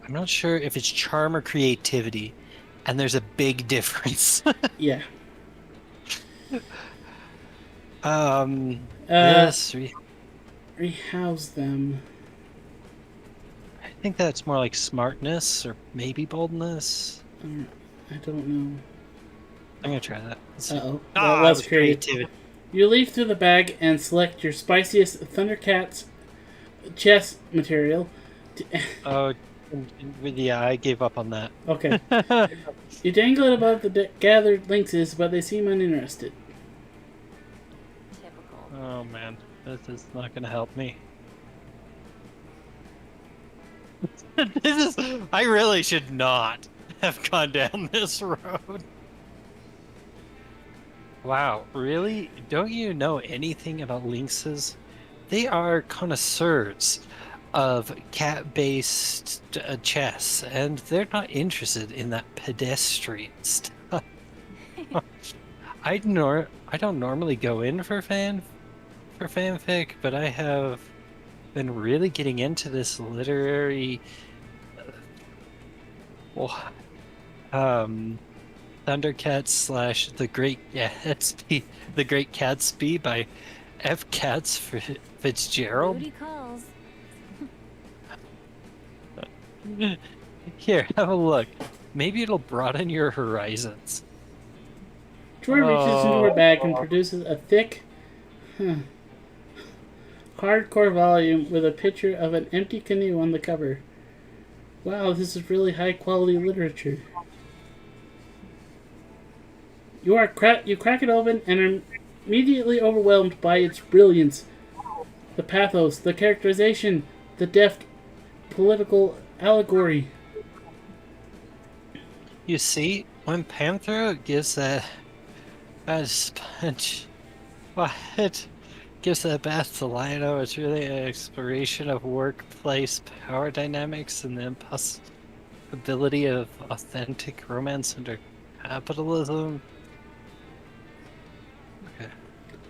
I'm not sure if it's charm or creativity, and there's a big difference. Yeah. Yes. Rehouse them. I think that's more like smartness or maybe boldness. I don't know. I'm gonna try that. Uh-oh. Ah, That was creativity. creativity. You leaf through the bag and select your spiciest Thundercats chess material. Oh, yeah, I gave up on that. Okay. You dangle it above the gathered lynxes, but they seem uninterested. Typical. Oh man, this is not gonna help me. I really should not have gone down this road. Wow, really? Don't you know anything about lynxes? They are connoisseurs of cat-based chess, and they're not interested in that pedestrian stuff. I don't normally go in for fanfic, but I have been really getting into this literary Thundercats / The Great Gatsby by F. Katz Fitzgerald. Booty calls. Here, have a look. Maybe it'll broaden your horizons. Troy reaches into her bag and produces a thick, hardcore volume with a picture of an empty canoe on the cover. Wow, this is really high quality literature. You crack it open and are immediately overwhelmed by its brilliance, the pathos, the characterization, the deft political allegory. You see, when Panthro gives that sponge, it gives that bath to Lionel, it's really an exploration of workplace power dynamics and the impossibility of authentic romance under capitalism. Okay.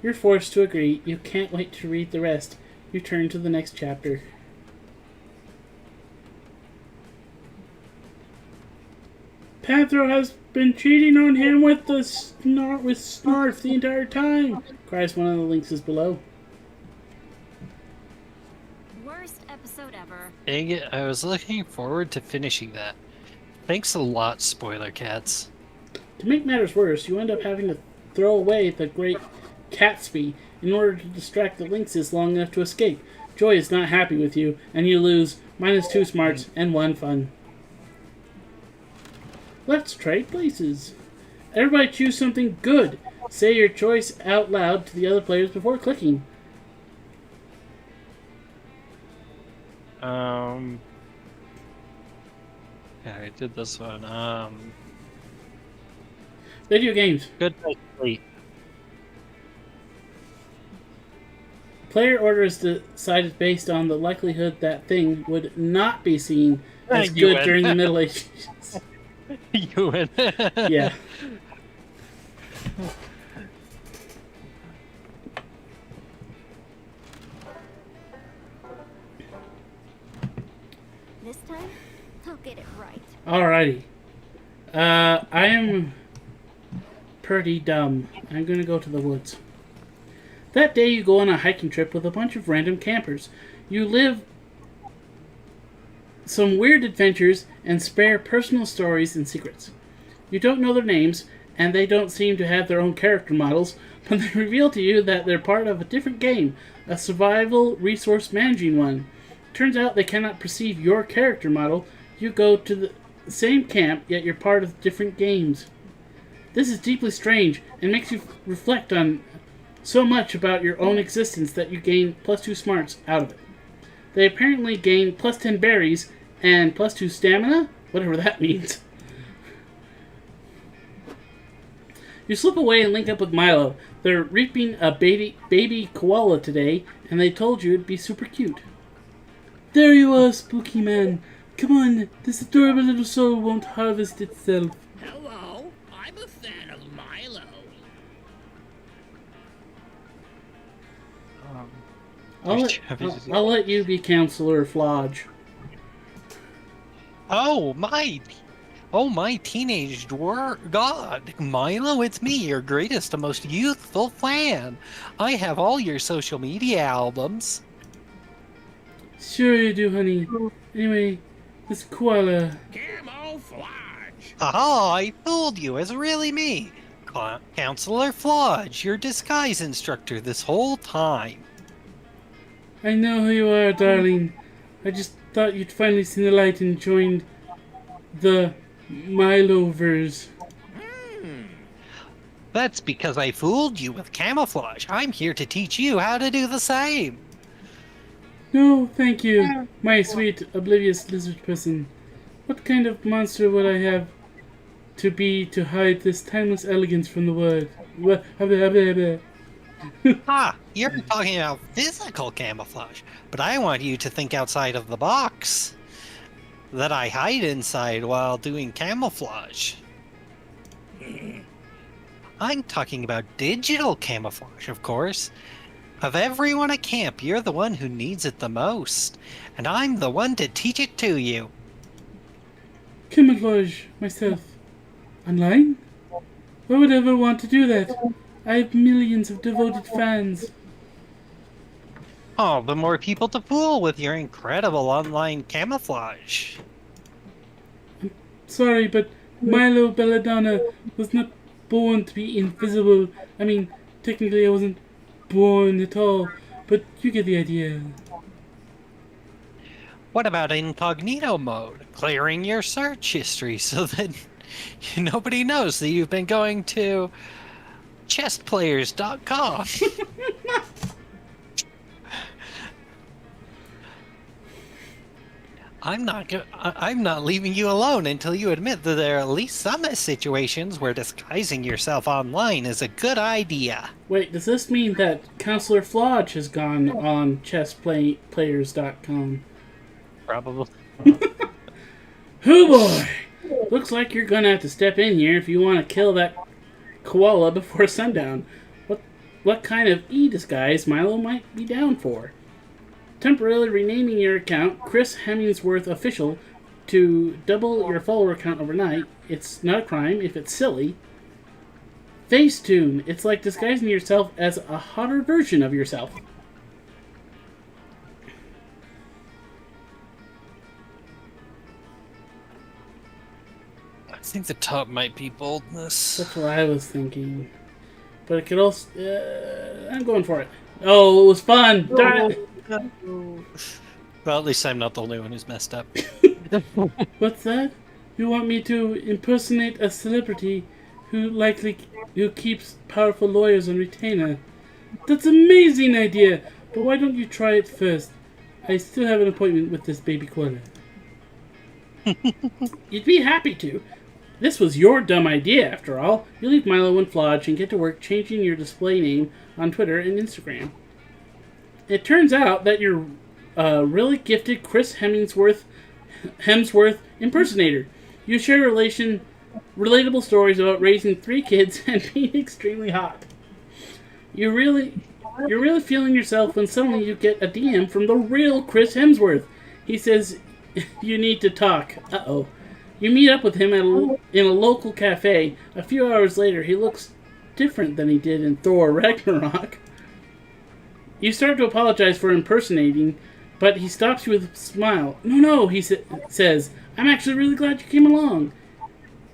You're forced to agree. You can't wait to read the rest. You turn to the next chapter. Panthro has been cheating on him with Snarf the entire time, cries one of the lynxes below. Worst episode ever. Dang it, I was looking forward to finishing that. Thanks a lot, spoiler cats. To make matters worse, you end up having to throw away the Great Gatsby in order to distract the lynxes long enough to escape. Joy is not happy with you, and you lose -2 smarts and 1 fun. Let's trade places. Everybody choose something good. Say your choice out loud to the other players before clicking. Yeah, I did this one. Video games. Good night, sleep. Player order is decided based on the likelihood that thing would not be seen as You good win. during the Middle Ages. You win. Yeah. This time, I'll get it right. Alrighty. I am pretty dumb. I'm gonna go to the woods. That day you go on a hiking trip with a bunch of random campers. You live some weird adventures and spare personal stories and secrets. You don't know their names, and they don't seem to have their own character models, but they reveal to you that they're part of a different game, a survival resource managing one. Turns out they cannot perceive your character model. You go to the same camp, yet you're part of different games. This is deeply strange and makes you reflect on so much about your own existence that you gain +2 smarts out of it. They apparently gain +10 berries and +2 stamina, whatever that means. You slip away and link up with Milo. They're reaping a baby koala today, and they told you it'd be super cute. There you are, spooky man. Come on, this adorable little soul won't harvest itself. Hello, I'm a fan of Milo. I'll let you be Counselor Flodge. Oh my teenage god, Milo, it's me, your greatest and most youthful fan. I have all your social media albums. Sure you do, honey. Anyway, this koala. Camouflage. Aha, I fooled you, it's really me. Counselor Flodge, your disguise instructor this whole time. I know who you are, darling. I just thought you'd finally seen the light and joined the Milovers. That's because I fooled you with camouflage. I'm here to teach you how to do the same. No, thank you, my sweet, oblivious lizard person. What kind of monster would I have to be to hide this timeless elegance from the world? You're talking about physical camouflage, but I want you to think outside of the box that I hide inside while doing camouflage. I'm talking about digital camouflage, of course. Of everyone at camp, you're the one who needs it the most, and I'm the one to teach it to you. Camouflage myself. Online? Why would I ever want to do that? I have millions of devoted fans. Oh, the more people to fool with your incredible online camouflage. I'm sorry, but Milo Belladonna was not born to be invisible. I mean, technically I wasn't born at all, but you get the idea. What about incognito mode? Clearing your search history so that nobody knows that you've been going to chessplayers.com. I'm not leaving you alone until you admit that there are at least some situations where disguising yourself online is a good idea. Wait, does this mean that Counselor Flodge has gone on chessplayers.com? Probably. Oh boy! Looks like you're gonna have to step in here if you want to kill that koala before sundown. What kind of e-disguise Milo might be down for? Temporarily renaming your account Chris Hemmingsworth Official to double your follower count overnight. It's not a crime if it's silly. Facetune. It's like disguising yourself as a hotter version of yourself. I think the top might be boldness. That's what I was thinking. But it could also... I'm going for it. Oh, it was fun! Darn it! Well, at least I'm not the only one who's messed up. What's that? You want me to impersonate a celebrity who keeps powerful lawyers on retainer? That's an amazing idea! But why don't you try it first? I still have an appointment with this baby koala. You'd be happy to. This was your dumb idea, after all. You leave Milo and Flodge and get to work changing your display name on Twitter and Instagram. It turns out that you're a really gifted Chris Hemsworth impersonator. You share relatable stories about raising 3 kids and being extremely hot. You're really feeling yourself when suddenly you get a DM from the real Chris Hemsworth. He says you need to talk. Uh-oh. You meet up with him in a local cafe. A few hours later, he looks different than he did in Thor Ragnarok. You start to apologize for impersonating But he stops you with a smile. No, he says, I'm actually really glad you came along.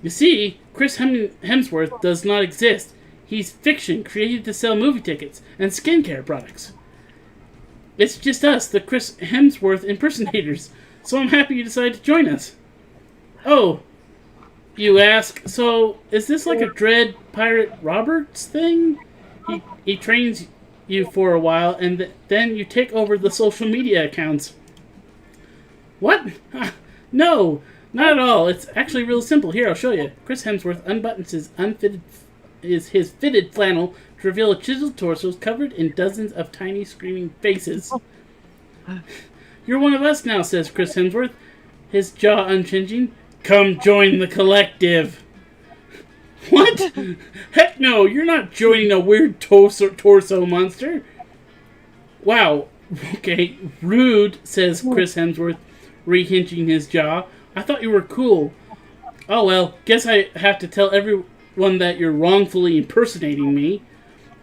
You see, Chris Hemsworth does not exist. He's fiction created to sell movie tickets and skincare products. It's just us, the Chris Hemsworth impersonators. So I'm happy you decided to join us. Oh, you ask, so is this like a Dread Pirate Roberts thing? He trains you for a while, and then you take over the social media accounts. What? No, not at all. It's actually real simple. Here, I'll show you. Chris Hemsworth unbuttons his fitted flannel to reveal a chiseled torso covered in dozens of tiny screaming faces. You're one of us now, says Chris Hemsworth, his jaw unchanging. Come join the collective. What? Heck no, you're not joining a weird torso monster. Wow. Okay, rude, says Chris Hemsworth, rehinging his jaw. I thought you were cool. Oh well, guess I have to tell everyone that you're wrongfully impersonating me.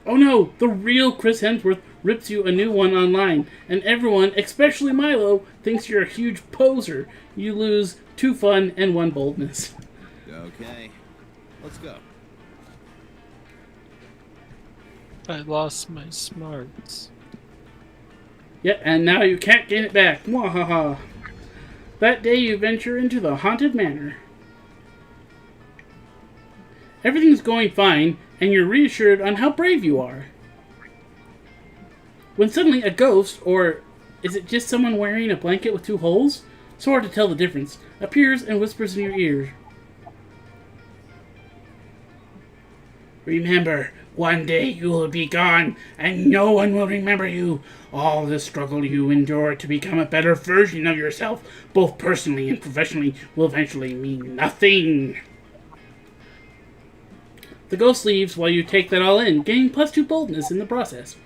Oh no, the real Chris Hemsworth rips you a new one online, and everyone, especially Milo, thinks you're a huge poser. You lose 2 fun and 1 boldness. Okay, let's go. I lost my smarts. Yeah, and now you can't gain it back. Mwahaha. That day you venture into the haunted manor. Everything's going fine, and you're reassured on how brave you are. When suddenly a ghost, or is it just someone wearing a blanket with 2 holes? So hard to tell the difference, appears and whispers in your ear. Remember, one day you will be gone, and no one will remember you. All the struggle you endure to become a better version of yourself, both personally and professionally, will eventually mean nothing. The ghost leaves while you take that all in, gaining +2 boldness in the process.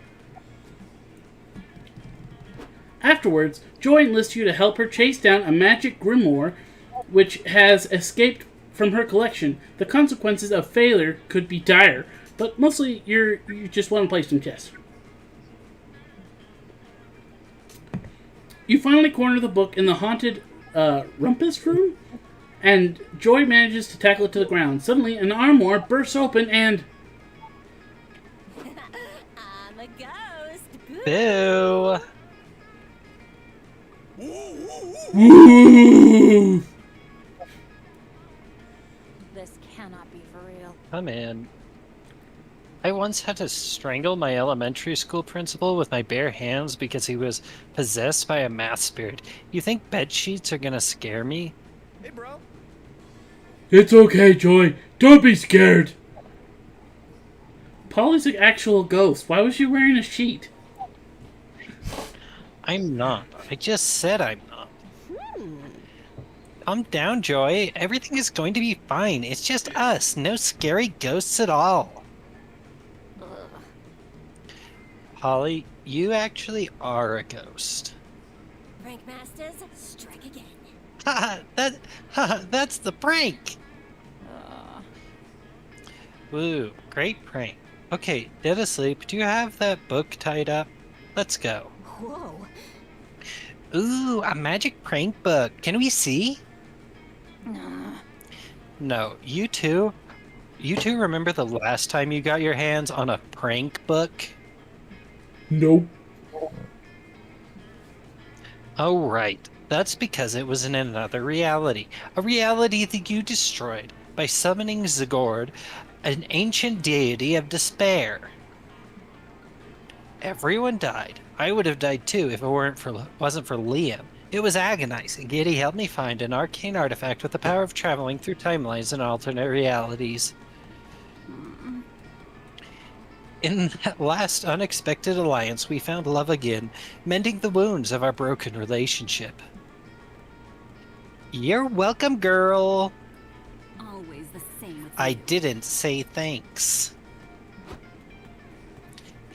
Afterwards, Joy enlists you to help her chase down a magic grimoire which has escaped from her collection. The consequences of failure could be dire, but mostly you just want to play some chess. You finally corner the book in the haunted rumpus room, and Joy manages to tackle it to the ground. Suddenly, an armoire bursts open and... I'm a ghost. Boo! Woo! This cannot be for real. Come in. I once had to strangle my elementary school principal with my bare hands because he was possessed by a math spirit. You think bed sheets are gonna scare me? Hey, bro. It's okay, Joy. Don't be scared. Polly's an actual ghost. Why was she wearing a sheet? I'm not. I just said I'm not. Calm down, Joy. Everything is going to be fine. It's just us. No scary ghosts at all. Holly, you actually are a ghost. Prank Masters, strike again. That's the prank. Woo, great prank. Okay, dead asleep. Do you have that book tied up? Let's go. Whoa. Ooh, a magic prank book. Can we see? No, you two remember the last time you got your hands on a prank book? Nope. Oh, right. That's because it was in another reality. A reality that you destroyed by summoning Zagord, an ancient deity of despair. Everyone died. I would have died too if it wasn't for Liam. It was agonizing, yet he helped me find an arcane artifact with the power of traveling through timelines and alternate realities. In that last unexpected alliance, we found love again, mending the wounds of our broken relationship. You're welcome, girl. Always the same with I didn't say thanks.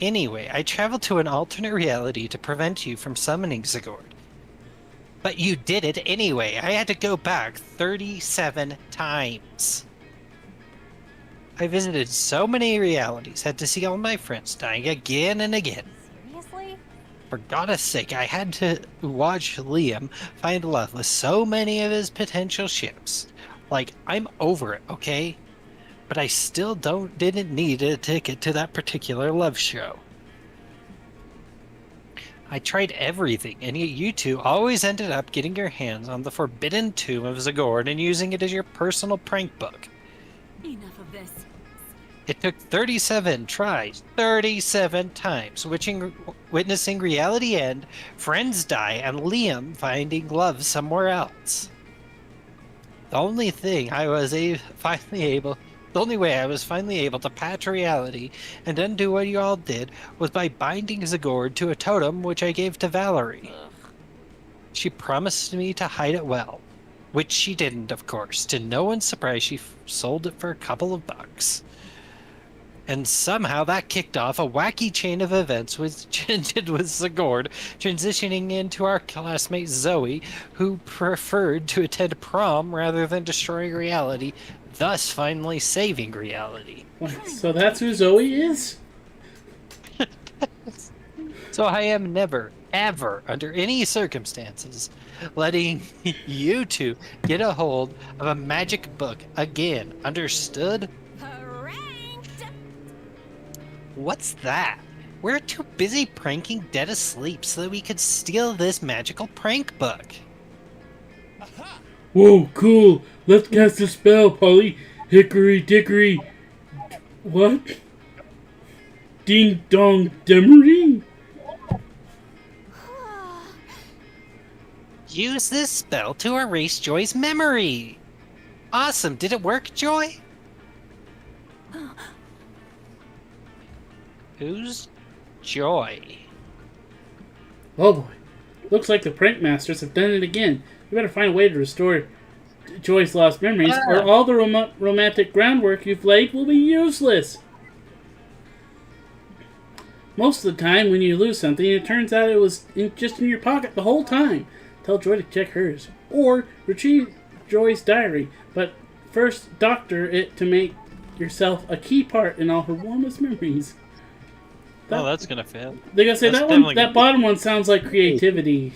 Anyway, I traveled to an alternate reality to prevent you from summoning Zagord. But you did it anyway. I had to go back 37 times. I visited so many realities, had to see all my friends dying again and again. Seriously? For God's sake, I had to watch Liam find love with so many of his potential ships. Like, I'm over it, okay? But I still didn't need a ticket to that particular love show. I tried everything, and yet you two always ended up getting your hands on the forbidden tomb of Zagord and using it as your personal prank book. Enough of this. It took 37 tries, 37 times, witnessing reality end, friends die, and Liam finding love somewhere else. The only way I was finally able to patch reality and undo what you all did was by binding Zagord to a totem which I gave to Valerie. She promised me to hide it well, which she didn't, of course. To no one's surprise, she sold it for a couple of bucks. And somehow that kicked off a wacky chain of events which ended with Zagord transitioning into our classmate Zoe, who preferred to attend prom rather than destroying reality, thus finally saving reality. So that's who Zoe is? So I am never, ever, under any circumstances, letting you two get a hold of a magic book again. Understood? What's that? We're too busy pranking dead asleep so that we could steal this magical prank book. Whoa, cool. Let's cast a spell, Polly. Hickory dickory. What? Ding dong demery? Use this spell to erase Joy's memory. Awesome. Did it work, Joy? Who's Joy? Oh boy. Looks like the prank masters have done it again. You better find a way to restore Joy's lost memories, or all the romantic groundwork you've laid will be useless. Most of the time, when you lose something, it turns out it was just in your pocket the whole time. Tell Joy to check hers, or retrieve Joy's diary, but first doctor it to make yourself a key part in all her warmest memories. That's gonna fail. They gotta say That's that bottom one sounds like creativity.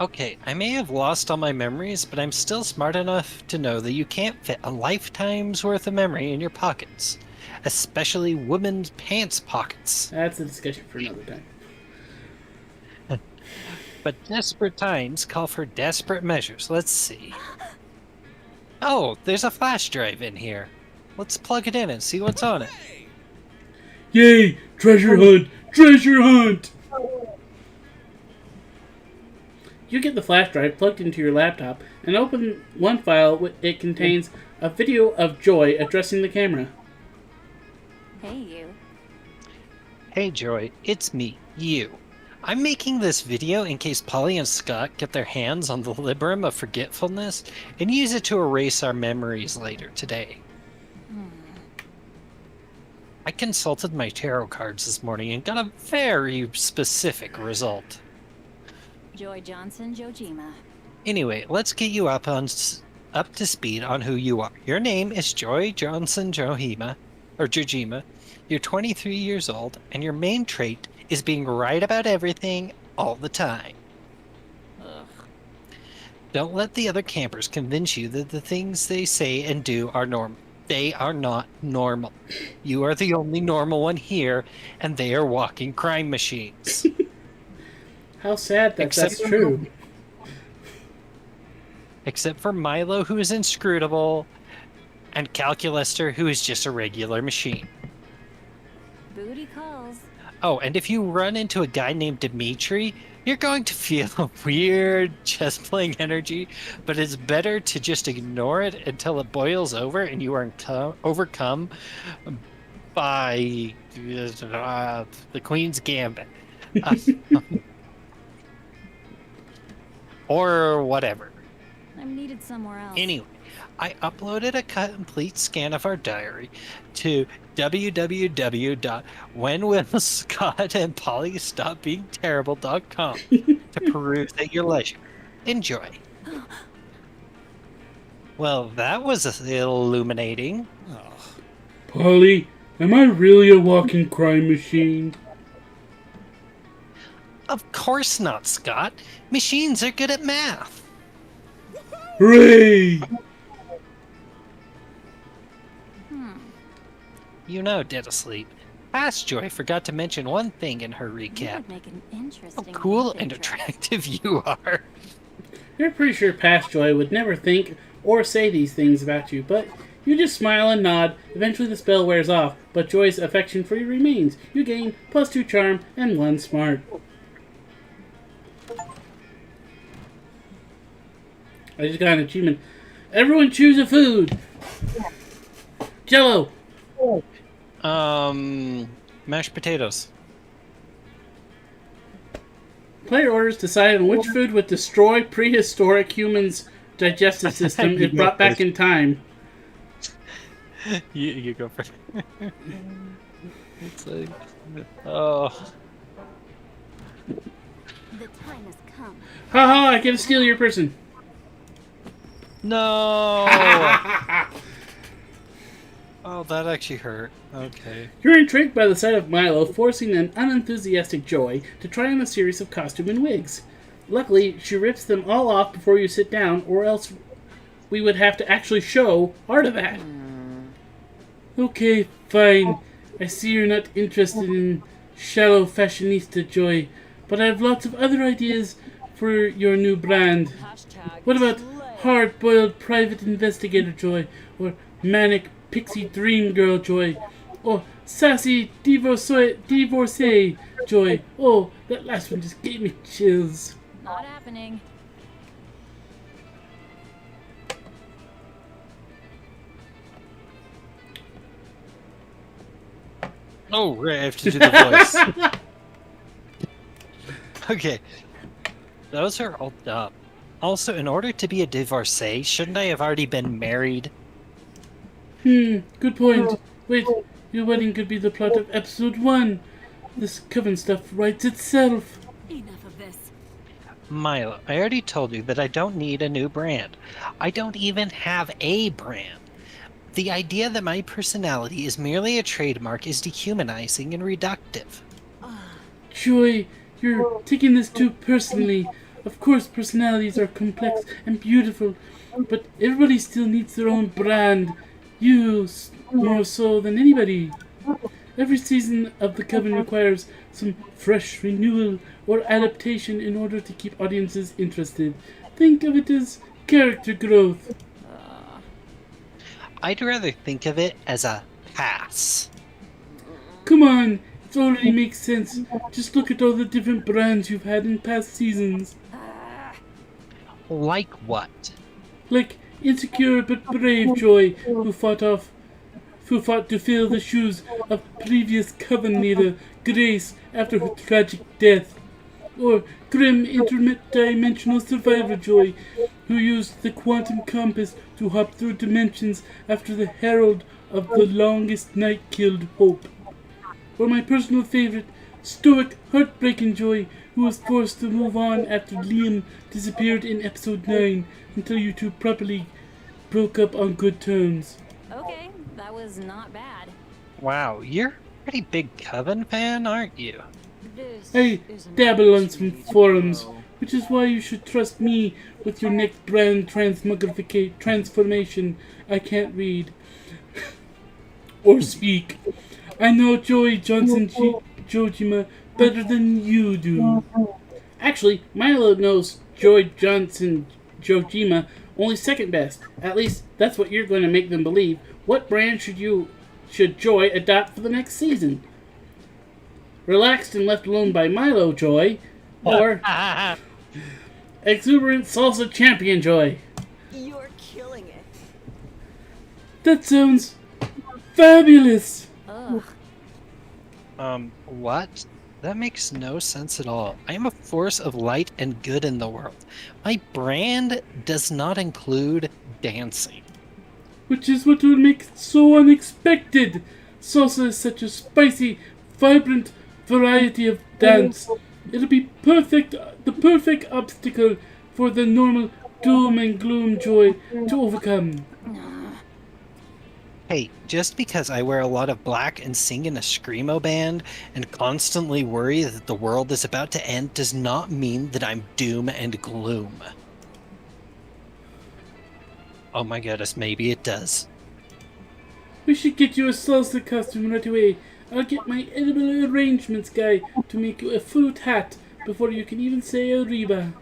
Okay, I may have lost all my memories, but I'm still smart enough to know that you can't fit a lifetime's worth of memory in your pockets. Especially women's pants pockets. That's a discussion for another time. But desperate times call for desperate measures. Let's see. Oh, there's a flash drive in here. Let's plug it in and see what's on it. Yay! Treasure hunt! Treasure hunt! You get the flash drive plugged into your laptop and open one file. It contains a video of Joy addressing the camera. Hey, you. Hey, Joy. It's me, you. I'm making this video in case Polly and Scott get their hands on the Librum of Forgetfulness and use it to erase our memories later today. I consulted my tarot cards this morning and got a very specific result. Joy Johnson, Jojima. Anyway, let's get you up to speed on who you are. Your name is Joy Johnson Jojima. You're 23 years old, and your main trait is being right about everything all the time. Ugh. Don't let the other campers convince you that the things they say and do are normal. They are not normal. You are the only normal one here, and they are walking crime machines. How sad that that's true. Except for Milo, who is inscrutable, and Calculester, who is just a regular machine. Booty calls. Oh, and if you run into a guy named Dimitri, you're going to feel a weird chest-playing energy, but it's better to just ignore it until it boils over and you are overcome by the Queen's Gambit. Or whatever. I'm needed somewhere else. Anyway, I uploaded a complete scan of our diary to www.whenwillscottandpollystopbeingterrible.com to peruse at your leisure. Enjoy. Well, that was illuminating. Polly, am I really a walking crime machine? Of course not, Scott. Machines are good at math. Hooray! You know, dead asleep. Past Joy forgot to mention one thing in her You recap. would make an How interesting cool love and interest. attractive you are. You're pretty sure Past Joy would never think or say these things about you, but you just smile and nod. Eventually the spell wears off, but Joy's affection for you remains. You gain +2 charm and 1 smart. I just got an achievement. Everyone choose a food. Jello. Mashed potatoes. Player orders decide on which food would destroy prehistoric humans' digestive system if brought back in time. You go first. It's like, oh. The time has come. Haha, I can steal your person. No! Oh, that actually hurt. Okay. You're intrigued by the sight of Milo forcing an unenthusiastic Joy to try on a series of costume and wigs. Luckily, she rips them all off before you sit down, or else we would have to actually show part of that. Okay, fine. I see you're not interested in shallow fashionista Joy, but I have lots of other ideas for your new brand. What about hard-boiled private investigator Joy, or manic pixie dream girl Joy, or sassy divorcee Joy? Oh, that last one just gave me chills. Not happening. Oh, right, I have to do the voice. Okay. Those are all dumb. Also, in order to be a divorcee, shouldn't I have already been married? Good point. Wait, your wedding could be the plot of episode 1. This coven stuff writes itself. Enough of this. Milo, I already told you that I don't need a new brand. I don't even have a brand. The idea that my personality is merely a trademark is dehumanizing and reductive. Joy, you're taking this too personally. Of course, personalities are complex and beautiful, but everybody still needs their own brand. You more so than anybody. Every season of the Coven requires some fresh renewal or adaptation in order to keep audiences interested. Think of it as character growth. I'd rather think of it as a pass. Come on, it already makes sense. Just look at all the different brands you've had in past seasons. Like what? Like insecure but brave Joy, who fought to fill the shoes of previous Coven leader Grace after her tragic death. Or grim interdimensional survivor Joy, who used the quantum compass to hop through dimensions after the herald of the longest night killed Hope. Or my personal favorite, stoic, heartbreaking Joy, who was forced to move on after Liam disappeared in episode 9 until you two properly broke up on good terms. Okay, that was not bad. Wow, you're a pretty big Coven fan, aren't you? This I isn't dabble on what some you need to forums, know. which is why you should trust me with your next brand transformation. I can't read or speak. I know Joey Johnson Jojima better than you do. Actually, Milo knows Joy Johnson Jojima only second best. At least that's what you're going to make them believe. What brand should Joy adopt for the next season? Relaxed and left alone by Milo Joy, or exuberant salsa champion Joy? You're killing it. That sounds fabulous. Ugh. What? That makes no sense at all. I am a force of light and good in the world. My brand does not include dancing. Which is what will make it so unexpected. Salsa is such a spicy, vibrant variety of dance. It'll be the perfect obstacle for the normal doom and gloom Joy to overcome. Hey, just because I wear a lot of black and sing in a screamo band and constantly worry that the world is about to end does not mean that I'm doom and gloom. Oh my goodness, maybe it does. We should get you a salsa costume right away. I'll get my edible arrangements guy to make you a fruit hat before you can even say arriba.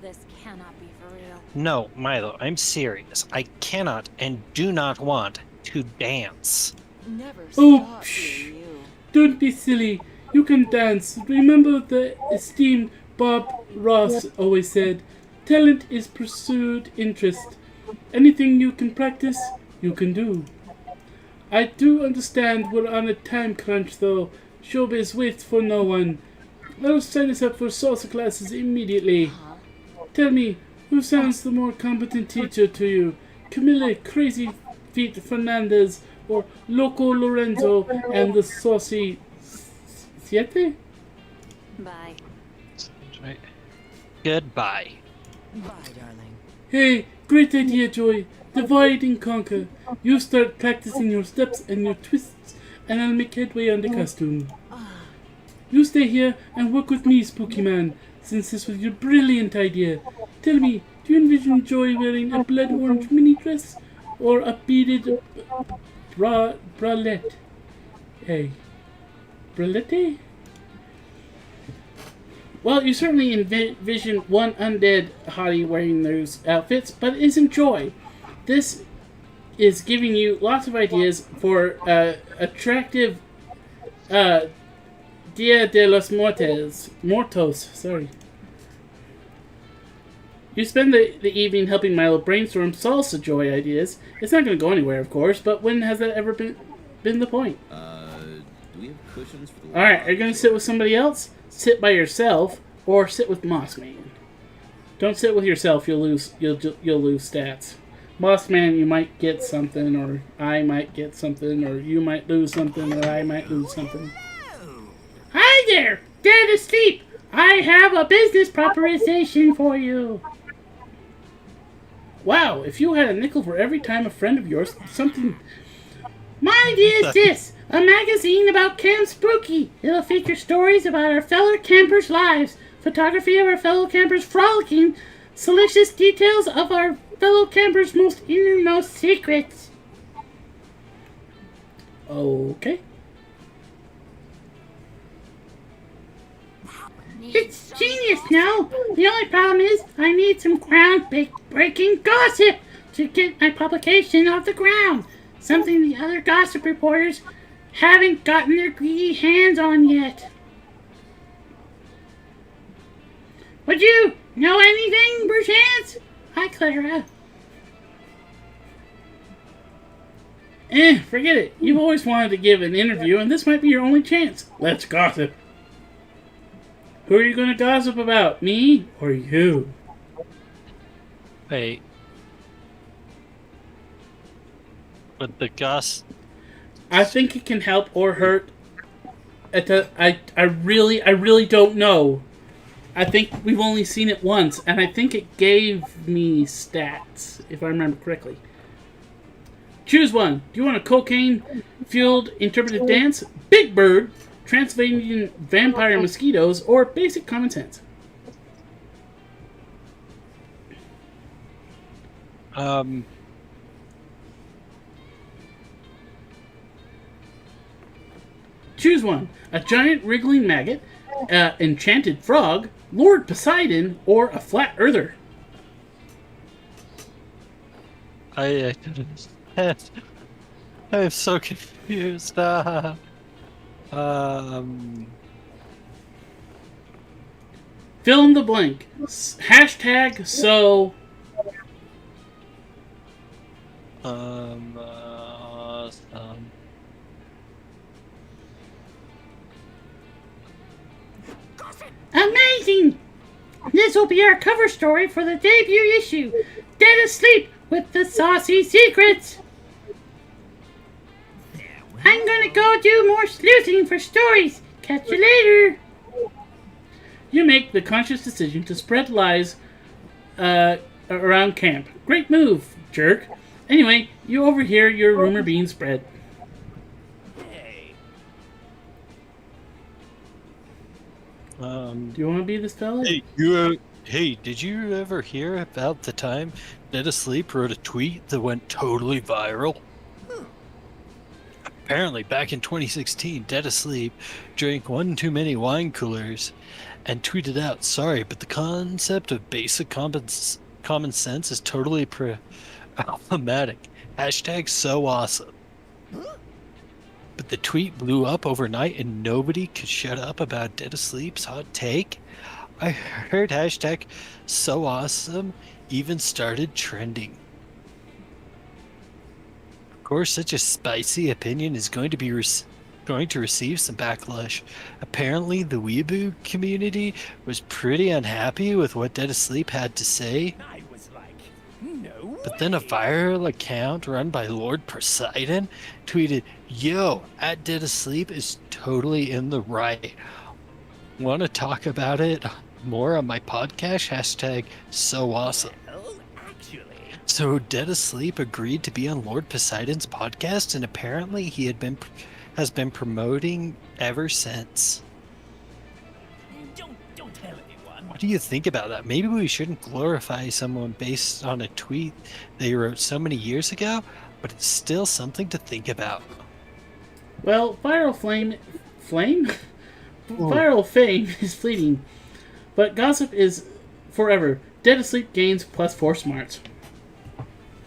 This cannot be for real. No, Milo, I'm serious. I cannot and do not want to dance. Never Oh, stop psh. being you. Don't be silly. You can dance. Remember the esteemed Bob Ross always said, talent is pursued interest. Anything you can practice, you can do. I do understand we're on a time crunch though. Showbiz waits for no one. I'll sign us up for salsa classes immediately. Tell me, who sounds the more competent teacher to you? Camilla Crazy Feet Fernandez or Loco Lorenzo and the saucy Siete? Bye. Right. Goodbye. Bye, darling. Hey, great idea, Joy. Divide and conquer. You start practicing your steps and your twists, and I'll make headway on the costume. You stay here and work with me, Spooky Man, since this was your brilliant idea. Tell me, do you envision Joy wearing a blood orange mini dress or a beaded bralette? Hey, bralette? Well, you certainly envision one undead hottie wearing those outfits, but it isn't Joy. This is giving you lots of ideas for attractive Dia de los Mortos, sorry. You spend the evening helping Milo brainstorm salsa Joy ideas. It's not going to go anywhere, of course, but when has that ever been the point? Do we have cushions for the Alright, are you going to sit with somebody else? Sit by yourself, or sit with Mossman. Don't sit with yourself, you'll lose stats. Mossman, you might get something, or I might get something, or you might lose something, or I might lose something. Hi there! Dead asleep! I have a business proposition for you! Wow, if you had a nickel for every time a friend of yours something... My idea is this! A magazine about Camp Spooky. It'll feature stories about our fellow campers' lives, photography of our fellow campers frolicking, salacious details of our fellow campers' most innermost secrets. Okay. It's genius now. The only problem is I need some ground-breaking gossip to get my publication off the ground. Something the other gossip reporters haven't gotten their greedy hands on yet. Would you know anything, perchance? Hi, Clara. Forget it. You've always wanted to give an interview, and this might be your only chance. Let's gossip. Who are you going to gossip about? Me or you? Wait. But the goss... I think it can help or hurt. I really don't know. I think we've only seen it once, and I think it gave me stats, if I remember correctly. Choose one. Do you want a cocaine-fueled interpretive dance, Big Bird, Transylvanian vampire mosquitoes, or basic common sense? Choose one. A giant wriggling maggot, enchanted frog, Lord Poseidon, or a flat earther. I'm so confused. Fill in the blank. Hashtag so... Amazing! This will be our cover story for the debut issue, Dead Asleep with the Saucy Secrets. I'm gonna go do more sleuthing for stories. Catch you later. You make the conscious decision to spread lies around camp. Great move, jerk. Anyway, you overhear your rumor being spread. Hey, Do you want to be this fella? Hey, did you ever hear about the time Dead Asleep wrote a tweet that went totally viral? Apparently, back in 2016, Dead Asleep drank one too many wine coolers and tweeted out, "Sorry, but the concept of basic common sense is totally problematic. Hashtag so awesome." But the tweet blew up overnight and nobody could shut up about Dead Asleep's hot take. I heard hashtag so awesome even started trending. Of course, such a spicy opinion is going to be going to receive some backlash. Apparently, the weeaboo community was pretty unhappy with what Dead Asleep had to say. I was like, no. But then a viral account run by Lord Poseidon tweeted, "Yo, at Dead Asleep is totally in the right. Want to talk about it more on my podcast? Hashtag so awesome." Well, actually, So Dead Asleep agreed to be on Lord Poseidon's podcast, and apparently he has been promoting ever since. don't tell anyone. What do you think about that? Maybe we shouldn't glorify someone based on a tweet they wrote so many years ago, but it's still something to think about. Well, viral flame? Viral fame is fleeting, but gossip is forever. Dead Asleep gains +4 smarts.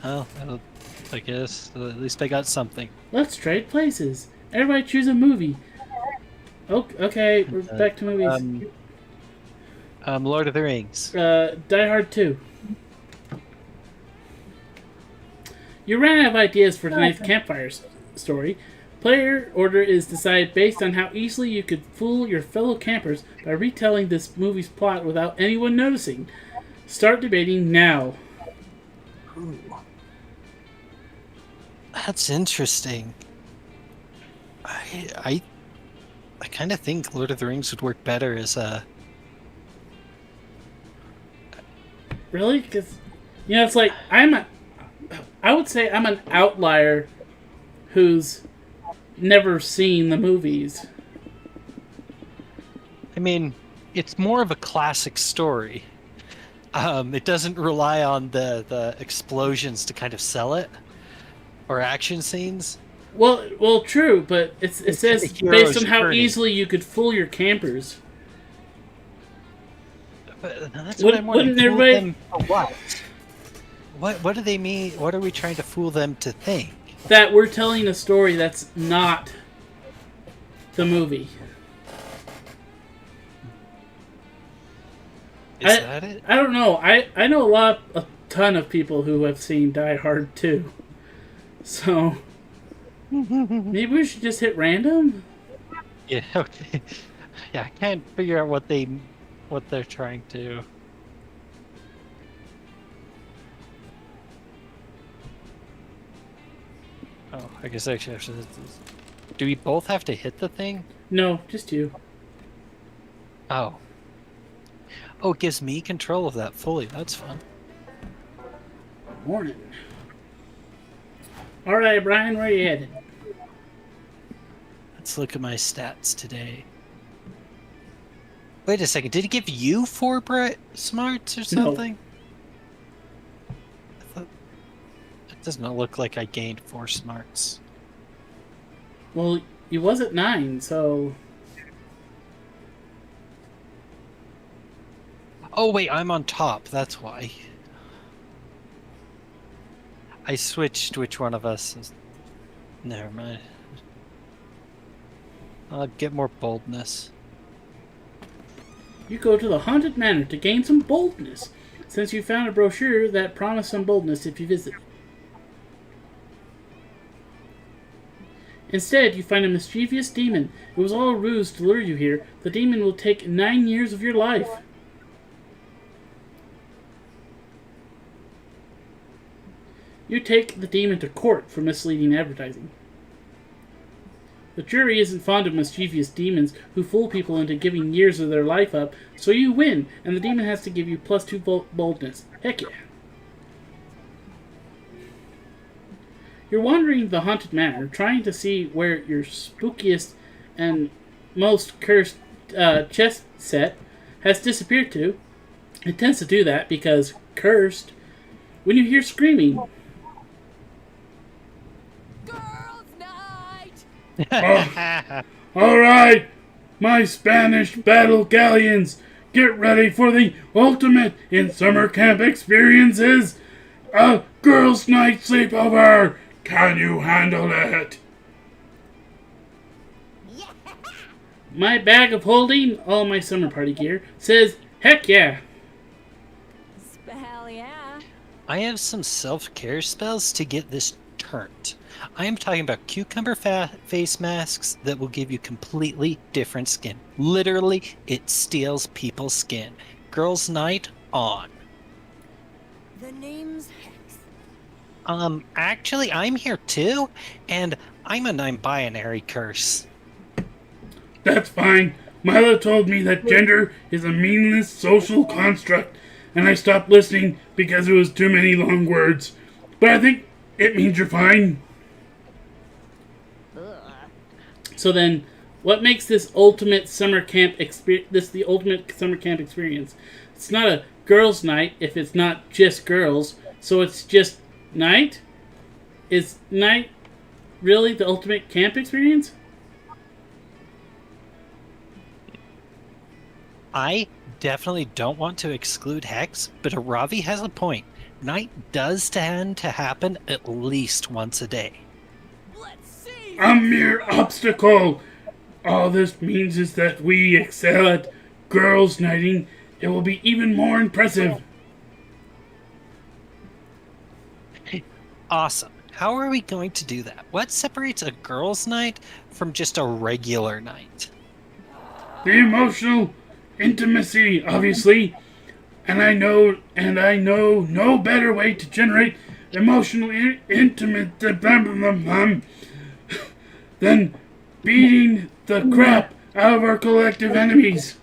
Well, I guess at least I got something. Let's trade places. Everybody choose a movie. Okay, we're back to movies. Lord of the Rings. Die Hard 2. You ran out of ideas for tonight's campfire story. Player order is decided based on how easily you could fool your fellow campers by retelling this movie's plot without anyone noticing. Start debating now. Ooh. That's interesting. I kind of think Lord of the Rings would work better as a... Really? Because, it's like, I would say I'm an outlier who's never seen the movies. I mean, it's more of a classic story. It doesn't rely on the explosions to kind of sell it, or action scenes. Well, true, but it says based on how journey. easily you could fool your campers. But that's what I'm wondering. Wouldn't everybody... What do they mean? What are we trying to fool them to think? That we're telling a story that's not the movie. Is that it? I don't know. I know a ton of people who have seen Die Hard 2. So maybe we should just hit random? Yeah, okay. Yeah, I can't figure out what they're trying to... Oh, I guess actually do we both have to hit the thing? No, just you. Oh. Oh, it gives me control of that fully. That's fun. Morning. Alright, Brian, where are you headed? Let's look at my stats today. Wait a second, did it give you 4 smarts or something? I thought... It does not look like I gained 4 smarts. Well, you was at 9, so... Oh wait, I'm on top, that's why. I switched which one of us is... Never mind. I'll get more boldness. You go to the Haunted Manor to gain some boldness, since you found a brochure that promised some boldness if you visit. Instead, you find a mischievous demon. It was all a ruse to lure you here. The demon will take 9 years of your life. You take the demon to court for misleading advertising. The jury isn't fond of mischievous demons who fool people into giving years of their life up, so you win, and the demon has to give you +2 boldness. Heck yeah. You're wandering the haunted manor, trying to see where your spookiest and most cursed chess set has disappeared to. It tends to do that because cursed when you hear screaming. Girls' night! All right, my Spanish battle galleons, get ready for the ultimate in summer camp experiences. A girls' night sleepover. Can you handle it? My bag of holding, all my summer party gear, says, heck yeah. Hell yeah. I have some self-care spells to get this turned. I am talking about cucumber face masks that will give you completely different skin. Literally, it steals people's skin. Girls' night on. The name's Hex. Actually, I'm here too, and I'm a non-binary curse. That's fine. Mila told me that gender is a meaningless social construct, and I stopped listening because it was too many long words. But I think it means you're fine. So then, what makes this ultimate summer camp experience? The ultimate summer camp experience? It's not a girls' night if it's not just girls. So it's just night. Is night really the ultimate camp experience? I definitely don't want to exclude Hex, but Ravi has a point. Night does tend to happen at least once a day. Let's see! A mere obstacle. All this means is that we excel at girls' nighting. It will be even more impressive. Awesome. How are we going to do that? What separates a girls' night from just a regular night? The emotional intimacy, obviously. And I know no better way to generate emotionally intimate than beating the crap out of our collective enemies.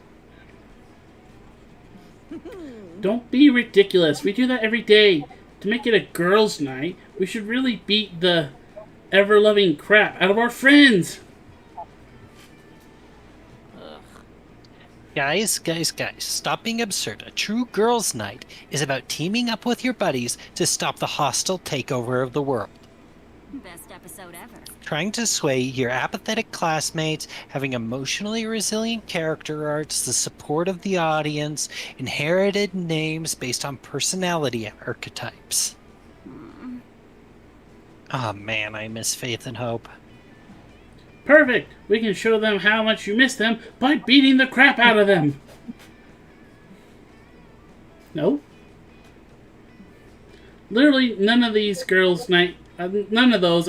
Don't be ridiculous. We do that every day. To make it a girls' night, we should really beat the ever-loving crap out of our friends. Guys, stop being absurd. A true girls' night is about teaming up with your buddies to stop the hostile takeover of the world. Best episode ever. Trying to sway your apathetic classmates, having emotionally resilient character arcs, the support of the audience, inherited names based on personality archetypes. Oh man, I miss Faith and Hope. Perfect. We can show them how much you miss them by beating the crap out of them. No? Literally, none of those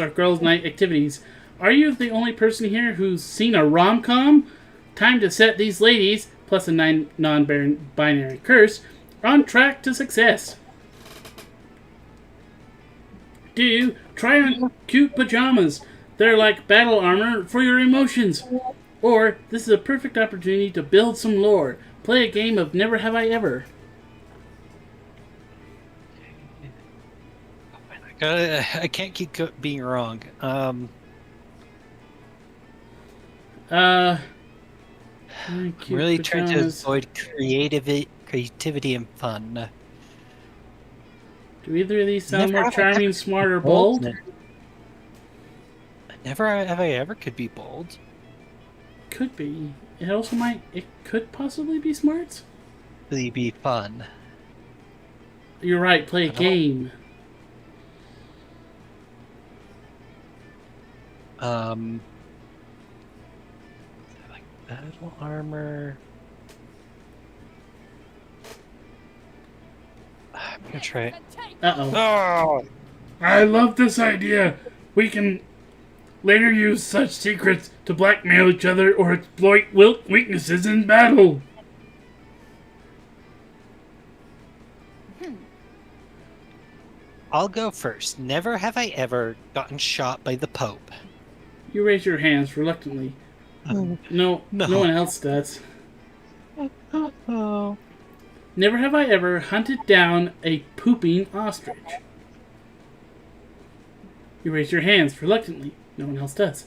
are girls' night activities. Are you the only person here who's seen a rom-com? Time to set these ladies, plus a non-binary curse, on track to success. Do try on cute pajamas. They're like battle armor for your emotions. Or, this is a perfect opportunity to build some lore. Play a game of Never Have I Ever. I can't keep being wrong. I'm really trying to avoid creativity and fun. Do either of these sound more charming, smart, or bold? Never have I ever could be bold. Could be. It could possibly be smart. Really be fun. You're right, play a game. Like battle armor. I'm gonna try it. Uh-oh. Oh! I love this idea. We can later use such secrets to blackmail each other or exploit weaknesses in battle. I'll go first. Never have I ever gotten shot by the Pope. You raise your hands reluctantly. No one else does. Oh. Never have I ever hunted down a pooping ostrich. You raise your hands reluctantly. No one else does.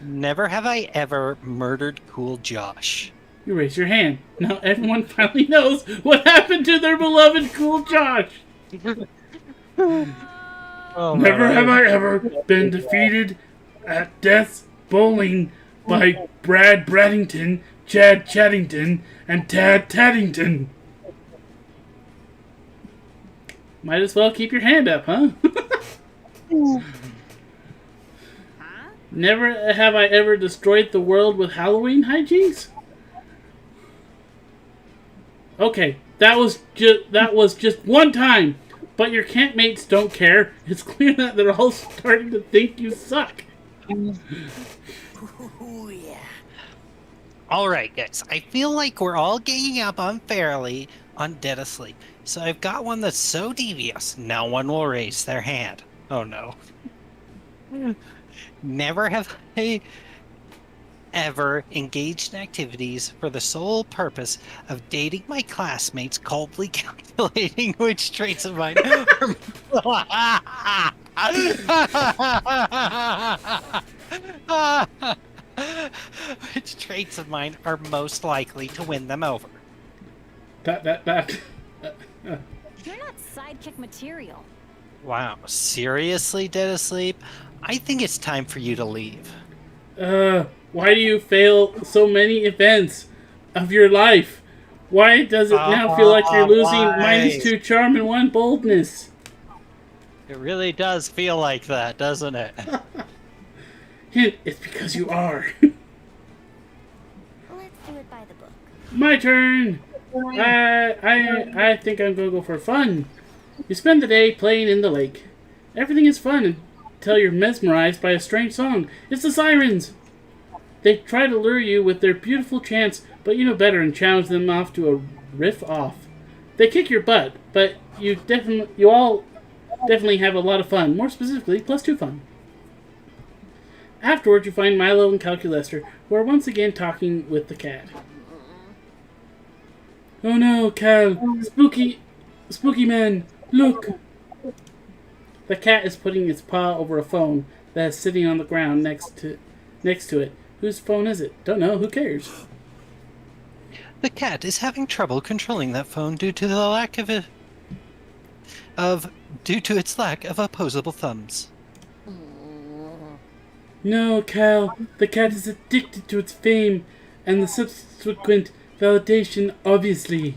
Never have I ever murdered Cool Josh. You raise your hand. Now everyone finally knows what happened to their beloved Cool Josh. Oh, Never have I ever been defeated at Death's Bowling by Brad Braddington, Chad Chaddington, and Tad Taddington. Might as well keep your hand up, huh? Never have I ever destroyed the world with Halloween hijinks. Okay, that was just one time. But your campmates don't care. It's clear that they're all starting to think you suck. Ooh, yeah. Alright, guys. I feel like we're all ganging up unfairly on Dead Asleep. So I've got one that's so devious, no one will raise their hand. Oh no. Never have I ever engaged in activities for the sole purpose of dating my classmates, coldly calculating which traits of mine which traits of mine are most likely to win them over. You're not sidekick material. Wow, seriously, Dead Asleep? I think it's time for you to leave. Why do you fail so many events of your life? Why does it now feel like you're losing -2 charm and 1 boldness? It really does feel like that, doesn't it? Hint, it's because you are. Let's do it by the book. My turn! I think I'm gonna go for fun. You spend the day playing in the lake. Everything is fun until you're mesmerized by a strange song. It's the sirens! They try to lure you with their beautiful chants, but you know better and challenge them off to a riff off. They kick your butt, but you all definitely have a lot of fun. More specifically, +2 fun. Afterwards, you find Milo and Calculester, who are once again talking with the cat. Oh no, Cal! Spooky man! Look! The cat is putting its paw over a phone that is sitting on the ground next to it. Whose phone is it? Don't know. Who cares? The cat is having trouble controlling that phone due to the lack of its lack of opposable thumbs. No, Cal. The cat is addicted to its fame and the subsequent validation, obviously.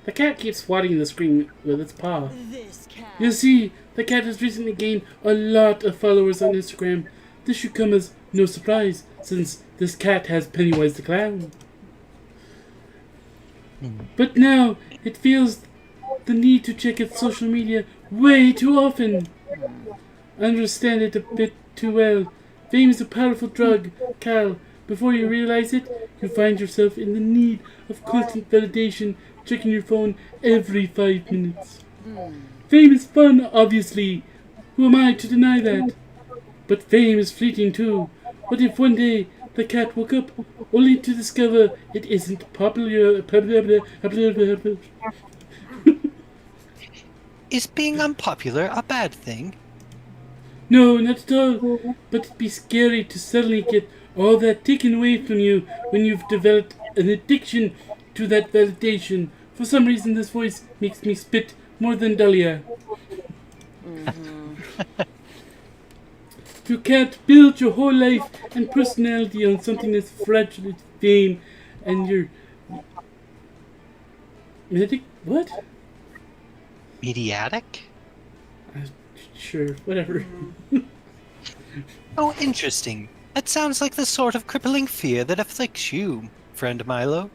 The cat keeps swatting the screen with its paw. This cat. You see, the cat has recently gained a lot of followers on Instagram. This should come as no surprise, since this cat has Pennywise the Clown. But now, it feels the need to check its social media way too often. I understand it a bit too well. Fame is a powerful drug, Cal. Before you realize it, you find yourself in the need of constant validation, checking your phone every 5 minutes. Fame is fun, obviously. Who am I to deny that? But fame is fleeting too. What if one day the cat woke up only to discover it isn't popular? Is being unpopular a bad thing? No, not at all. But it'd be scary to suddenly get all that taken away from you when you've developed an addiction to that validation. For some reason, this voice makes me spit more than Dahlia. You can't build your whole life and personality on something as fragile as fame and your... What? Mediatic? Sure, whatever. Oh, interesting. That sounds like the sort of crippling fear that afflicts you, friend Milo.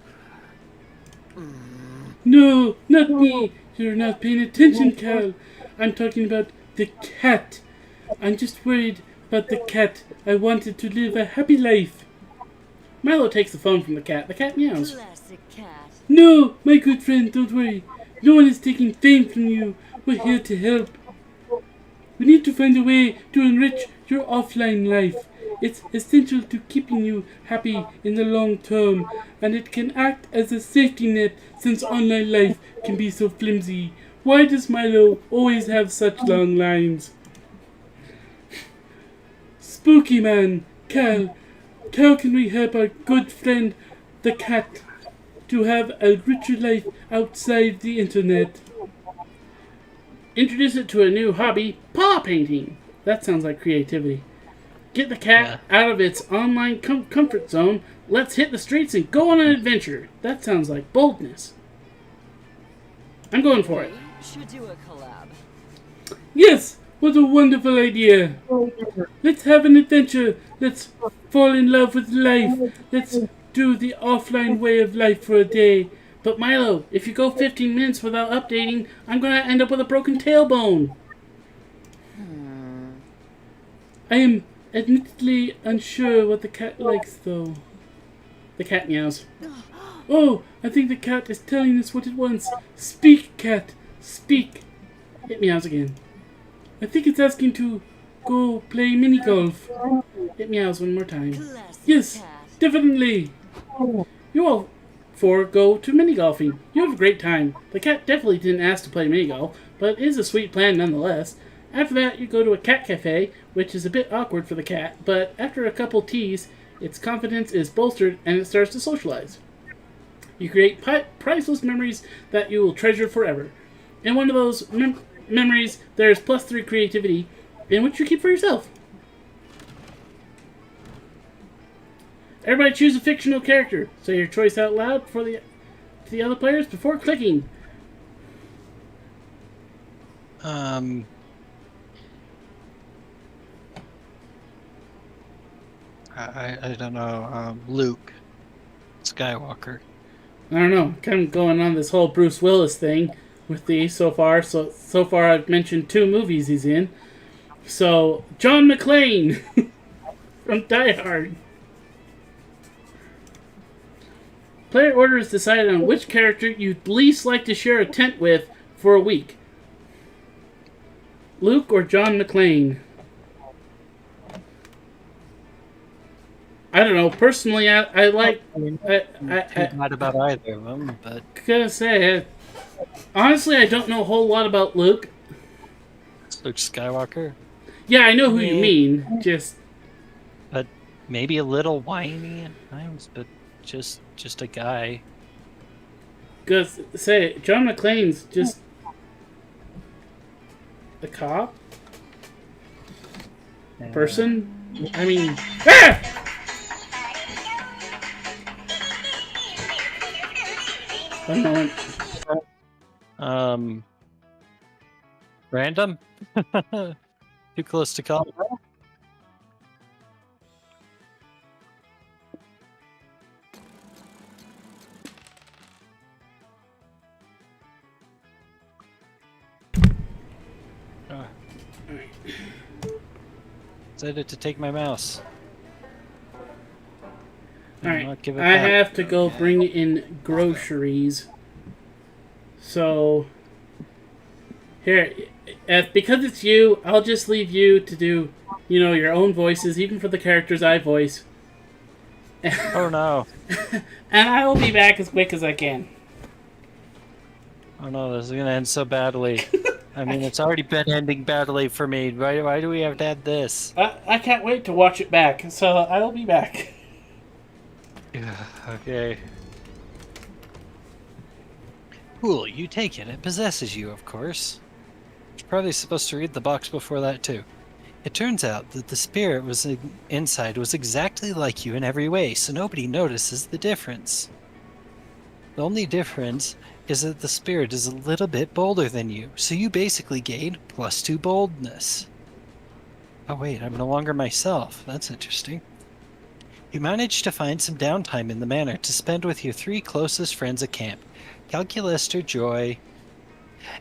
No, not me. You're not paying attention, Cal. I'm talking about the cat. I'm just worried about the cat. I wanted to live a happy life. Milo takes the phone from the cat. The cat meows. Classic cat. No, my good friend, don't worry. No one is taking fame from you. We're here to help. We need to find a way to enrich your offline life. It's essential to keeping you happy in the long term, and it can act as a safety net since online life can be so flimsy. Why does Milo always have such long lines? Spooky man, Cal, how can we help our good friend, the cat, to have a richer life outside the internet? Introduce it to a new hobby, paw painting. That sounds like creativity. Get the cat out of its online comfort zone. Let's hit the streets and go on an adventure. That sounds like boldness. I'm going for it. Should do a collab. Yes! What a wonderful idea! Let's have an adventure. Let's fall in love with life. Let's do the offline way of life for a day. But Milo, if you go 15 minutes without updating, I'm going to end up with a broken tailbone. I am admittedly unsure what the cat likes, though. The cat meows. Oh, I think the cat is telling us what it wants. Speak, cat. Speak. It meows again. I think it's asking to go play mini golf. It meows one more time. Yes, definitely. You all four go to mini golfing. You have a great time. The cat definitely didn't ask to play mini golf, but it is a sweet plan nonetheless. After that, you go to a cat cafe, which is a bit awkward for the cat, but after a couple teas, its confidence is bolstered and it starts to socialize. You create priceless memories that you will treasure forever. In one of those memories, there's +3 creativity, in which you keep for yourself. Everybody choose a fictional character. Say your choice out loud for the other players before clicking. I don't know. Luke Skywalker. I don't know. Kind of going on this whole Bruce Willis thing with these so far. So far I've mentioned 2 movies he's in. So John McClane from Die Hard. Player order is decided on which character you'd least like to share a tent with for a week. Luke or John McClane? I don't know. Personally, I like. Not about either of them, but Gotta say, honestly, I don't know a whole lot about Luke. Luke Skywalker. Yeah, I know who you mean. But maybe a little whiny at times, but just a guy. Gotta say, John McClane's just a cop person. I mean, Random? Too close to call. Decided to take my mouse. Alright, I have to go bring in groceries. So, here, because it's you, I'll just leave you to do, your own voices, even for the characters I voice. Oh no. And I will be back as quick as I can. Oh no, this is gonna end so badly. I mean, it's already been ending badly for me. Why do we have to add this? I can't wait to watch it back, so I will be back. Okay. Cool, you take it. It possesses you, of course. You're probably supposed to read the box before that, too. It turns out that the spirit inside was exactly like you in every way, so nobody notices the difference. The only difference is that the spirit is a little bit bolder than you, so you basically gain +2 boldness. Oh wait, I'm no longer myself. That's interesting. You managed to find some downtime in the manor to spend with your 3 closest friends at camp, Calculister, Joy,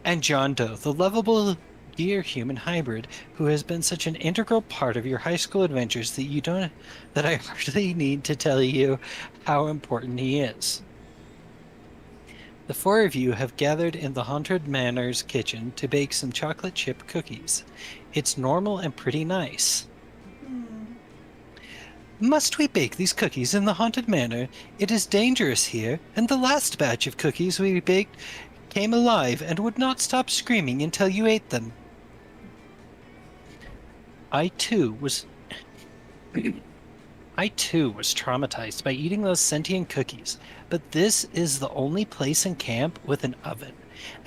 and John Doe, the lovable deer human hybrid who has been such an integral part of your high school adventures that I hardly need to tell you how important he is. The 4 of you have gathered in the Haunted Manor's kitchen to bake some chocolate chip cookies. It's normal and pretty nice. Must we bake these cookies in the Haunted Manor? It is dangerous here, and the last batch of cookies we baked came alive and would not stop screaming until you ate them. I too was traumatized by eating those sentient cookies, but this is the only place in camp with an oven.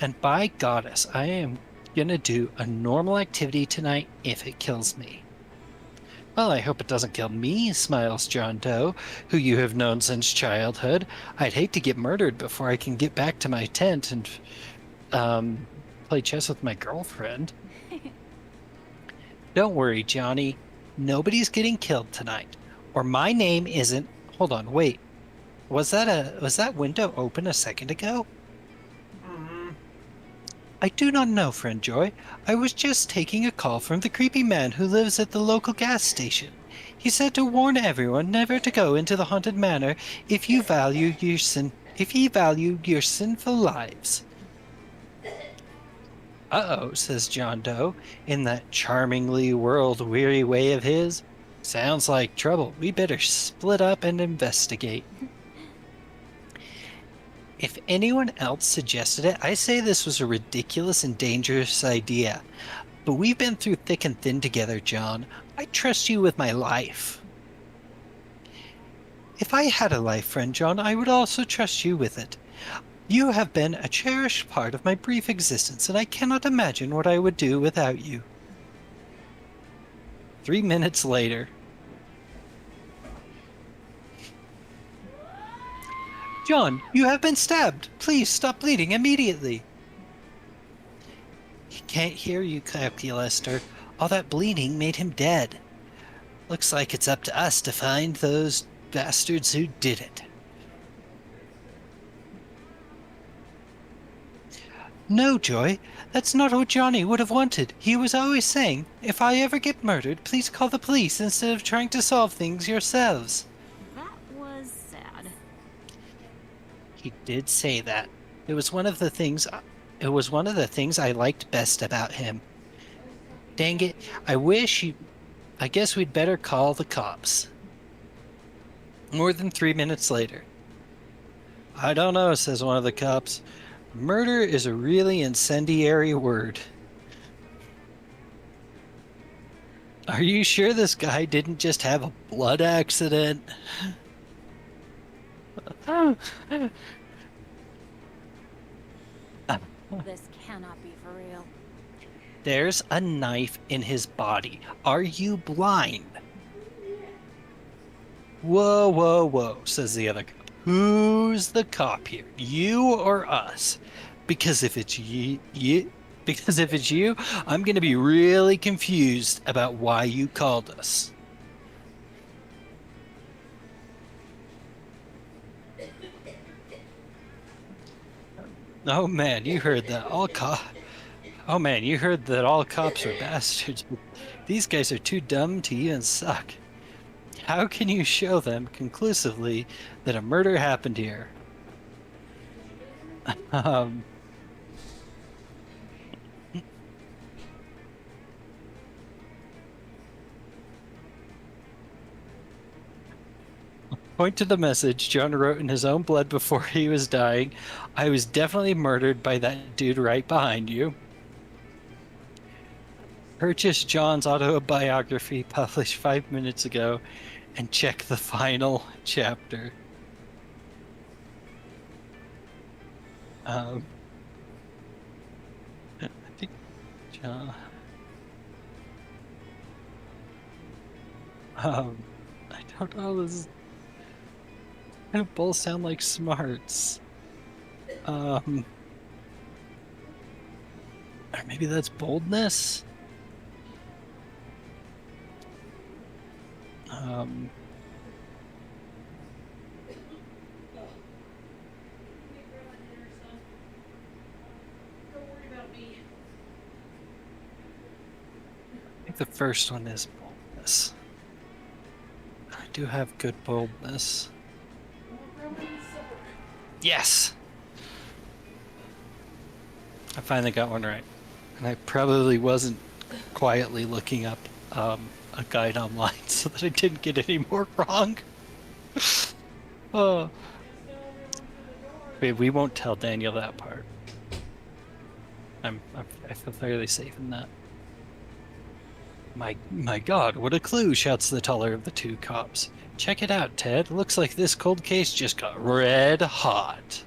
And by goddess, I am gonna do a normal activity tonight if it kills me. Well, I hope it doesn't kill me, smiles John Doe, who you have known since childhood. I'd hate to get murdered before I can get back to my tent and play chess with my girlfriend. Don't worry, Johnny. Nobody's getting killed tonight. Or my name isn't... Hold on, wait. Was that window open a second ago? I do not know, friend Joy. I was just taking a call from the creepy man who lives at the local gas station. He said to warn everyone never to go into the haunted manor if you value your sinful lives. Uh-oh, says John Doe, in that charmingly world-weary way of his. Sounds like trouble. We better split up and investigate. If anyone else suggested it, I say this was a ridiculous and dangerous idea. But we've been through thick and thin together, John. I trust you with my life. If I had a life, friend John, I would also trust you with it. You have been a cherished part of my brief existence, and I cannot imagine what I would do without you. 3 minutes later. John, you have been stabbed. Please stop bleeding immediately. He can't hear you, Calculaster. All that bleeding made him dead. Looks like it's up to us to find those bastards who did it. No, Joy. That's not what Johnny would have wanted. He was always saying, if I ever get murdered, please call the police instead of trying to solve things yourselves. That was sad. He did say that. It was one of the things I liked best about him. Dang it, I guess we'd better call the cops. More than 3 minutes later. I don't know, says one of the cops. Murder is a really incendiary word. Are you sure this guy didn't just have a blood accident? This cannot be for real. There's a knife in his body. Are you blind? Whoa, whoa, whoa, says the other cop. Who's the cop here? You or us? Because if it's you, I'm going to be really confused about why you called us. Oh man, you heard that all cops are bastards, but these guys are too dumb to even suck. How can you show them conclusively that a murder happened here? Point to the message John wrote in his own blood before he was dying. I was definitely murdered by that dude right behind you. Purchase John's autobiography published 5 minutes ago and check the final chapter. I think John... I don't know, this is... They both sound like smarts. Or maybe that's boldness? I think the first one is boldness. I do have good boldness. Yes! I finally got one right. And I probably wasn't quietly looking up a guide online so that I didn't get any more wrong. Oh. Wait, we won't tell Daniel that part. I feel fairly safe in that. My God, what a clue! Shouts the taller of the two cops. Check it out, Ted. Looks like this cold case just got red hot.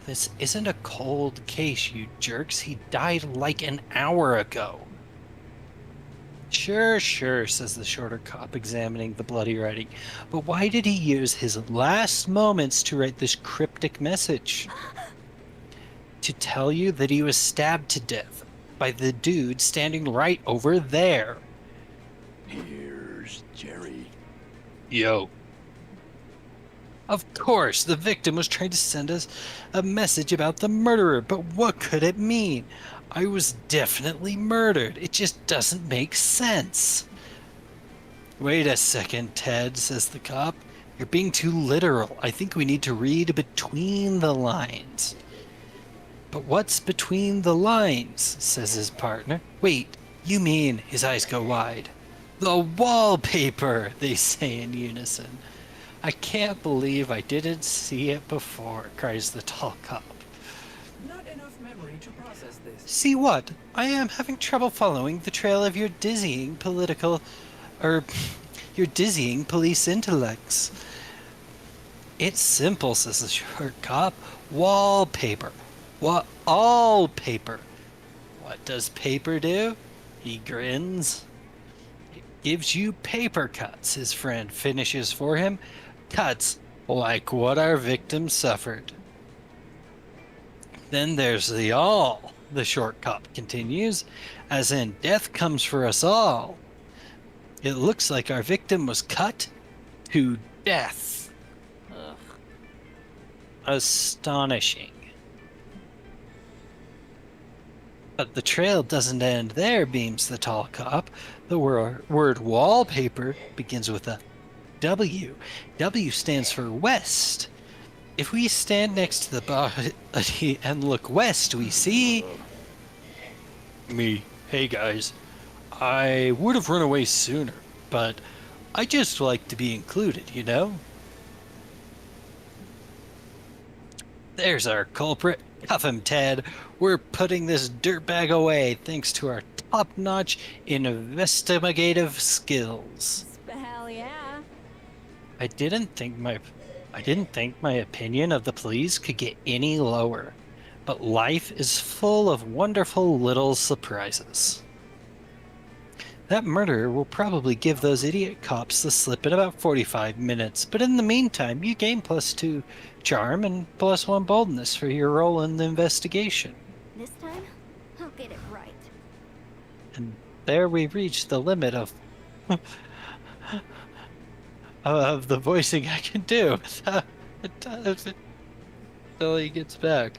This isn't a cold case, you jerks. He died like an hour ago. Sure, says the shorter cop, examining the bloody writing. But why did he use his last moments to write this cryptic message? To tell you that he was stabbed to death by the dude standing right over there. Here's Jerry. Yo. Of course, the victim was trying to send us a message about the murderer, but what could it mean? I was definitely murdered. It just doesn't make sense. Wait a second, Ted, says the cop. You're being too literal. I think we need to read between the lines. But what's between the lines? Says his partner. Wait, you mean, his eyes go wide. The wallpaper, they say in unison. I can't believe I didn't see it before, cries the tall cop. Not enough memory to process this. See what? I am having trouble following the trail of your dizzying your dizzying police intellects. It's simple, says the short cop. Wallpaper. What all paper? What does paper do? He grins. It gives you paper cuts, his friend finishes for him. Cuts like what our victim suffered. Then there's the all, the short cop continues, as in death comes for us all. It looks like our victim was cut to death. Ugh. Astonishing. But the trail doesn't end there, beams the tall cop. The word wallpaper begins with a W. W stands for west. If we stand next to the body and look west, we see... Me. Hey guys. I would have run away sooner, but I just like to be included, you know? There's our culprit. Cuff him, Ted. We're putting this dirtbag away thanks to our top-notch investigative skills. Hell yeah. I didn't think my opinion of the police could get any lower, but life is full of wonderful little surprises. That murderer will probably give those idiot cops the slip in about 45 minutes, but in the meantime, you gain +2 charm and +1 boldness for your role in the investigation. This time, I'll get it right. And there we reach the limit of of the voicing I can do until he gets back.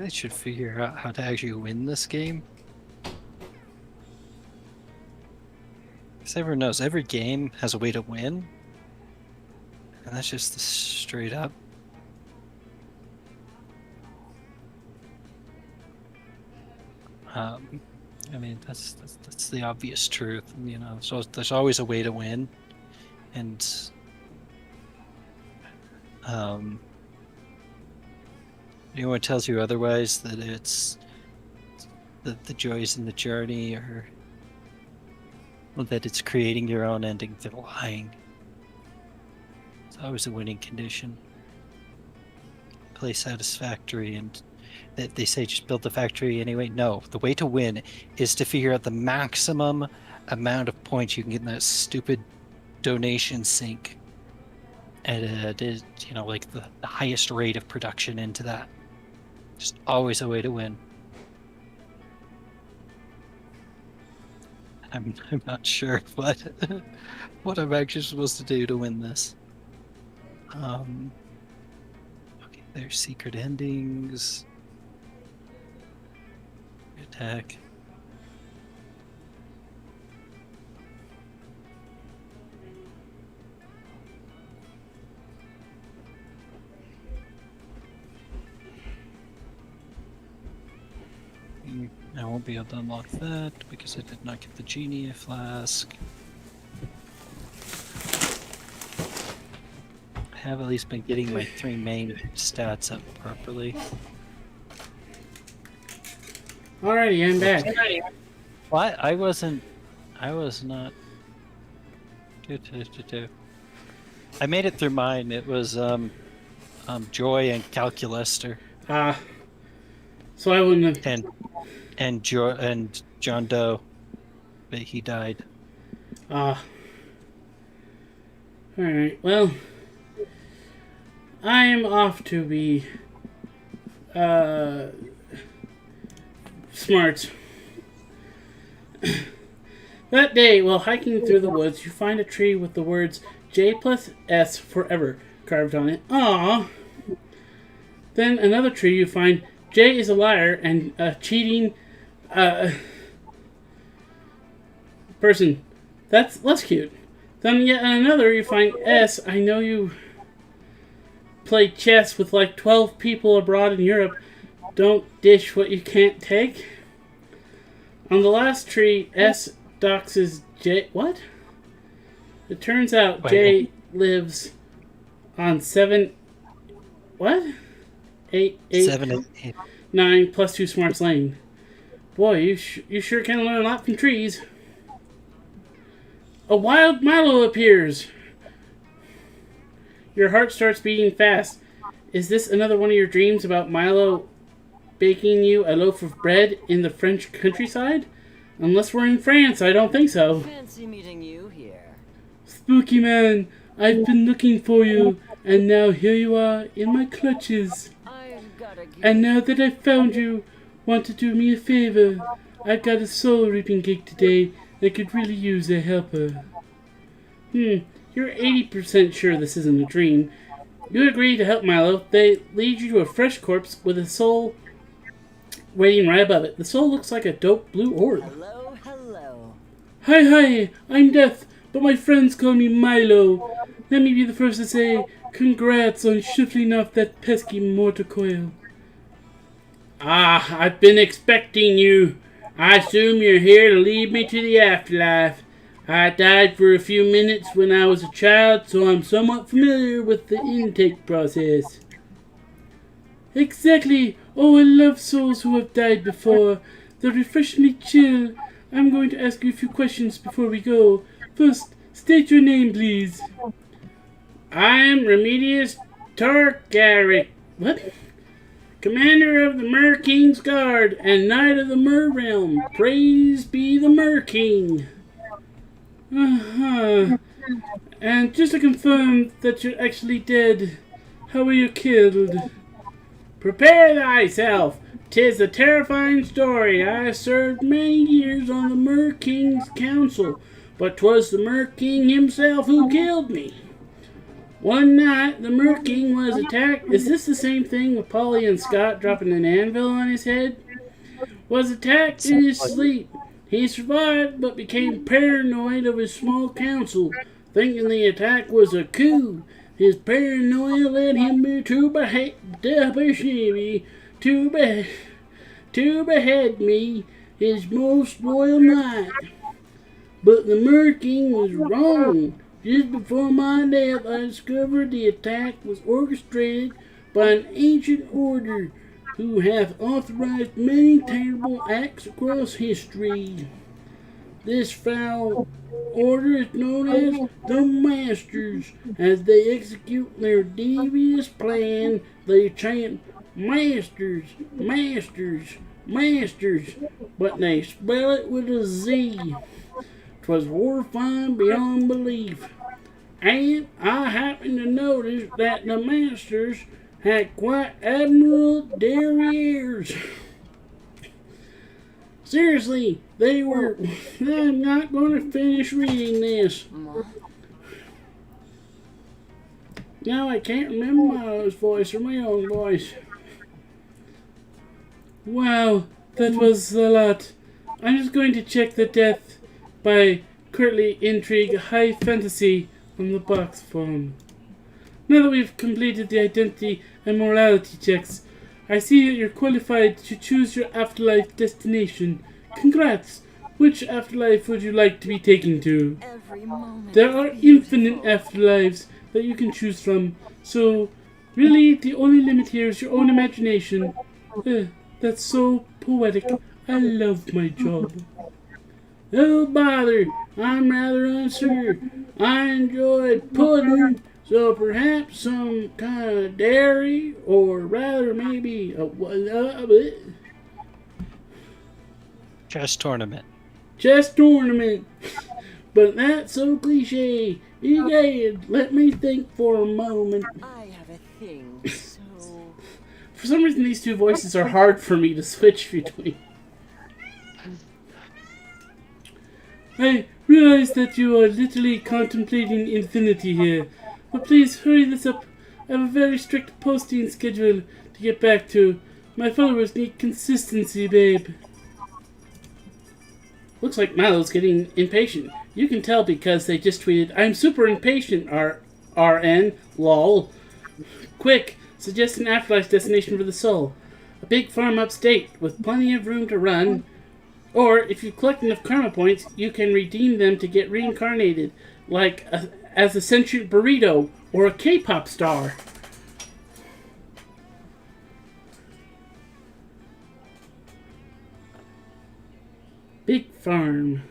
I should figure out how to actually win this game. Because everyone knows every game has a way to win. And that's just the straight up. I mean, that's the obvious truth, you know. So there's always a way to win, and anyone tells you otherwise, that it's the joys in the journey, or that it's creating your own ending, they're lying. It's always a winning condition. Play satisfactory, and they say just build the factory anyway. No, the way to win is to figure out the maximum amount of points you can get in that stupid donation sink, and you know, like the highest rate of production into that. Just always a way to win. I'm not sure what I'm actually supposed to do to win this. Okay, there's secret endings. Attack. won't be able to unlock that because I did not get the genie flask. I have at least been getting my 3 main stats up properly. Alrighty, I'm back. What? I was not. I made it through mine. It was Joy and Calculaster. So I wouldn't have... And John Doe, but he died. Alright, well, I am off to be smart. That day, while hiking through the woods, you find a tree with the words J plus S forever carved on it. Aww. Then another tree you find J is a liar and a cheating person. That's less cute. Then yet another you find S. I know you play chess with like 12 people abroad in Europe. Don't dish what you can't take. On the last tree, S doxes J. What? It turns out J lives on 7. What? 8, 7, 8. 9 plus 2 Smarts Lane. Boy, you sure can learn a lot from trees. A wild Milo appears. Your heart starts beating fast. Is this another one of your dreams about Milo baking you a loaf of bread in the French countryside? Unless we're in France, I don't think so. Fancy meeting you here. Spooky man, I've been looking for you, and now here you are in my clutches. And now that I've found you, want to do me a favor? I've got a soul reaping gig today that could really use a helper. You're 80% sure this isn't a dream. You agree to help Milo. They lead you to a fresh corpse with a soul waiting right above it. The soul looks like a dope blue orb. Hello, hello. Hi, I'm Death, but my friends call me Milo. Let me be the first to say, congrats on shuffling off that pesky mortar coil. I've been expecting you. I assume you're here to lead me to the afterlife. I died for a few minutes when I was a child, so I'm somewhat familiar with the intake process. Exactly. Oh, I love souls who have died before. They're refreshingly chill. I'm going to ask you a few questions before we go. First, state your name, please. I'm Remedius Targaryen. What? Commander of the Mer King's Guard and Knight of the Mer Realm. Praise be the Mer King. And just to confirm that you're actually dead, how were you killed? Prepare thyself. 'Tis a terrifying story. I served many years on the Mer King's council, but 'twas the Mer King himself who killed me. One night, the Mer King was attacked. Is this the same thing with Polly and Scott dropping an anvil on his head? Was attacked in his sleep. He survived, but became paranoid of his small council, thinking the attack was a coup. His paranoia led him to behead me, his most loyal knight. But the Mer King was wrong. Just before my death, I discovered the attack was orchestrated by an ancient order who hath authorized many terrible acts across history. This foul order is known as the Masters. As they execute their devious plan, they chant, Masters, Masters, Masters, but they spell it with a Z. 'Twas horrifying beyond belief. And I happened to notice that the Masters had quite admirable derrieres. Seriously, they were... I'm not going to finish reading this. Now I can't remember my voice or my own voice. Wow, that was a lot. I'm just going to check the death by currently intrigue high fantasy on the box form. Now that we've completed the identity and morality checks, I see that you're qualified to choose your afterlife destination. Congrats! Which afterlife would you like to be taken to? Every moment There is are beautiful. infinite afterlives that you can choose from, so really the only limit here is your own imagination. That's so poetic. I love my job. Oh bother, I'm rather unsure. I enjoy pudding, so perhaps some kind of dairy, or rather maybe a Chess tournament. chess tournament. But that's so cliche. Egad, let me think for a moment. I have a thing, so... For some reason, these two voices are hard for me to switch between. I realize that you are literally contemplating infinity here, but please hurry this up. I have a very strict posting schedule to get back to. My followers need consistency, babe. Looks like Milo's getting impatient. You can tell because they just tweeted, I'm super impatient, RN, lol. Quick, suggest an afterlife destination for the soul. A big farm upstate with plenty of room to run. Or, if you collect enough karma points, you can redeem them to get reincarnated, like as a sentient burrito or a K-pop star. Big farm.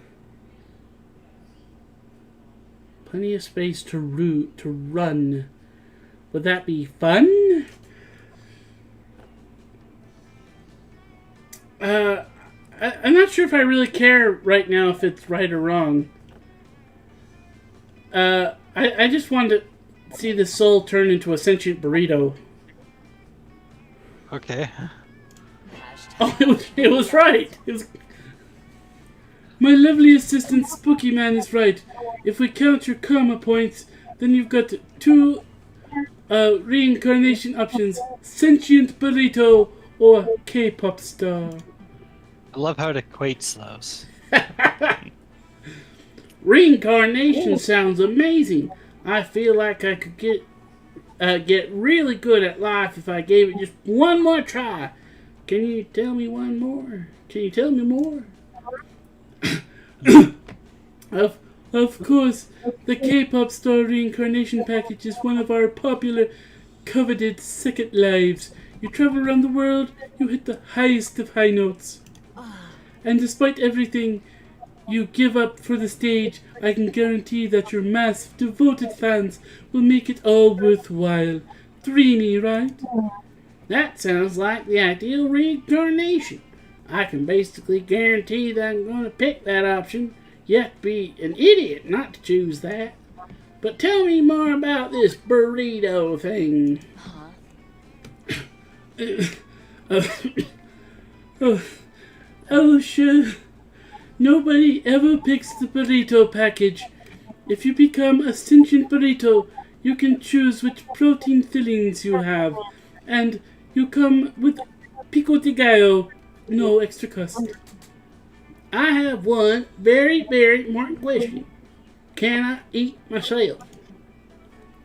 Plenty of space to run. Would that be fun? I'm not sure if I really care right now if it's right or wrong. I just wanted to see the soul turn into a sentient burrito. Okay. Oh, it was right. It was... My lovely assistant Spooky Man is right. If we count your karma points, then you've got 2 reincarnation options: sentient burrito or K-pop star. I love how it equates those. Reincarnation sounds amazing. I feel like I could get really good at life if I gave it just one more try. Can you tell me one more? Can you tell me more? Of course, the K-pop star reincarnation package is one of our popular, coveted second lives. You travel around the world, you hit the highest of high notes. And despite everything you give up for the stage, I can guarantee that your massive, devoted fans will make it all worthwhile. Dreamy, right? That sounds like the ideal reincarnation. I can basically guarantee that I'm going to pick that option. You have to be an idiot not to choose that. But tell me more about this burrito thing. Oh, sure. Nobody ever picks the burrito package. If you become a sentient burrito, you can choose which protein fillings you have. And you come with pico de gallo, no extra cost. I have one very, very important question. Can I eat myself?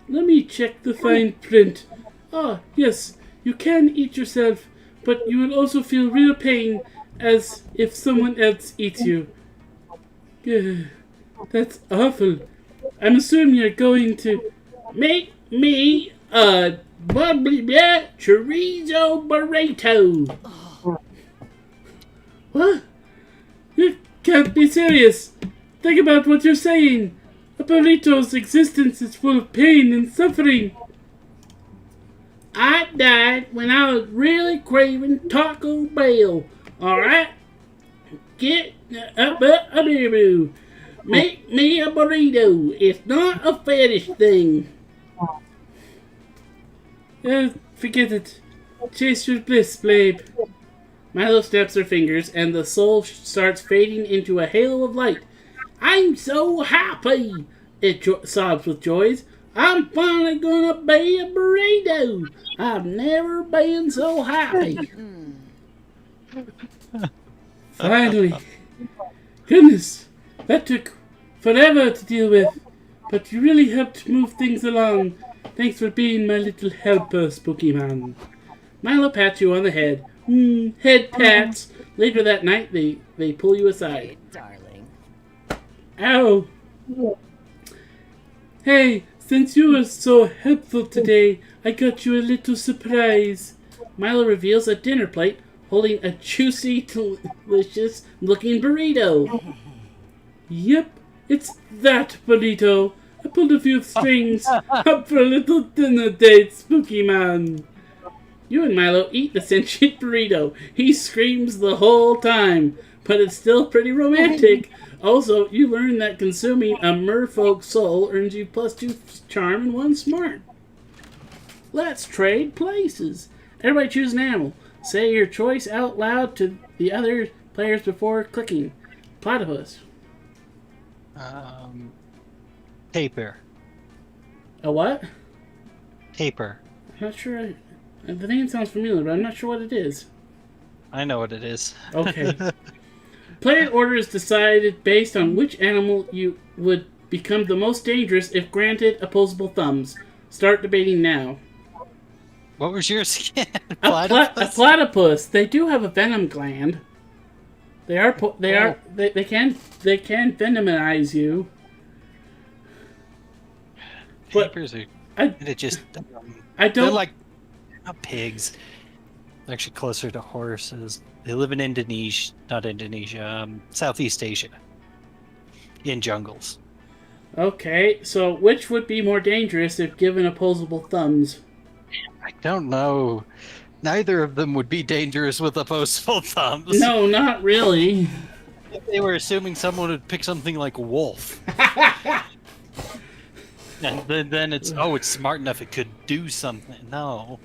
Let me check the fine print. Ah, yes, you can eat yourself, but you will also feel real pain as if someone else eats you. That's awful. I'm assuming you're going to make me a bubbly chorizo burrito. What? You can't be serious. Think about what you're saying. A burrito's existence is full of pain and suffering. I died when I was really craving Taco Bell. Alright? Get a Make me a burrito. It's not a fetish thing. Forget it. Chase your bliss, babe. Milo snaps her fingers, and the soul starts fading into a halo of light. I'm so happy! It sobs with joy. I'm finally gonna be a burrito. I've never been so happy. Finally. Goodness, that took forever to deal with, but you really helped move things along. Thanks for being my little helper, Spooky Man. Milo pats you on the head. Head pats. Later that night, they pull you aside. Hey, darling. Ow! Hey, since you were so helpful today, I got you a little surprise. Milo reveals a dinner plate holding a juicy, delicious looking burrito. Yep, it's that burrito. I pulled a few strings up for a little dinner date, spooky man. You and Milo eat the sentient burrito. He screams the whole time, but it's still pretty romantic. Also, you learn that consuming a merfolk soul earns you +2 charm and 1 smart. Let's trade places. Everybody choose an animal. Say your choice out loud to the other players before clicking. Platypus. Paper. A what? Paper. I'm not sure. The name sounds familiar, but I'm not sure what it is. I know what it is. Okay. Player order is decided based on which animal you would become the most dangerous if granted opposable thumbs. Start debating now. What was yours again? A platypus. They do have a venom gland. They can venomize you. But Papers are. I don't. They're like not pigs. They're actually closer to horses. They live in Indonesia, not Indonesia, Southeast Asia. In jungles. Okay, so which would be more dangerous if given opposable thumbs? I don't know. Neither of them would be dangerous with opposable thumbs. No, not really. If they were assuming someone would pick something like wolf. And then it's smart enough it could do something. No.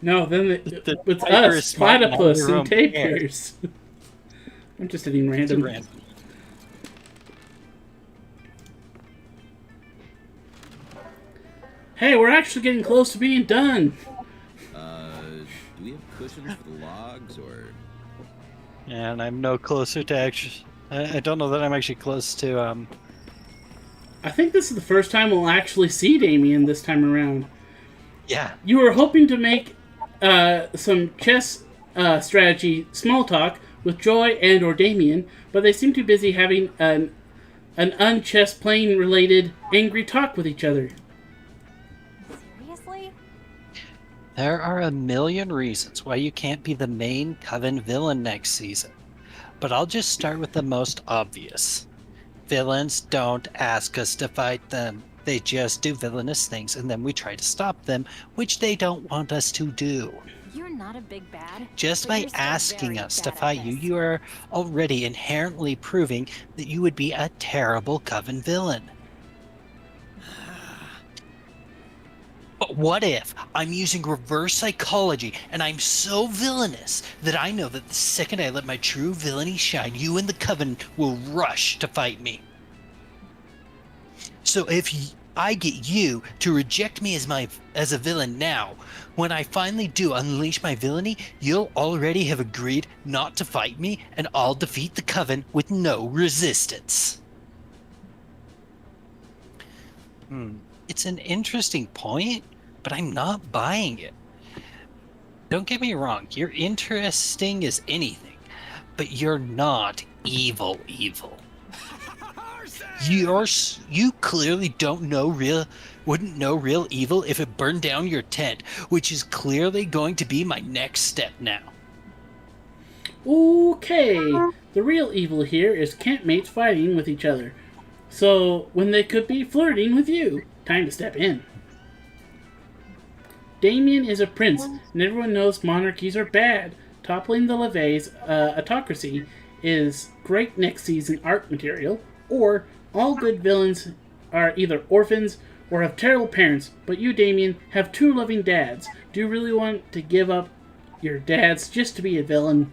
No, then The it's tiger us, is smart enough platypus, to and tapirs. I'm just hitting random. Hey, we're actually getting close to being done. Do we have cushions for the logs, or? And I'm no closer to actually. I don't know that I'm actually close to. I think this is the first time we'll actually see Damien this time around. Yeah. You were hoping to make some chess strategy small talk with Joy and or Damien, but they seem too busy having an un-chess playing related angry talk with each other. Seriously? There are a million reasons why you can't be the main Coven villain next season, but I'll just start with the most obvious. Villains don't ask us to fight them. They just do villainous things and then we try to stop them, which they don't want us to do. You're not a big bad. Just but by you're still asking very us to bad at fight you, this. you are already inherently proving that you would be a terrible Coven villain. But what if I'm using reverse psychology and I'm so villainous that I know that the second I let my true villainy shine, you and the Coven will rush to fight me? So if I get you to reject me as a villain now, when I finally do unleash my villainy, you'll already have agreed not to fight me and I'll defeat the Coven with no resistance. It's an interesting point, but I'm not buying it. Don't get me wrong, you're interesting as anything, but you're not evil. You clearly wouldn't know real evil if it burned down your tent, which is clearly going to be my next step now. Okay, the real evil here is campmates fighting with each other. So, when they could be flirting with you, time to step in. Damien is a prince, and everyone knows monarchies are bad. Toppling the Leve's autocracy is great next season art material, or all good villains are either orphans or have terrible parents, but you, Damien, have two loving dads. Do you really want to give up your dads just to be a villain?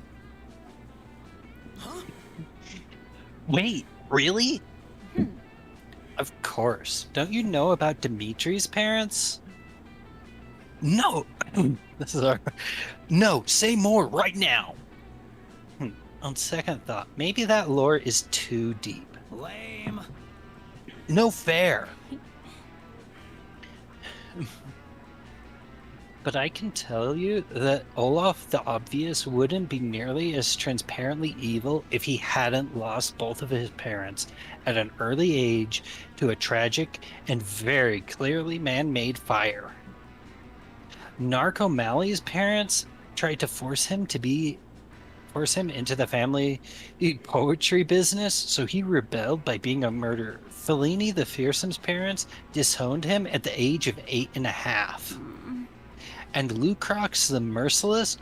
Wait, really? Of course. Don't you know about Dimitri's parents? No! No, say more right now! On second thought, maybe that lore is too deep. Lame. No fair. But I can tell you that Olaf the Obvious wouldn't be nearly as transparently evil if he hadn't lost both of his parents at an early age to a tragic and very clearly man-made fire. Narco Malley's parents tried to force him into the family poetry business, so he rebelled by being a murderer. Fellini the Fearsome's parents disowned him at the age of 8.5. And Lucrox the Merciless,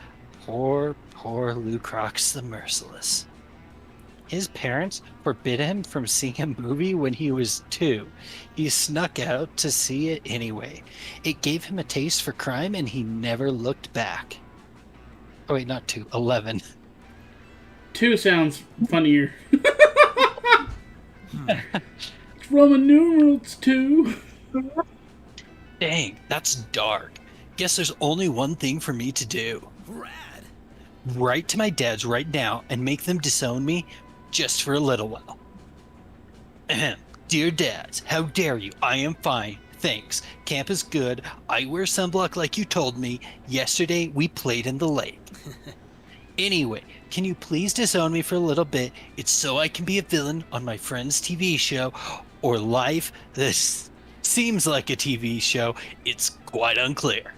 poor Lucrox the Merciless. His parents forbid him from seeing a movie when he was 2. He snuck out to see it anyway. It gave him a taste for crime and he never looked back. Oh wait, not 2, 11. 2 sounds funnier. It's Roman numerals 2. Dang, that's dark. Guess there's only one thing for me to do. Rad. Write to my dads right now and make them disown me just for a little while. Ahem. Dear dads, how dare you? I am fine. Thanks. Camp is good. I wear sunblock like you told me. Yesterday we played in the lake. Anyway, can you please disown me for a little bit? It's so I can be a villain on my friend's TV show or life. This seems like a TV show. It's quite unclear.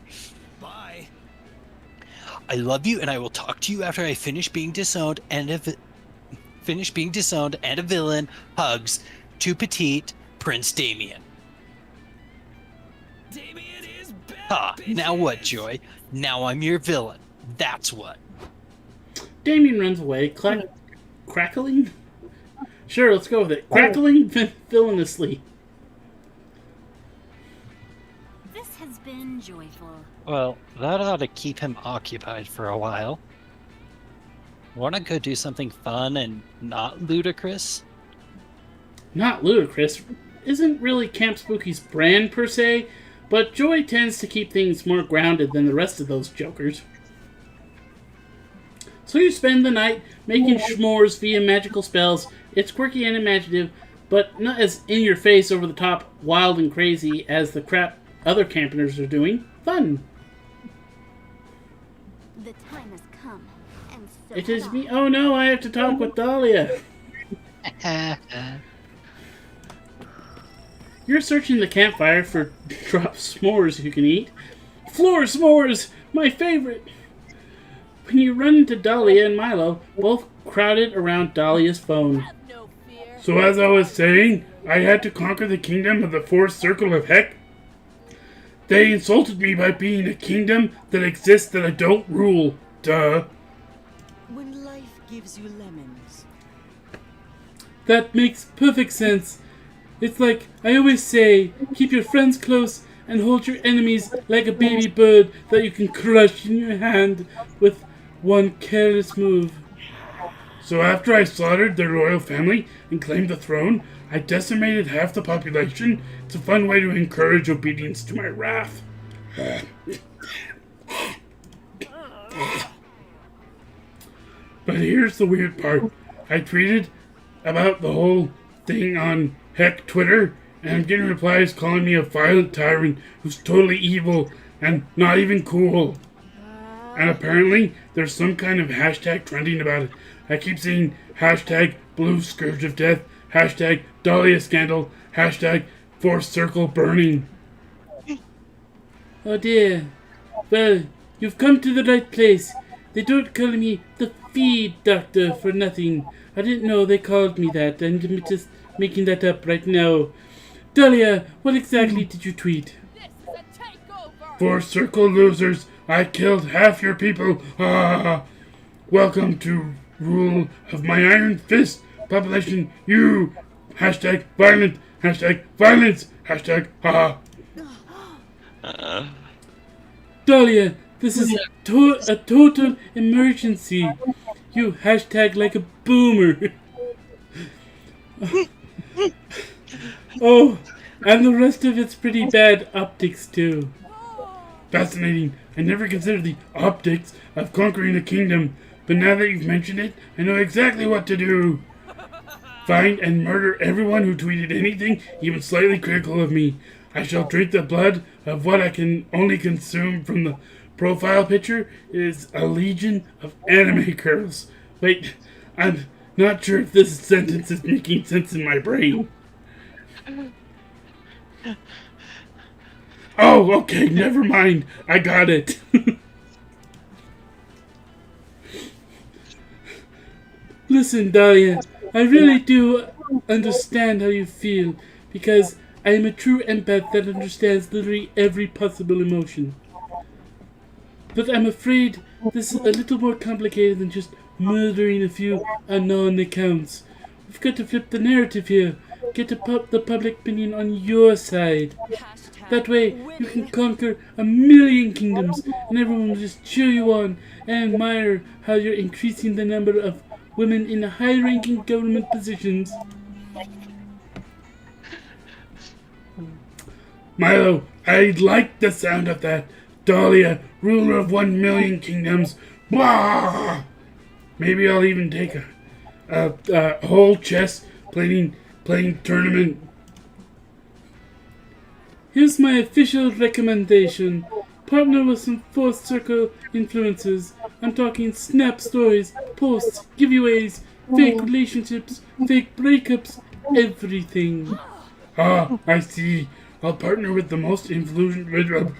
Bye. I love you and I will talk to you after I finish being disowned and a villain. Hugs. Too petite, Prince Damien. Damien is back. Ha, now bitches. what, Joy? Now I'm your villain. That's what. Damien runs away, crackling? Sure, let's go with it. Crackling villainously. This has been joyful. Well, that ought to keep him occupied for a while. Wanna go do something fun and not ludicrous? Not ludicrous. Isn't really Camp Spooky's brand per se, but Joy tends to keep things more grounded than the rest of those jokers. So you spend the night making s'mores via magical spells. It's quirky and imaginative, but not as in-your-face, over-the-top, wild and crazy as the crap other campers are doing. Fun. The time has come, and so It is have me. I. Oh no, I have to talk with Dahlia. You're searching the campfire for drop s'mores you can eat. Floor s'mores! My favorite! When you run into Dahlia and Milo, both crowded around Dahlia's phone. Have no fear. So as I was saying, I had to conquer the kingdom of the fourth circle of heck. They insulted me by being a kingdom that exists that I don't rule. Duh. When life gives you lemons. That makes perfect sense. It's like I always say, keep your friends close and hold your enemies like a baby bird that you can crush in your hand with one careless move. So after I slaughtered their royal family and claimed the throne, I decimated half the population. It's a fun way to encourage obedience to my wrath. But here's the weird part. I tweeted about the whole thing on Heck Twitter, and I'm getting replies calling me a violent tyrant who's totally evil and not even cool. And apparently, there's some kind of hashtag trending about it. I keep seeing hashtag Blue Scourge of Death, hashtag Dahlia Scandal, hashtag Fourth Circle Burning. Oh dear. Well, you've come to the right place. They don't call me the feed doctor for nothing. I didn't know they called me that. I'm just making that up right now. Dahlia, what exactly did you tweet? This is a takeover. Fourth Circle losers, I killed half your people. Ah! Welcome to rule of my iron fist. Population, you. Hashtag violent. Hashtag violence. Hashtag ha. Dahlia, this is a total emergency. You hashtag like a boomer. Oh, and the rest of it's pretty bad optics too. Fascinating. I never considered the optics of conquering a kingdom, but now that you've mentioned it, I know exactly what to do. Find and murder everyone who tweeted anything even slightly critical of me. I shall drink the blood of what I can only consume from the profile picture is a legion of anime girls. Wait, I'm not sure if this sentence is making sense in my brain. Oh, okay, never mind. I got it. Listen, Dahlia, I really do understand how you feel, because I am a true empath that understands literally every possible emotion. But I'm afraid this is a little more complicated than just murdering a few unknown accounts. We've got to flip the narrative here. Get the public opinion on your side. That way, you can conquer 1,000,000 kingdoms, and everyone will just cheer you on and admire how you're increasing the number of women in high-ranking government positions. Milo, I like the sound of that. Dahlia, ruler of 1,000,000 kingdoms. Blah! Maybe I'll even take a whole chess playing tournament. Here's my official recommendation. Partner with some fourth circle influencers. I'm talking snap stories, posts, giveaways, fake relationships, fake breakups, everything. Ah, I see. I'll partner with the most influential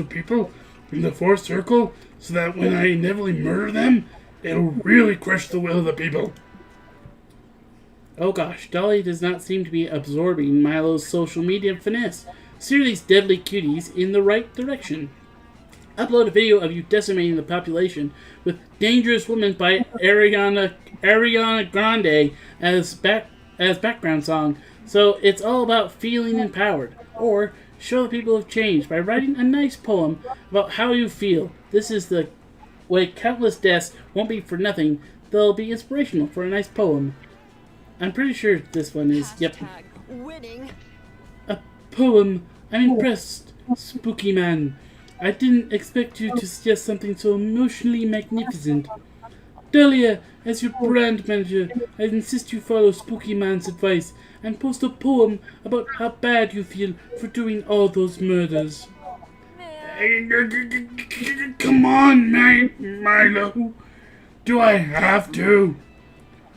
people in the fourth circle, so that when I inevitably murder them, it'll really crush the will of the people. Oh gosh, Dolly does not seem to be absorbing Milo's social media finesse. Steer these deadly cuties in the right direction. Upload a video of you decimating the population with Dangerous Woman by Ariana Grande as background song, so it's all about feeling empowered. Or show the people of change by writing a nice poem about how you feel. This is the way countless deaths won't be for nothing. They'll be inspirational for a nice poem. I'm pretty sure this one is, yep. Winning. A poem. I'm impressed, Spooky Man. I didn't expect you to suggest something so emotionally magnificent. Dahlia, as your brand manager, I insist you follow Spooky Man's advice and post a poem about how bad you feel for doing all those murders. Come on, Milo. Do I have to?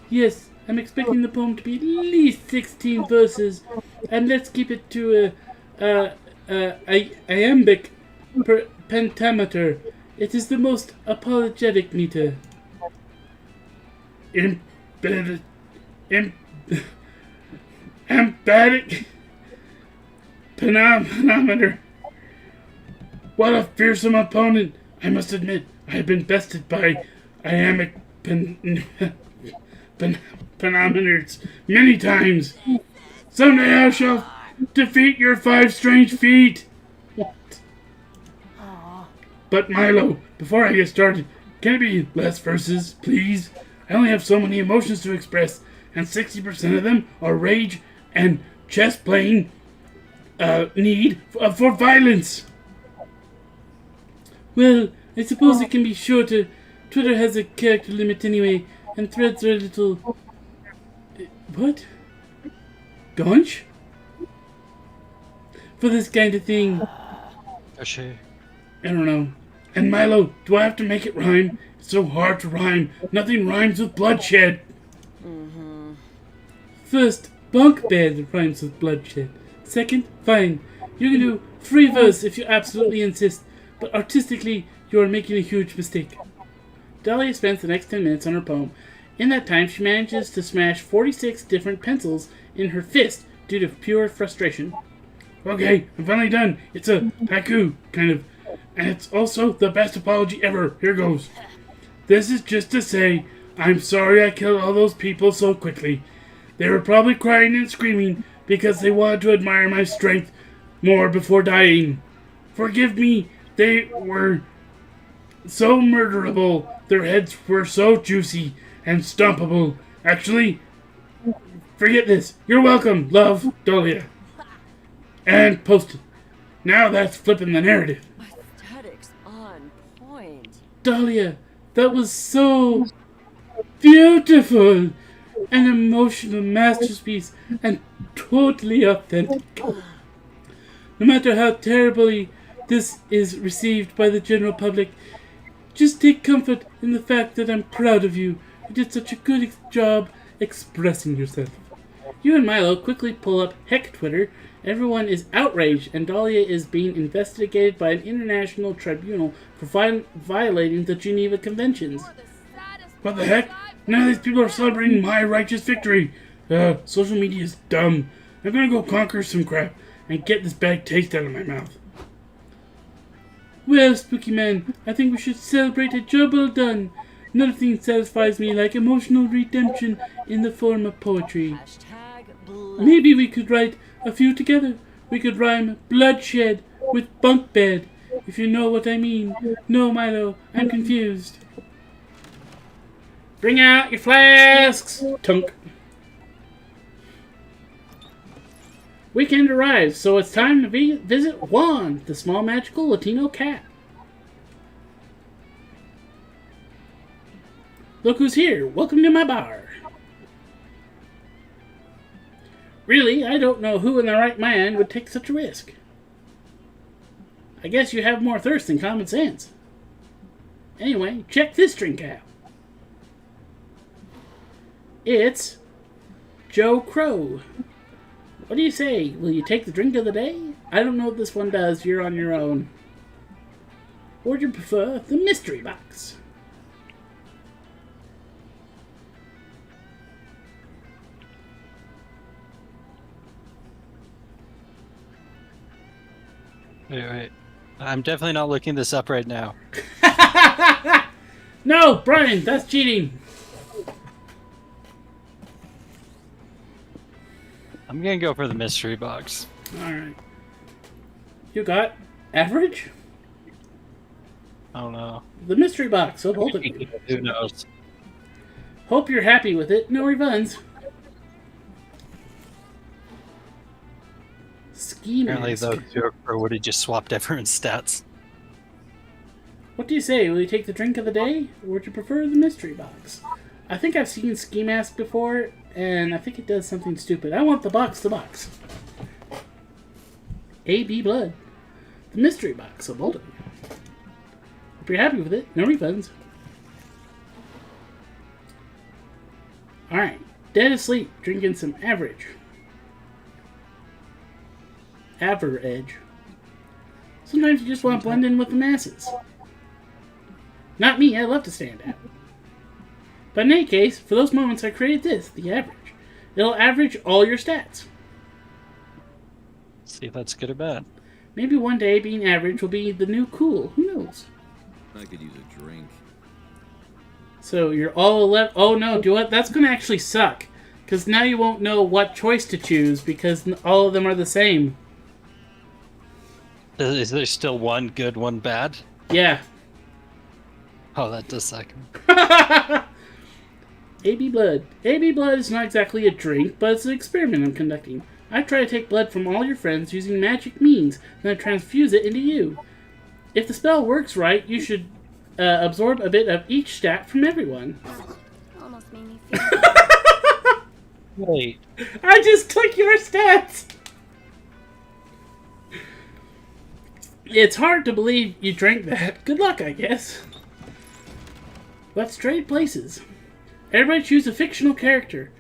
Yes, I'm expecting the poem to be at least 16 verses, and let's keep it to iambic pentameter. It is the most apologetic meter. Emphatic pentameter. What a fearsome opponent! I must admit, I have been bested by iambic pentameters many times. Someday I shall defeat your 5 strange feet. What? But Milo, before I get started, can it be less verses, please? I only have so many emotions to express, and 60% of them are rage and chess playing need for violence. Well, I suppose it can be shorter. Twitter has a character limit anyway, and threads are a little... What? Gaunch? For this kind of thing. For sure. I don't know. And Milo, do I have to make it rhyme? It's so hard to rhyme. Nothing rhymes with bloodshed. First, bunk bed rhymes with bloodshed. Second, fine. You can do free verse if you absolutely insist, but artistically, you are making a huge mistake. Dahlia spends the next 10 minutes on her poem. In that time, she manages to smash 46 different pencils in her fist due to pure frustration. Okay, I'm finally done. It's a haiku, kind of. And it's also the best apology ever. Here goes. This is just to say, I'm sorry I killed all those people so quickly. They were probably crying and screaming because they wanted to admire my strength more before dying. Forgive me, they were so murderable. Their heads were so juicy and stompable. Actually, forget this. You're welcome, love, Dahlia. And posted. Now that's flipping the narrative. Aesthetics on point. Dahlia, that was so beautiful. an emotional masterpiece and totally authentic. No matter how terribly this is received by the general public, just take comfort in the fact that I'm proud of you. You did such a good job expressing yourself. You and Milo quickly pull up Heck Twitter. Everyone is outraged, and Dahlia is being investigated by an international tribunal for violating the Geneva Conventions. What the heck? None of these people are celebrating my righteous victory. Social media is dumb. I'm gonna go conquer some crap and get this bad taste out of my mouth. Well, Spooky Man, I think we should celebrate a job well done. Nothing satisfies me like emotional redemption in the form of poetry. Maybe we could write a few together. We could rhyme bloodshed with bunk bed, if you know what I mean. No, Milo, I'm confused. Bring out your flasks! Tunk. Weekend arrives, so it's time to visit Juan, the small magical Latino cat. Look who's here. Welcome to my bar. Really, I don't know who in their right mind would take such a risk. I guess you have more thirst than common sense. Anyway, check this drink out. It's Joe Crow. What do you say? Will you take the drink of the day? I don't know what this one does. You're on your own. Or do you prefer the mystery box? Wait. I'm definitely not looking this up right now. No, Bryan, that's cheating. I'm gonna go for the mystery box. Alright. You got average? I don't know. The mystery box, so hold it. Who knows? Hope you're happy with it. No refunds. Ski Apparently, mask. though, Joker would have just swapped everyone's stats. What do you say? Will you take the drink of the day, or would you prefer the mystery box? I think I've seen Ski Mask before, and I think it does something stupid. I want the box. AB Blood. The mystery box of Bolton. If you're happy with it, no refunds. Alright. Dead asleep, drinking some average. Average. Sometimes you just want to blend in with the masses. Not me, I love to stand out. But in any case, for those moments I created this, the average. It'll average all your stats. See if that's good or bad. Maybe one day being average will be the new cool. Who knows? I could use a drink. So you're all 11. Oh no, do what? That's going to actually suck. Because now you won't know what choice to choose because all of them are the same. Is there still one good, one bad? Yeah. Oh, that does suck. AB Blood. AB Blood is not exactly a drink, but it's an experiment I'm conducting. I try to take blood from all your friends using magic means, then I transfuse it into you. If the spell works right, you should absorb a bit of each stat from everyone. Almost made me feel. Wait. I just took your stats! It's hard to believe you drank that. Good luck, I guess. Let's trade places. Everybody choose a fictional character.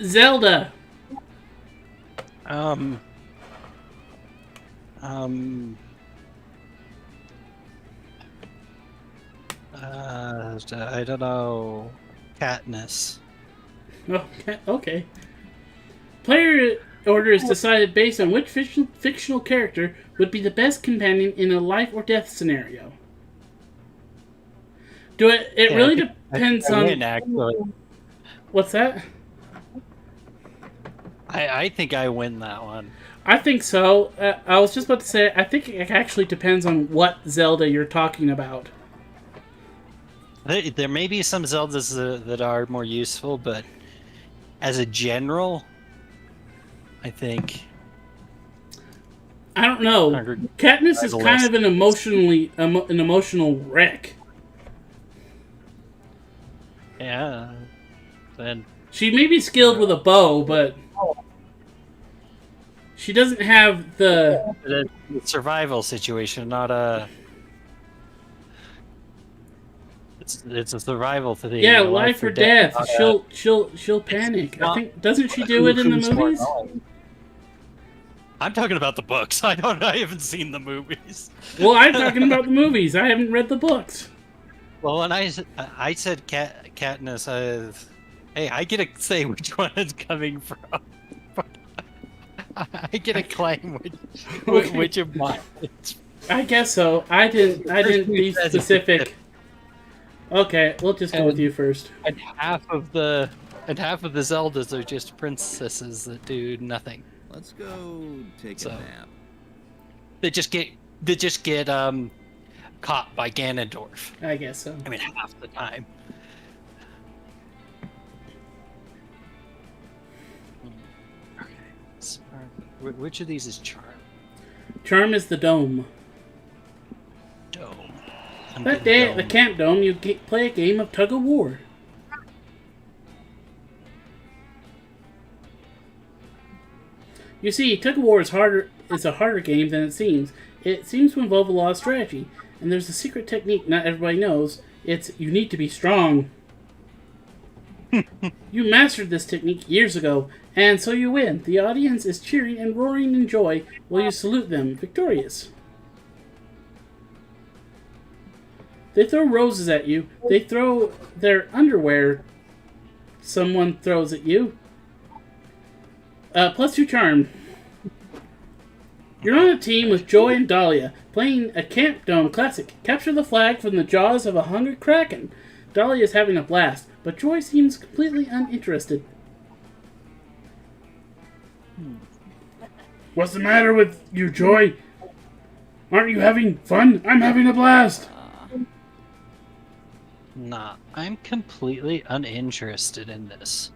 Zelda. I don't know. Katniss. Oh, okay. Player order is decided based on which fictional character would be the best companion in a life or death scenario. It really depends on. Win, actually. What's that? I think I win that one. I think so. I was just about to say, I think it actually depends on what Zelda you're talking about. There may be some Zeldas that are more useful, but as a general, I think I don't know. Hunger- Katniss is Survivalist. kind of an emotional wreck. Yeah. Then She may be skilled with a bow, but she doesn't have the. the survival situation, not a. It's a survival thing. Yeah, life or death. not a- She'll panic. I not think doesn't she do it in the who's more movies? annoying. I'm talking about the books. I haven't seen the movies. Well, I'm talking about the movies. I haven't read the books. Well, when I said Katniss, hey, I get to say which one it's coming from. I get to claim Okay. which of mine. I guess so. I didn't be specific. Okay, we'll just go with you first. And half of the Zeldas are just princesses that do nothing. Let's go take So- a nap. They just get caught by Ganondorf. I guess so. I mean, half the time. Okay. Which of these is Charm? Charm is the dome. Dome. That day at the camp dome, you play a game of tug of war. You see, tug of war is a harder game than it seems. It seems to involve a lot of strategy, and there's a secret technique not everybody knows. It's you need to be strong. You mastered this technique years ago, and so you win. The audience is cheering and roaring in joy while you salute them victorious. They throw roses at you. They throw their underwear. Someone throws at you. +2 charm. You're on a team with Joy and Dahlia, playing a Camp Dome classic. Capture the flag from the jaws of a hungry kraken. Dahlia is having a blast, but Joy seems completely uninterested. What's the matter with you, Joy? Aren't you having fun? I'm having a blast. Nah, I'm completely uninterested in this.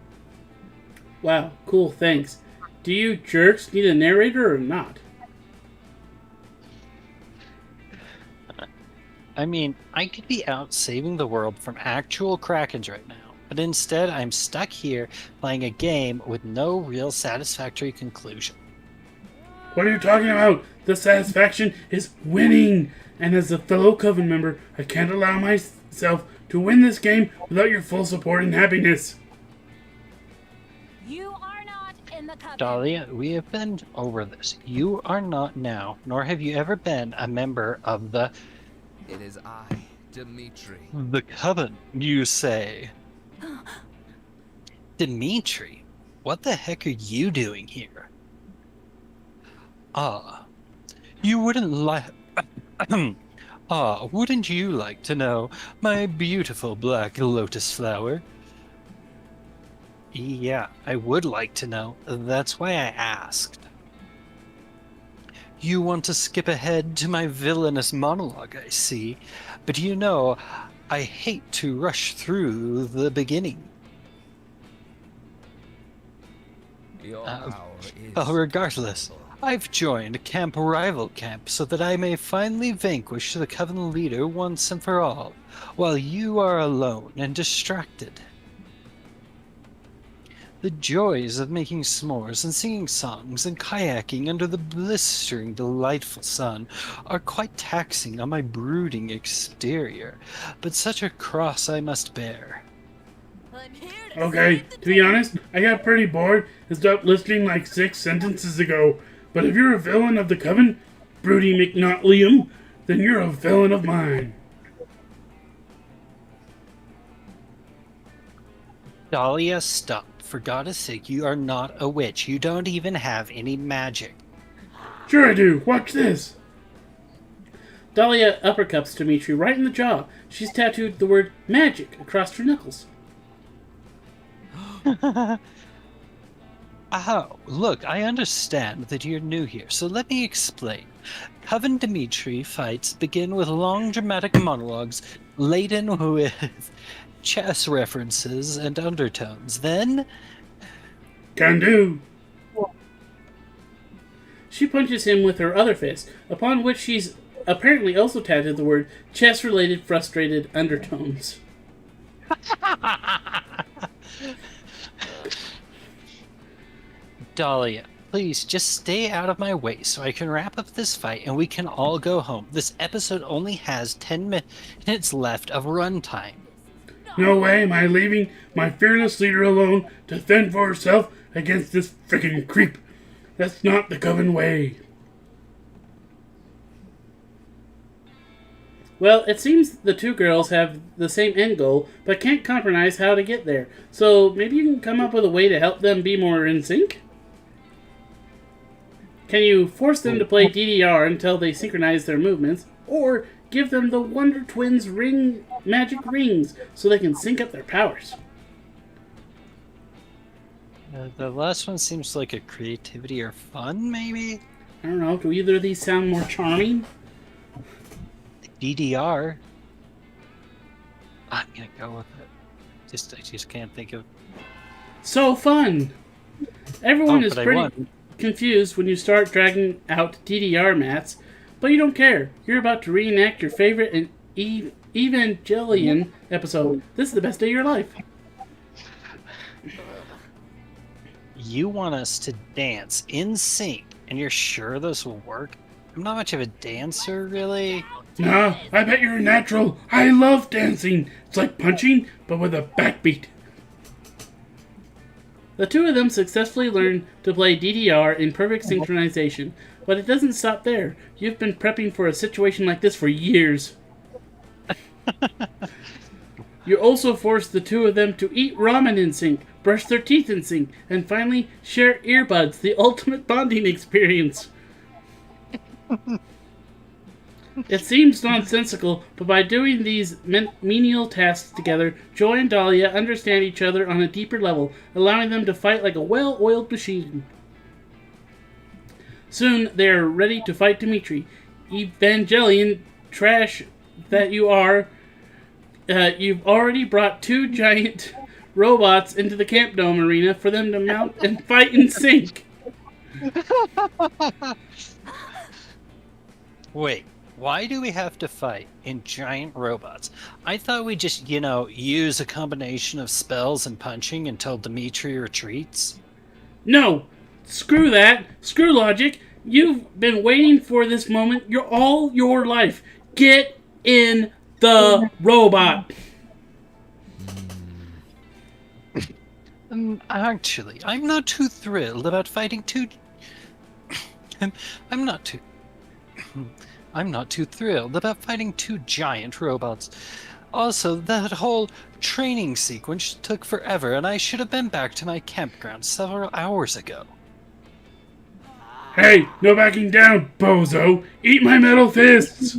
Wow, cool, thanks. Do you jerks need a narrator or not? I mean, I could be out saving the world from actual krakens right now, but instead I'm stuck here playing a game with no real satisfactory conclusion. What are you talking about? The satisfaction is winning. And as a fellow Coven member, I can't allow myself to win this game without your full support and happiness. You are not in the coven. Dahlia, we have been over this. You are not now, nor have you ever been a member of the It is I, Dimitri. Coven, you say. Dimitri, what the heck are you doing here? You wouldn't like... wouldn't you like to know, my beautiful black lotus flower? Yeah, I would like to know. That's why I asked. You want to skip ahead to my villainous monologue, I see. But you know, I hate to rush through the beginning. Your power is... Regardless, I've joined Camp Rival Camp so that I may finally vanquish the Coven leader once and for all, while you are alone and distracted. The joys of making s'mores and singing songs and kayaking under the blistering, delightful sun are quite taxing on my brooding exterior, but such a cross I must bear. I'm here to Okay, save the to be honest, I got pretty bored and stopped listening like 6 sentences ago. But if you're a villain of the Coven, Broody McNotlium, then you're a villain of mine. Dahlia, stop. For God's sake, you are not a witch. You don't even have any magic. Sure I do. Watch this. Dahlia uppercuts Dimitri right in the jaw. She's tattooed the word magic across her knuckles. Oh, look, I understand that you're new here, so let me explain. Coven Dimitri fights begin with long dramatic monologues laden with chess references and undertones. Then... Can do. She punches him with her other fist, upon which she's apparently also tattooed the word chess-related frustrated undertones. Dahlia, please just stay out of my way so I can wrap up this fight and we can all go home. This episode only has 10 minutes left of runtime. No way am I leaving my fearless leader alone to fend for herself against this frickin' creep. That's not the Coven way. Well, it seems the two girls have the same end goal, but can't compromise how to get there. So maybe you can come up with a way to help them be more in sync? Can you force them to play DDR until they synchronize their movements, or give them the Wonder Twins magic rings so they can sync up their powers? The last one seems like a creativity or fun, maybe? I don't know, do either of these sound more charming? DDR. I'm gonna go with it. I just can't think of... So fun! Everyone is but I pretty won. confused when you start dragging out DDR mats, but you don't care. You're about to reenact your favorite Evangelion episode. This is the best day of your life. You want us to dance in sync, and you're sure this will work? I'm not much of a dancer, really. Nah, I bet you're a natural. I love dancing. It's like punching, but with a backbeat. The two of them successfully learn to play DDR in perfect synchronization, but it doesn't stop there. You've been prepping for a situation like this for years. You also force the two of them to eat ramen in sync, brush their teeth in sync, and finally share earbuds, the ultimate bonding experience. It seems nonsensical, but by doing these menial tasks together, Joy and Dahlia understand each other on a deeper level, allowing them to fight like a well-oiled machine. Soon, they are ready to fight Dimitri. Evangelion trash that you are, you've already brought two giant robots into the Camp Dome arena for them to mount and fight in sync. Wait. Why do we have to fight in giant robots? I thought we just, use a combination of spells and punching until Dimitri retreats. No! Screw that! Screw logic! You've been waiting for this moment all your life. Get in the robot! Actually, I'm not too thrilled about fighting two... I'm not too thrilled about fighting two giant robots. Also, that whole training sequence took forever, and I should have been back to my campground several hours ago. Hey, no backing down, bozo. Eat my metal fists.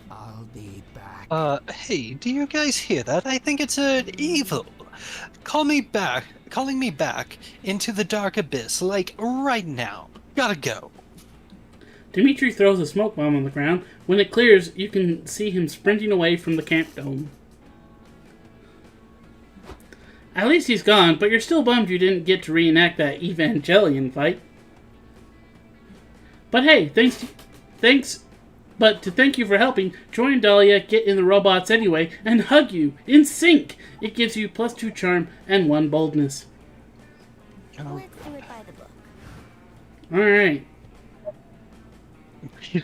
I'll be back. Hey, do you guys hear that? I think it's evil. Calling me back into the dark abyss, like right now. Gotta go. Dimitri throws a smoke bomb on the ground. When it clears, you can see him sprinting away from the camp dome. At least he's gone, but you're still bummed you didn't get to reenact that Evangelion fight. But hey, but to thank you for helping, Joy and Dahlia get in the robots anyway and hug you in sync. It gives you +2 charm and 1 boldness. Let's do it by the book. Alright.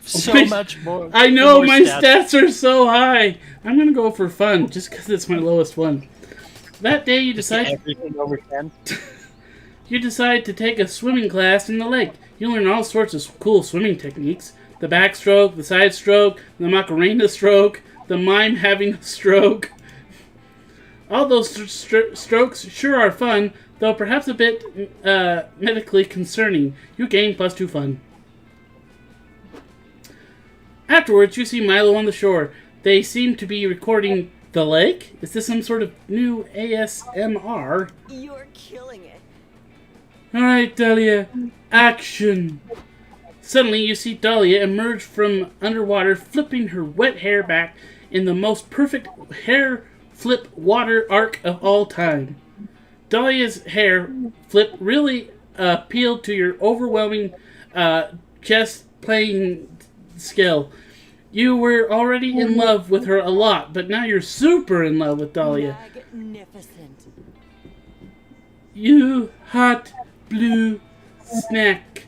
So much more. I know, more my stats are so high. I'm gonna go for fun, just because it's my lowest one. That day you decide everything over 10. You decide to take a swimming class in the lake. You learn all sorts of cool swimming techniques. The backstroke, the side stroke, the Macarena stroke, the mime having a stroke. All those strokes sure are fun, though perhaps a bit medically concerning. You gain +2 fun. Afterwards, you see Milo on the shore. They seem to be recording the lake. Is this some sort of new ASMR? You're killing it. Alright, Dahlia. Action! Suddenly, you see Dahlia emerge from underwater, flipping her wet hair back in the most perfect hair flip water arc of all time. Dahlia's hair flip really appeal to your overwhelming chess playing skill. You were already in love with her a lot, but now you're super in love with Dahlia. Magnificent. You hot blue snack.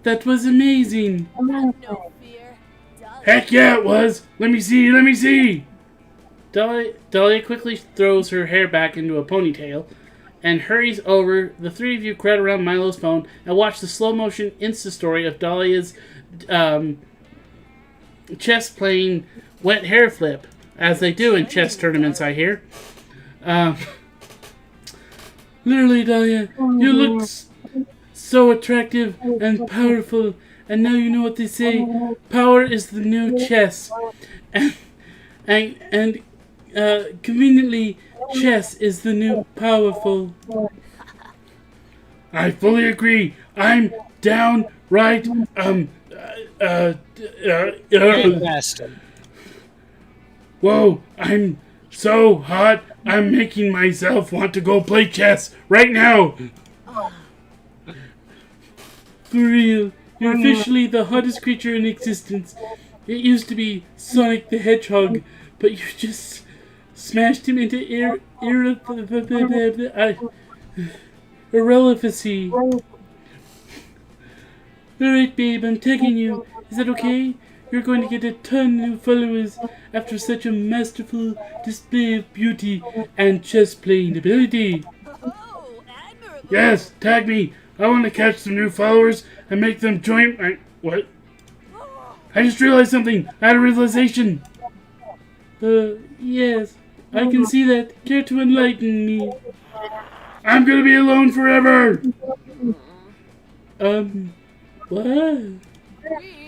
That was amazing. No fear. Dahlia. Heck yeah, it was. Let me see. Let me see. Dahlia quickly throws her hair back into a ponytail and hurries over. The three of you crowd around Milo's phone and watch the slow-motion Insta story of Dahlia's chess playing wet hair flip, as they do in chess tournaments, I hear. Literally, Dahlia, you look so attractive and powerful, and now you know what they say, power is the new chess. And conveniently, chess is the new powerful. I fully agree. I'm downright, Fantastic. whoa, I'm so hot, I'm making myself want to go play chess right now. For real, you're officially the hottest creature in existence. It used to be Sonic the Hedgehog, but you just smashed him into irrelevancy. Alright, babe, I'm tagging you. Is that okay? You're going to get a ton of new followers after such a masterful display of beauty and chess playing ability. Oh, admirable. Yes, tag me. I want to catch some new followers and make them join. What? I just realized something. I had a realization. Yes, I can see that. Care to enlighten me? I'm gonna be alone forever. What?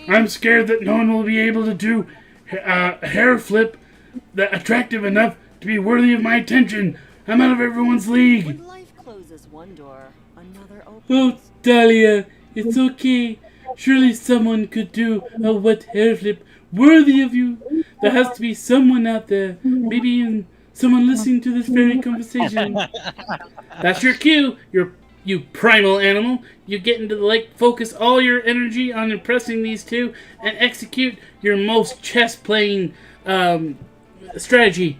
I'm scared that no one will be able to do a hair flip that attractive enough to be worthy of my attention. I'm out of everyone's league. When life closes one door, another opens. Oh, Dahlia, it's okay. Surely someone could do a wet hair flip worthy of you. There has to be someone out there. Maybe even someone listening to this very conversation. That's your cue. You primal animal. You get into the lake, focus all your energy on impressing these two, and execute your most chess-playing strategy.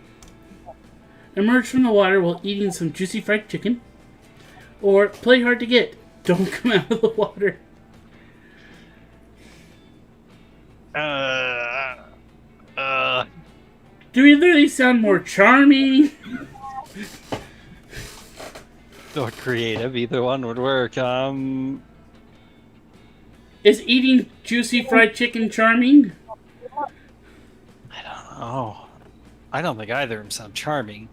Emerge from the water while eating some juicy fried chicken. Or play hard to get. Don't come out of the water. Do either of these sound more charming? Or creative, either one would work. Is eating juicy fried chicken charming? I don't know. I don't think either of them sound charming.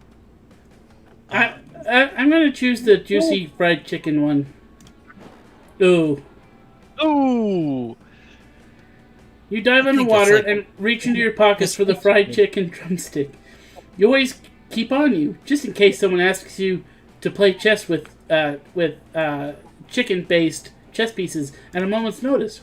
I'm gonna choose the juicy fried chicken one. Ooh. Ooh! You dive underwater and reach into your pockets for the fried chicken drumstick. You always keep on you, just in case someone asks you to play chess with chicken-based chess pieces at a moment's notice.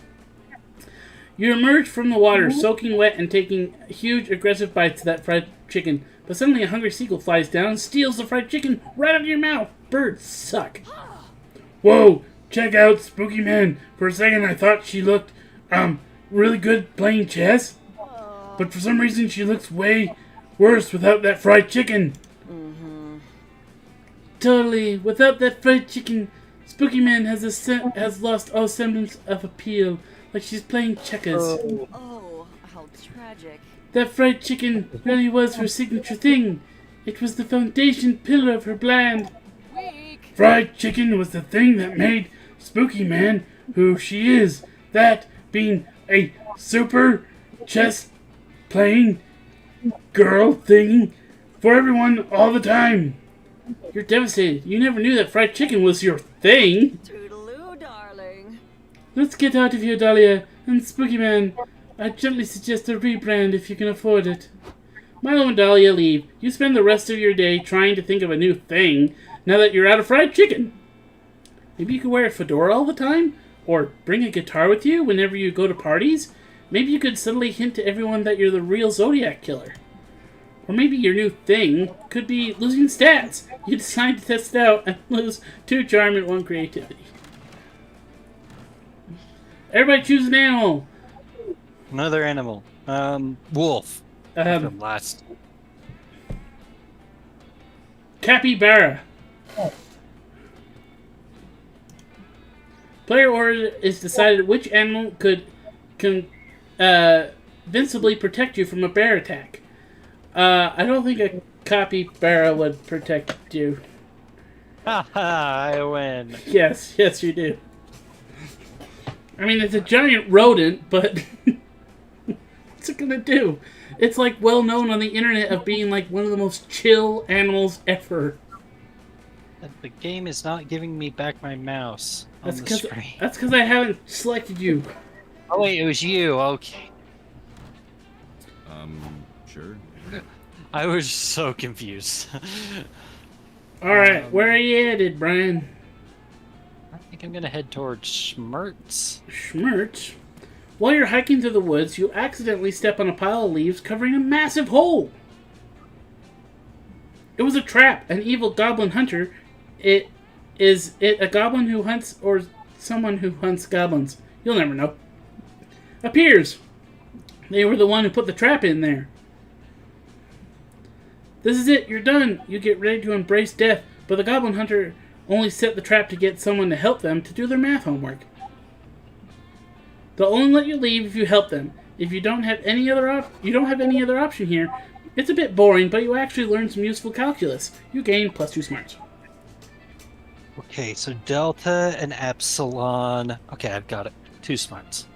You emerge from the water, soaking wet and taking huge, aggressive bites of that fried chicken. But suddenly a hungry seagull flies down and steals the fried chicken right out of your mouth. Birds suck. Whoa, check out Spooky Man. For a second I thought she looked, really good playing chess. But for some reason she looks way worse without that fried chicken. Totally. Without that fried chicken, Spooky Man has lost all semblance of appeal, like she's playing checkers. Oh, how tragic. That fried chicken really was her signature thing. It was the foundation pillar of her brand. Fried chicken was the thing that made Spooky Man who she is. That being a super chess playing girl thing for everyone all the time. You're devastated. You never knew that fried chicken was your thing. Toodaloo, darling. Let's get out of here, Dahlia. And Spooky Man, I gently suggest a rebrand if you can afford it. Milo and Dahlia leave. You spend the rest of your day trying to think of a new thing now that you're out of fried chicken. Maybe you could wear a fedora all the time? Or bring a guitar with you whenever you go to parties? Maybe you could subtly hint to everyone that you're the real Zodiac Killer. Or maybe your new thing could be losing stats. You decide to test it out and lose 2 charm and 1 creativity. Everybody choose an animal. Another animal. Wolf. From last. Capybara. Player order is decided which animal could convincibly protect you from a bear attack. I don't think a capybara would protect you. Haha, I win. Yes, you do. I mean, it's a giant rodent, but what's it gonna do? It's like well known on the internet of being like one of the most chill animals ever. The game is not giving me back my mouse on the screen. That's because I haven't selected you. Oh wait, it was you. Okay. Sure. I was so confused. Alright, where are you headed, Bryan? I think I'm gonna head towards Schmertz. Schmertz? While you're hiking through the woods, you accidentally step on a pile of leaves covering a massive hole. It was a trap, an evil goblin hunter. Is it a goblin who hunts or someone who hunts goblins? You'll never know. Appears. They were the one who put the trap in there. This is it, you're done. You get ready to embrace death, but the goblin hunter only set the trap to get someone to help them to do their math homework. They'll only let you leave if you help them. If you don't have any other option here. It's a bit boring, but you actually learn some useful calculus. You gain +2 smarts. Okay, so delta and epsilon. Okay, I've got it. 2 smarts.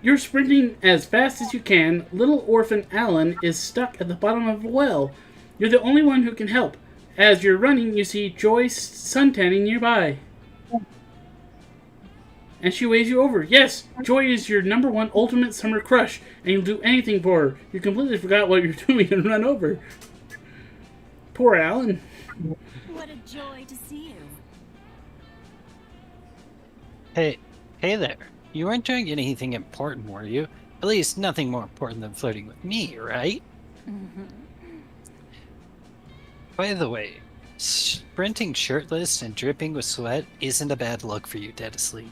You're sprinting as fast as you can. Little orphan Alan is stuck at the bottom of a well. You're the only one who can help. As you're running, you see Joy suntanning nearby. And she waves you over. Yes, Joy is your #1 ultimate summer crush, and you'll do anything for her. You completely forgot what you're doing and run over. Poor Alan. What a joy to see you. Hey there. You weren't doing anything important, were you? At least nothing more important than flirting with me, right? By the way, sprinting shirtless and dripping with sweat isn't a bad look for you dead asleep.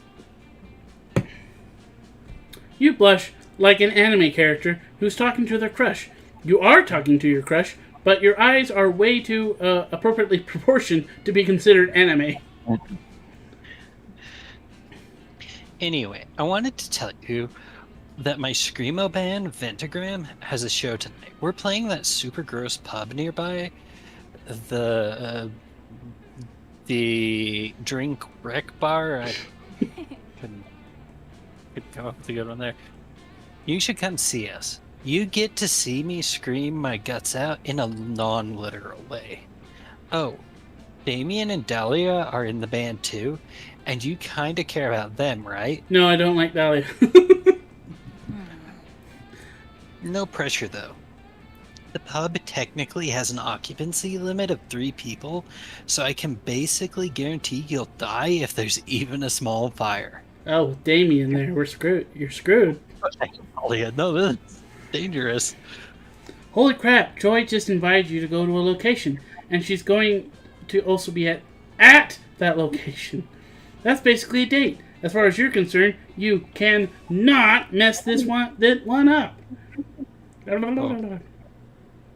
You blush like an anime character who's talking to their crush. You are talking to your crush, but your eyes are way too appropriately proportioned to be considered anime. Anyway, I wanted to tell you that my Screamo band, Ventagram, has a show tonight. We're playing that super gross pub nearby. The drink rec bar. I couldn't come up with a good one there. You should come see us. You get to see me scream my guts out in a non-literal way. Oh, Damien and Dahlia are in the band too, and you kind of care about them, right? No, I don't like Dahlia. No pressure, though. The pub technically has an occupancy limit of 3 people, so I can basically guarantee you'll die if there's even a small fire. Oh, with Damien there, we're screwed. You're screwed. Dahlia, no, this is dangerous. Holy crap, Joy just invited you to go to a location, and she's going to also be at that location. That's basically a date. As far as you're concerned, you cannot mess that one up. Oh.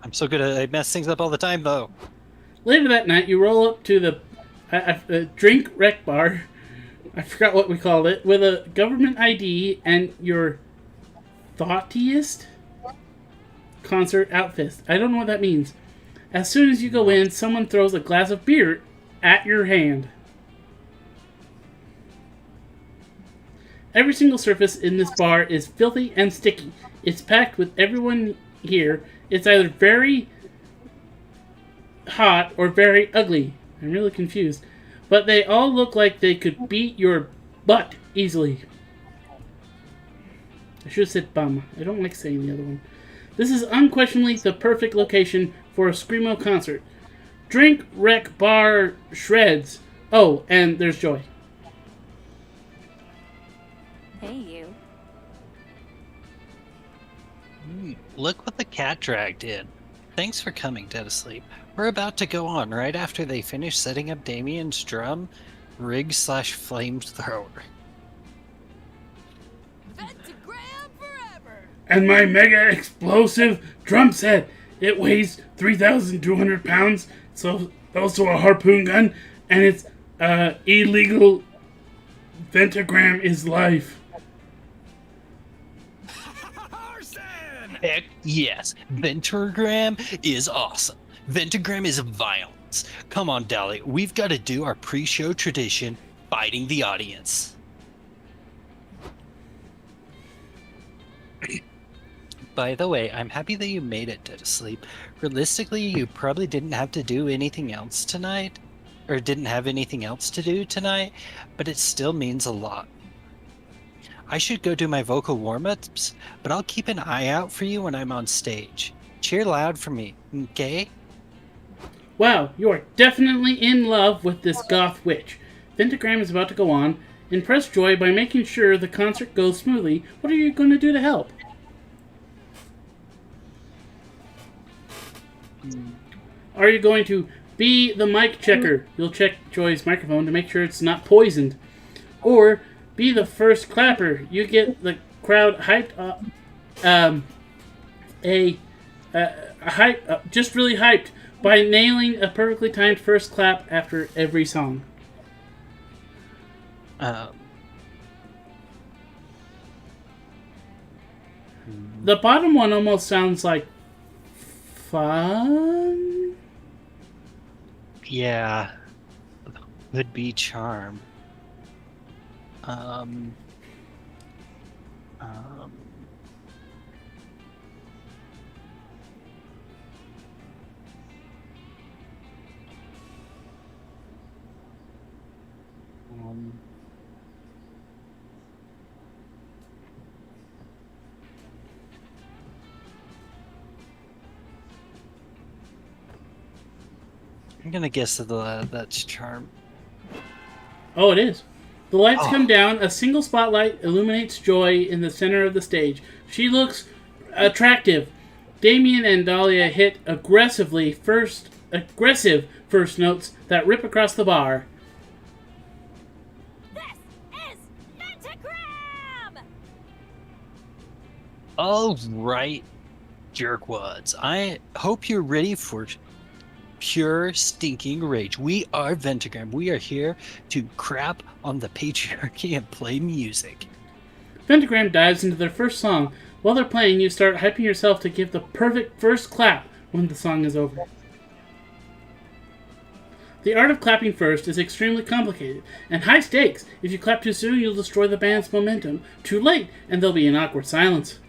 I'm so good at I mess things up all the time, though. Later that night, you roll up to the drink rec bar. I forgot what we called it, with a government ID and your thoughtiest concert outfit. I don't know what that means. As soon as you go in, someone throws a glass of beer at your hand. Every single surface in this bar is filthy and sticky. It's packed with everyone here. It's either very hot or very ugly. I'm really confused. But they all look like they could beat your butt easily. I should have said bum. I don't like saying the other one. This is unquestionably the perfect location for a Screamo concert. Drink, wreck, bar, shreds. Oh, and there's Joy. Hey, you. Look what the cat dragged in. Thanks for coming, Dead Asleep. We're about to go on right after they finish setting up Damien's drum. rig/flamethrower. Pentagram forever. And my mega explosive drum set. It weighs 3,200 pounds. So also a harpoon gun, and it's illegal. Pentagram is life. Heck yes, Ventagram is awesome. Ventagram is violence. Come on, Dally, we've got to do our pre-show tradition, fighting the audience. By the way, I'm happy that you made it to sleep. Realistically, you probably didn't have to do anything else tonight, or didn't have anything else to do tonight, but it still means a lot. I should go do my vocal warm-ups, but I'll keep an eye out for you when I'm on stage. Cheer loud for me, okay? Wow, you are definitely in love with this goth witch. Ventagram is about to go on. Impress Joy by making sure the concert goes smoothly. What are you going to do to help? Are you going to be the mic checker? You'll check Joy's microphone to make sure it's not poisoned. Or be the first clapper. You get the crowd hyped up. Just really hyped by nailing a perfectly timed first clap after every song. The bottom one almost sounds like fun. Yeah, would be charm. I'm gonna guess that that's charm. Oh, it is. The lights come down. A single spotlight illuminates Joy in the center of the stage. She looks attractive. Damien and Dahlia hit aggressive first notes that rip across the bar. This is Pentagram! All right, jerkwads. I hope you're ready for pure stinking rage. We are Ventagram. We are here to crap on the patriarchy and play music. Pentagram dives into their first song. While they're playing, you start hyping yourself to give the perfect first clap when the song is over. The art of clapping first is extremely complicated and high stakes. If you clap too soon, you'll destroy the band's momentum. Too late, and there'll be an awkward silence.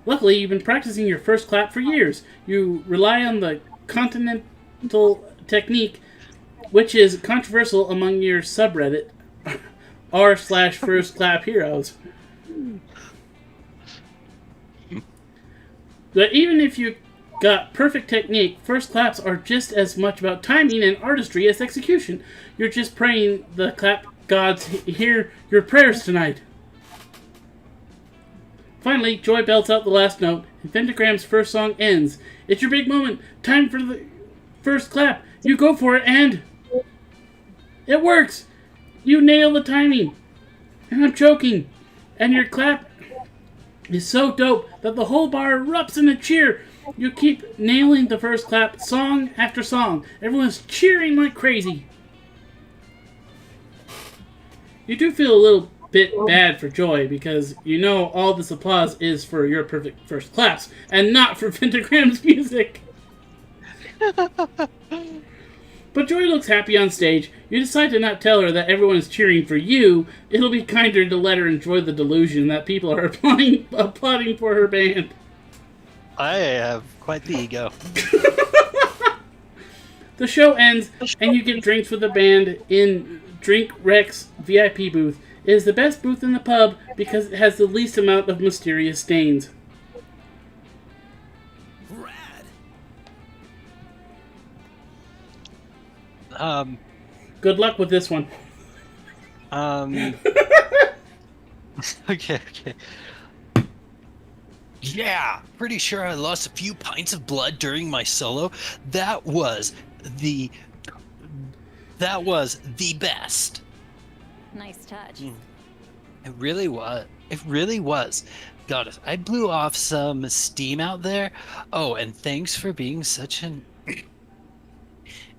Luckily, you've been practicing your first clap for years. You rely on the continental technique, which is controversial among your subreddit r/first clap heroes. But even if you got perfect technique, first claps are just as much about timing and artistry as execution. You're just praying the clap gods hear your prayers tonight. Finally, Joy belts out the last note, and Pentagram's first song ends. It's your big moment. Time for the first clap. You go for it, and it works. You nail the timing. And I'm choking. And your clap is so dope that the whole bar erupts in a cheer. You keep nailing the first clap song after song. Everyone's cheering like crazy. You do feel a little bit bad for Joy because you know all this applause is for your perfect first claps and not for Pentagram's music. But Joy looks happy on stage. You decide to not tell her that everyone is cheering for you. It'll be kinder to let her enjoy the delusion that people are applauding for her band. I have quite the ego. The show ends, and you get drinks with the band in Drink Rex VIP booth. It is the best booth in the pub because it has the least amount of mysterious stains. Good luck with this one. Okay. Yeah, pretty sure I lost a few pints of blood during my solo. That was the That was the best. Nice touch. It really was. It really was. God, I blew off some steam out there. Oh, and thanks for being such an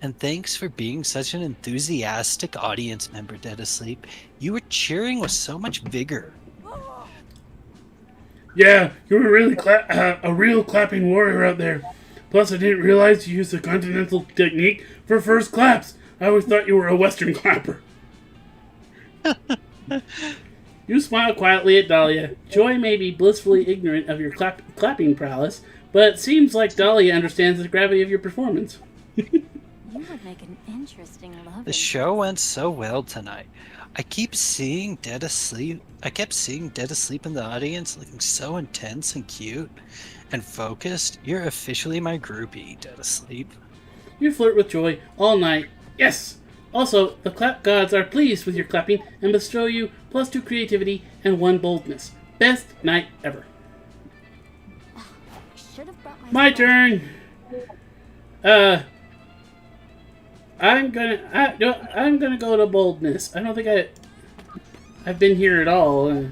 enthusiastic audience member, Dead Asleep. You were cheering with so much vigor. Yeah, you were really a real clapping warrior out there. Plus, I didn't realize you used the continental technique for first claps. I always thought you were a Western clapper. You smile quietly at Dahlia. Joy may be blissfully ignorant of your clapping prowess, but it seems like Dahlia understands the gravity of your performance. You would make an interesting love. The show went so well tonight. I kept seeing Dead Asleep in the audience, looking so intense and cute and focused. You're officially my groupie, Dead Asleep. You flirt with Joy all night. Yes! Also, the clap gods are pleased with your clapping and bestow you +2 creativity and 1 boldness. Best night ever. Should have brought My turn! I'm gonna go to boldness. I don't think I've been here at all.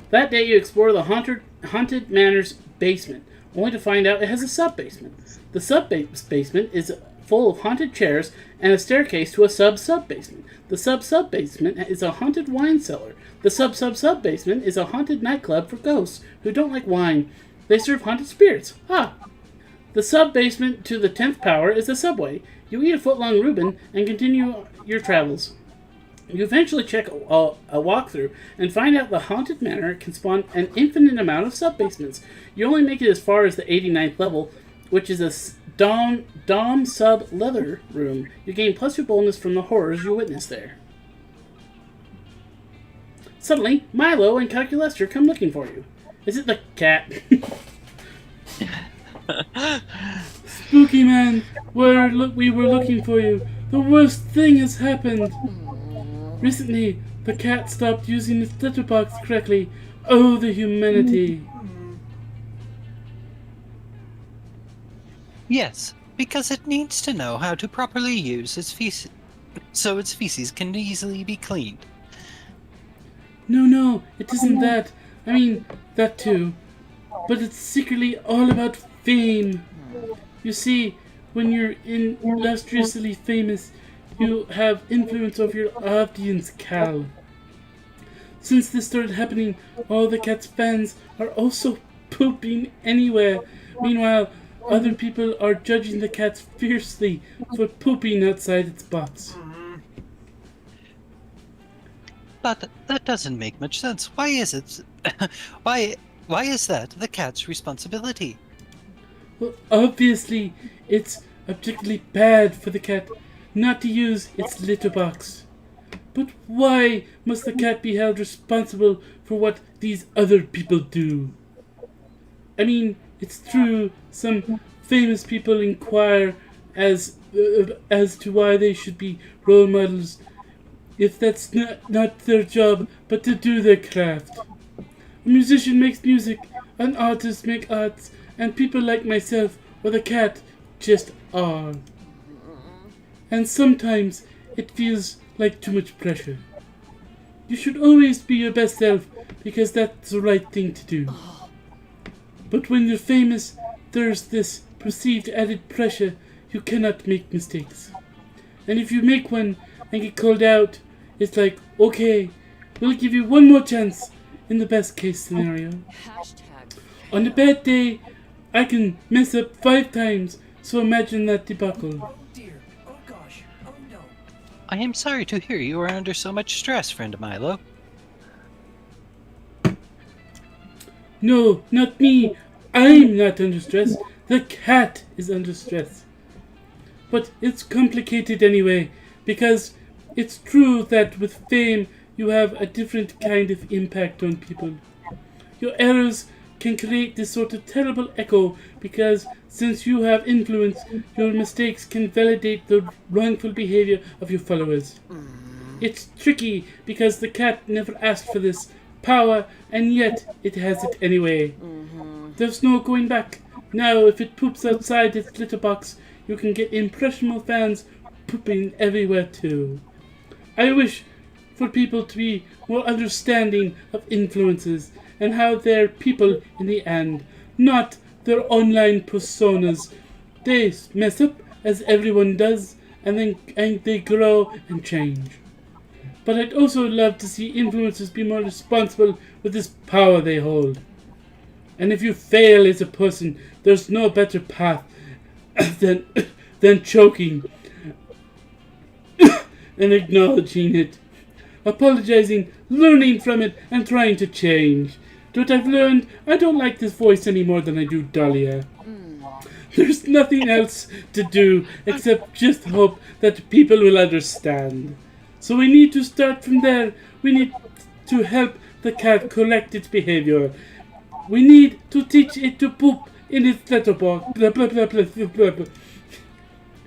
That day you explore the haunted manor's basement, only to find out it has a sub-basement. The sub-basement is full of haunted chairs and a staircase to a sub-sub-basement. The sub-sub-basement is a haunted wine cellar. The sub-sub-sub-basement is a haunted nightclub for ghosts who don't like wine. They serve haunted spirits. The sub-basement to the 10th power is the subway. You eat a foot-long Reuben and continue your travels. You eventually check a walkthrough and find out the haunted manor can spawn an infinite amount of sub-basements. You only make it as far as the 89th level, which is a Dom sub leather room. You gain +2 boldness from the horrors you witness there. Suddenly, Milo and Calculester come looking for you. Is it the cat? Spooky man, we were looking for you. The worst thing has happened. Recently, the cat stopped using its letterbox correctly. Oh, the humanity. Yes, because it needs to know how to properly use its feces, so its feces can easily be cleaned. No, it isn't that. I mean, that too. But it's secretly all about fame. You see, when you're illustriously famous, you have influence over your audience, Cal. Since this started happening, all the cat's fans are also pooping anywhere. Meanwhile, other people are judging the cats fiercely for pooping outside its box. But that doesn't make much sense. Why is it? Why is that the cat's responsibility? Well, obviously, it's objectively bad for the cat not to use its litter box. But why must the cat be held responsible for what these other people do? I mean, it's true, some famous people inquire as to why they should be role models if that's not their job, but to do their craft. A musician makes music, an artist makes arts, and people like myself or the cat just are. And sometimes it feels like too much pressure. You should always be your best self because that's the right thing to do. But when you're famous, there's this perceived added pressure you cannot make mistakes. And if you make one and get called out, it's like, okay, we'll give you one more chance in the best case scenario. On a bad day, I can mess up 5 times, so imagine that debacle. Oh dear. Oh gosh. Oh no. I am sorry to hear you are under so much stress, friend Milo. No, not me. I'm not under stress. The cat is under stress. But it's complicated anyway, because it's true that with fame, you have a different kind of impact on people. Your errors can create this sort of terrible echo because since you have influence, your mistakes can validate the wrongful behavior of your followers. It's tricky because the cat never asked for this power and yet it has it anyway. There's no going back. Now if it poops outside its litter box, you can get impressionable fans pooping everywhere too. I wish for people to be more understanding of influences and how they're people in the end, not their online personas. They mess up as everyone does, and they grow and change. But I'd also love to see influencers be more responsible with this power they hold. And if you fail as a person, there's no better path than choking and acknowledging it, apologizing, learning from it, and trying to change. What I've learned, I don't like this voice any more than I do Dahlia. There's nothing else to do except just hope that people will understand. So we need to start from there. We need to help the cat correct its behavior. We need to teach it to poop in its letterbox. Blah, blah, blah, blah, blah, blah, blah.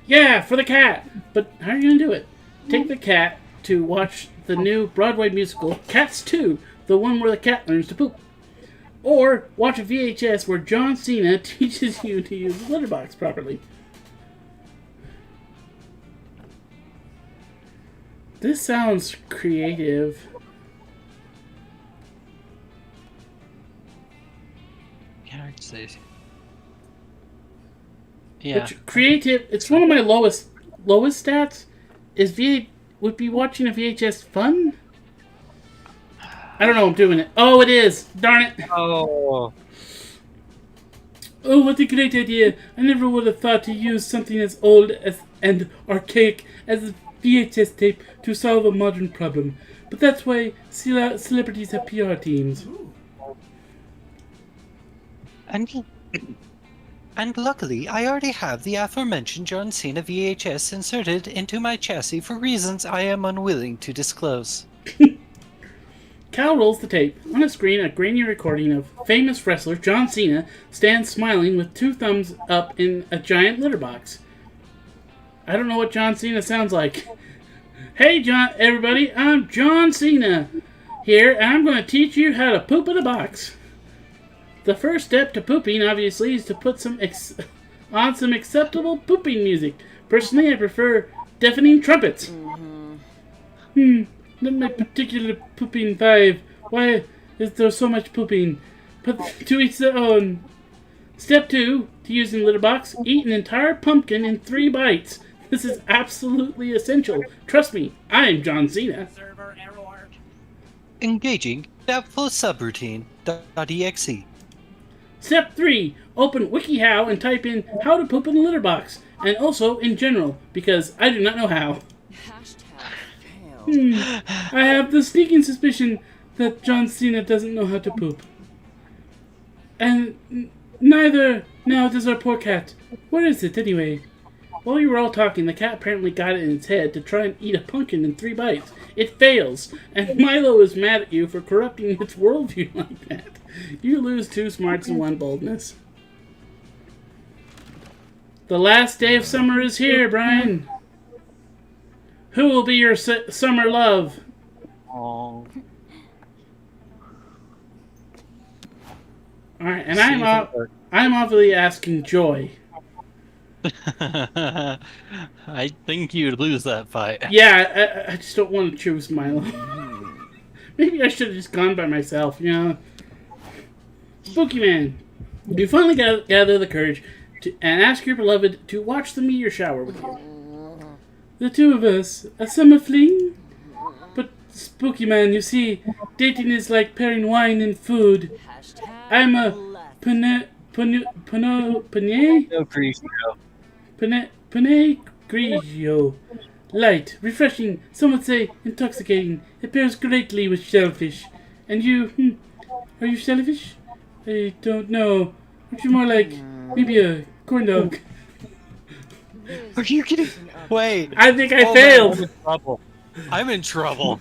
Yeah, for the cat. But how are you going to do it? Take the cat to watch the new Broadway musical, Cats 2, the one where the cat learns to poop. Or watch a VHS where John Cena teaches you to use the letterbox properly. This sounds creative. Yeah. Creative. It's one of my lowest stats. Would be watching a VHS fun? I don't know. I'm doing it. Oh, it is. Darn it. Oh. Oh, what a great idea. I never would have thought to use something as old and archaic as a VHS tape to solve a modern problem. But that's why celebrities have PR teams. And luckily, I already have the aforementioned John Cena VHS inserted into my chassis for reasons I am unwilling to disclose. Cal rolls the tape. On a screen, a grainy recording of famous wrestler John Cena stands smiling with 2 thumbs up in a giant litter box. I don't know what John Cena sounds like. Hey, everybody, I'm John Cena here, and I'm going to teach you how to poop in a box. The first step to pooping, obviously, is to put on some acceptable pooping music. Personally, I prefer deafening trumpets. Not my particular pooping vibe. Why is there so much pooping? But to each their own. Step 2, to use in litter box, eat an entire pumpkin in 3 bites. This is absolutely essential. Trust me, I'm John Cena. Engaging doubtful subroutine. .exe. Step 3, open WikiHow and type in how to poop in a litter box. And also in general, because I do not know how. I have the sneaking suspicion that John Cena doesn't know how to poop. And neither now does our poor cat. Where is it, anyway? While you were all talking, the cat apparently got it in its head to try and eat a pumpkin in 3 bites. It fails, and Milo is mad at you for corrupting its worldview like that. You lose 2 smarts and 1 boldness. The last day of summer is here, Bryan. Who will be your summer love? Oh. Alright, and I'm obviously asking Joy. I think you'd lose that fight. Yeah, I just don't want to choose Milo. Maybe I should have just gone by myself, you know. Spooky Man. You finally gather the courage and ask your beloved to watch the meteor shower with you. The 2 of us, a summer fling? But, Spooky Man, you see, dating is like pairing wine and food. I'm a Pinot Grigio. Light, refreshing, some would say intoxicating. It pairs greatly with shellfish. And you, are you shellfish? I don't know. Aren't you more like maybe a corn dog? Are you kidding? Wait. I think I failed. Man, I'm in trouble.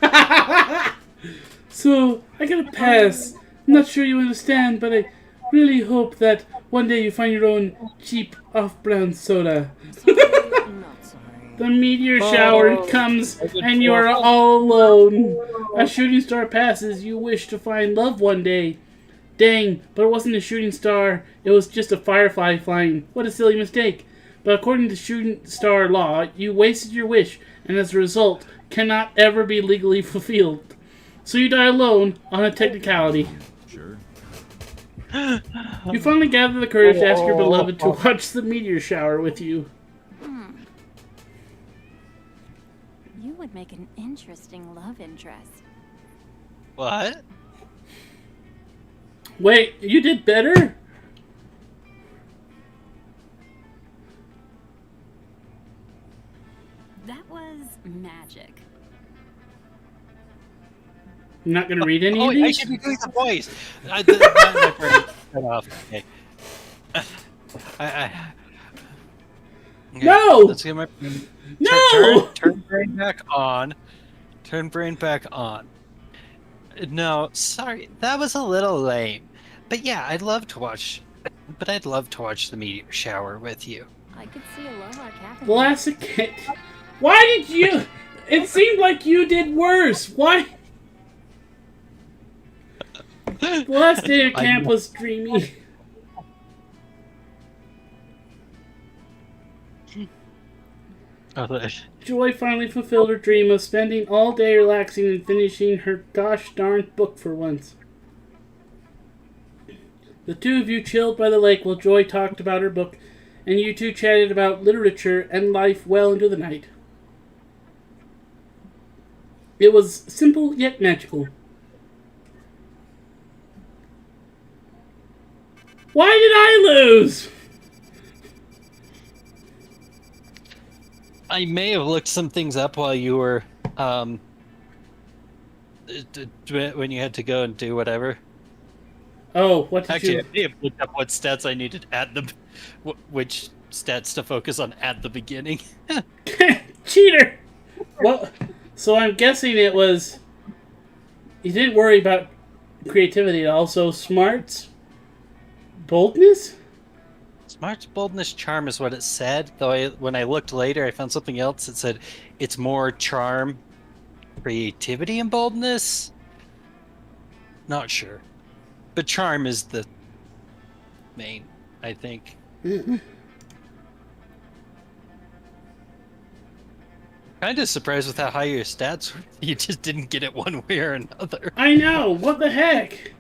So, I gotta pass. I'm not sure you understand, but I really hope that one day you find your own cheap off-brand soda. The meteor shower comes and you are all alone. A shooting star passes. You wish to find love one day. Dang, but it wasn't a shooting star. It was just a firefly flying. What a silly mistake. but according to shooting star law, you wasted your wish, and as a result, cannot ever be legally fulfilled. So you die alone on a technicality. Sure. You finally gather the courage to ask your beloved to watch the meteor shower with you. You would make an interesting love interest. What? Wait, you did better? That was magic. I'm not going to read any Oh, of I these? should be doing the voice. My brain cut off. Okay. Okay, No! Let's get my No! Turn brain back on. Turn brain back on. No, sorry, that was a little lame. But yeah, I'd love to watch. But I'd love to watch the meteor shower with you. I could see a love arc happening. Classic kid. Why did you? It seemed like you did worse. Why? The last day of camp was dreamy. Joy finally fulfilled her dream of spending all day relaxing and finishing her gosh darn book for once. The two of you chilled by the lake while Joy talked about her book, and you two chatted about literature and life well into the night. It was simple yet magical. Why did I lose? I may have looked some things up while you were, when you had to go and do whatever. Oh, what did Actually, you... I may have looked up what stats I needed at the, which stats to focus on at the beginning. Cheater! Well, so I'm guessing it was... You didn't worry about creativity, also smarts? Boldness? Smarts, boldness, charm is what it said. Though when I looked later, I found something else that said it's more charm, creativity, and boldness. Not sure, but charm is the main, I think. Kind of surprised with how high your stats were. You just didn't get it one way or another. I know! What the heck?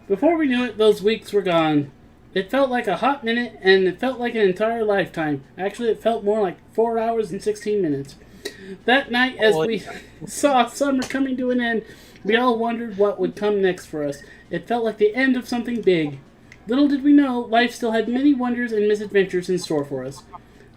Before we knew it, those weeks were gone. It felt like a hot minute, and it felt like an entire lifetime. Actually, it felt more like 4 hours and 16 minutes. That night, as we saw summer coming to an end, we all wondered what would come next for us. It felt like the end of something big. Little did we know, life still had many wonders and misadventures in store for us.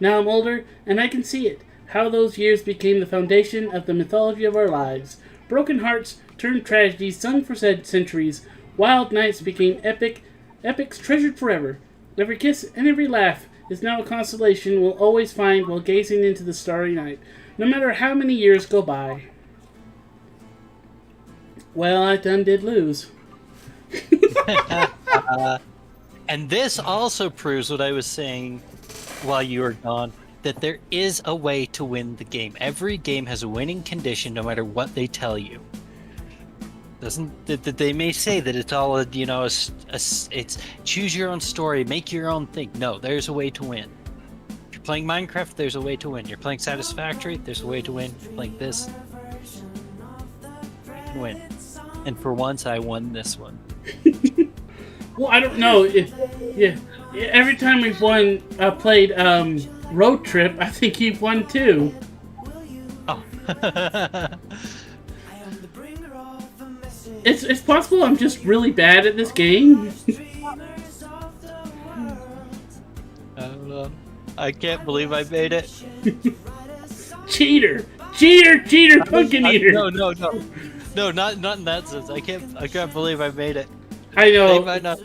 Now I'm older, and I can see it. How those years became the foundation of the mythology of our lives. Broken hearts turned tragedies sung for centuries. Wild nights became epics treasured forever. Every kiss and every laugh is now a consolation we'll always find while gazing into the starry night, no matter how many years go by. Well, I done did lose. And this also proves what I was saying while you were gone, that there is a way to win the game. Every game has a winning condition no matter what they tell you. Doesn't that they may say that it's all it's choose your own story, make your own thing. No, there's a way to win. If you're playing Minecraft, there's a way to win. You're playing Satisfactory, there's a way to win. You're playing this, you can win. And for once, I won this one. Well, I don't know. Yeah, every time we've played Road Trip, I think you've won too. Oh. It's possible I'm just really bad at this game. I don't know. I can't believe I made it. Cheater, pumpkin eater. No, not in that sense. I can't believe I made it. I know. They might not.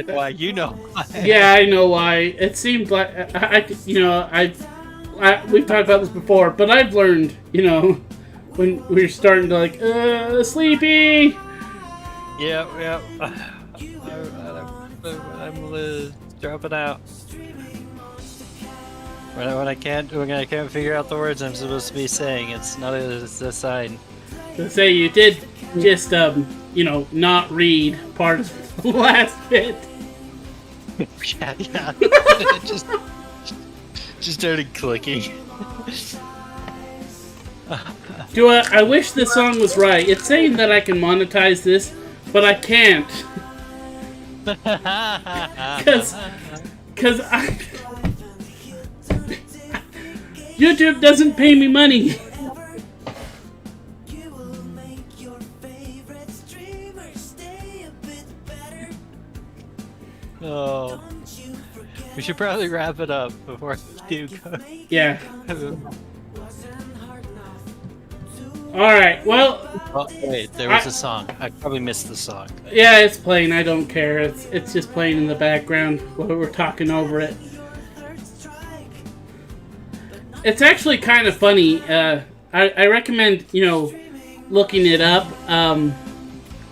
Why? You know. Yeah, I know why. It seemed like we've talked about this before, but I've learned, when we're starting to sleepy. Yeah. I'm dropping out. When I can't figure out the words I'm supposed to be saying, it's a sign. To say you did just not read part of the last bit. Yeah. Just started clicking. I wish this song was right. It's saying that I can monetize this, but I can't. Because YouTube doesn't pay me money. Oh. We should probably wrap it up before I do go. Yeah. Alright, well... Oh, wait, there was a song. I probably missed the song. Yeah, it's playing. I don't care. It's just playing in the background while we're talking over it. It's actually kind of funny. I recommend, looking it up.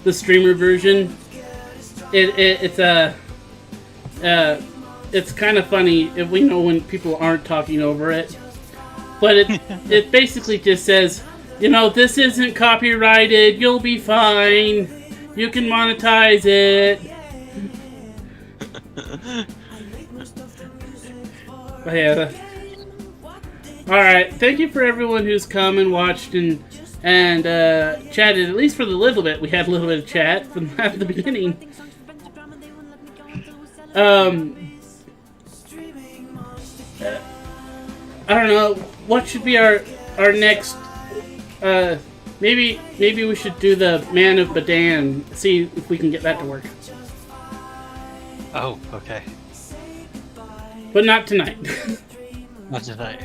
The streamer version. It's kind of funny if we know when people aren't talking over it. But it basically just says, this isn't copyrighted. You'll be fine. You can monetize it. But yeah. Alright, thank you for everyone who's come and watched and chatted, at least for the little bit. We had a little bit of chat from at the beginning. I don't know, what should be our next, maybe we should do the Man of Badan, see if we can get that to work. Oh, okay. But not tonight. Not tonight.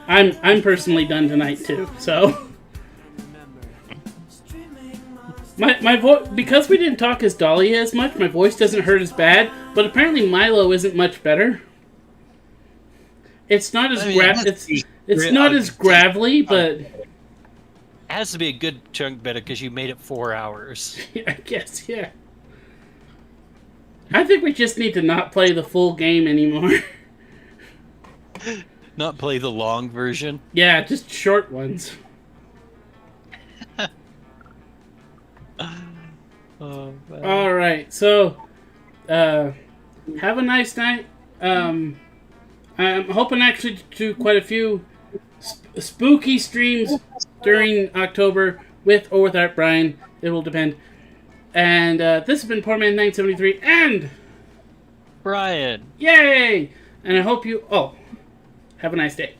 I'm personally done tonight too, so. My voice, because we didn't talk as Dahlia as much, my voice doesn't hurt as bad, but apparently Milo isn't much better. It's not as it's not as gravelly, but it has to be a good chunk better because you made it 4 hours. Yeah, I guess, yeah. I think we just need to not play the full game anymore. Not play the long version? Yeah, just short ones. Alright, so have a nice night. I'm hoping actually to do quite a few spooky streams during October, with or without Bryan. It will depend. And this has been Poor Man 973 and Bryan. Yay! And I hope you have a nice day.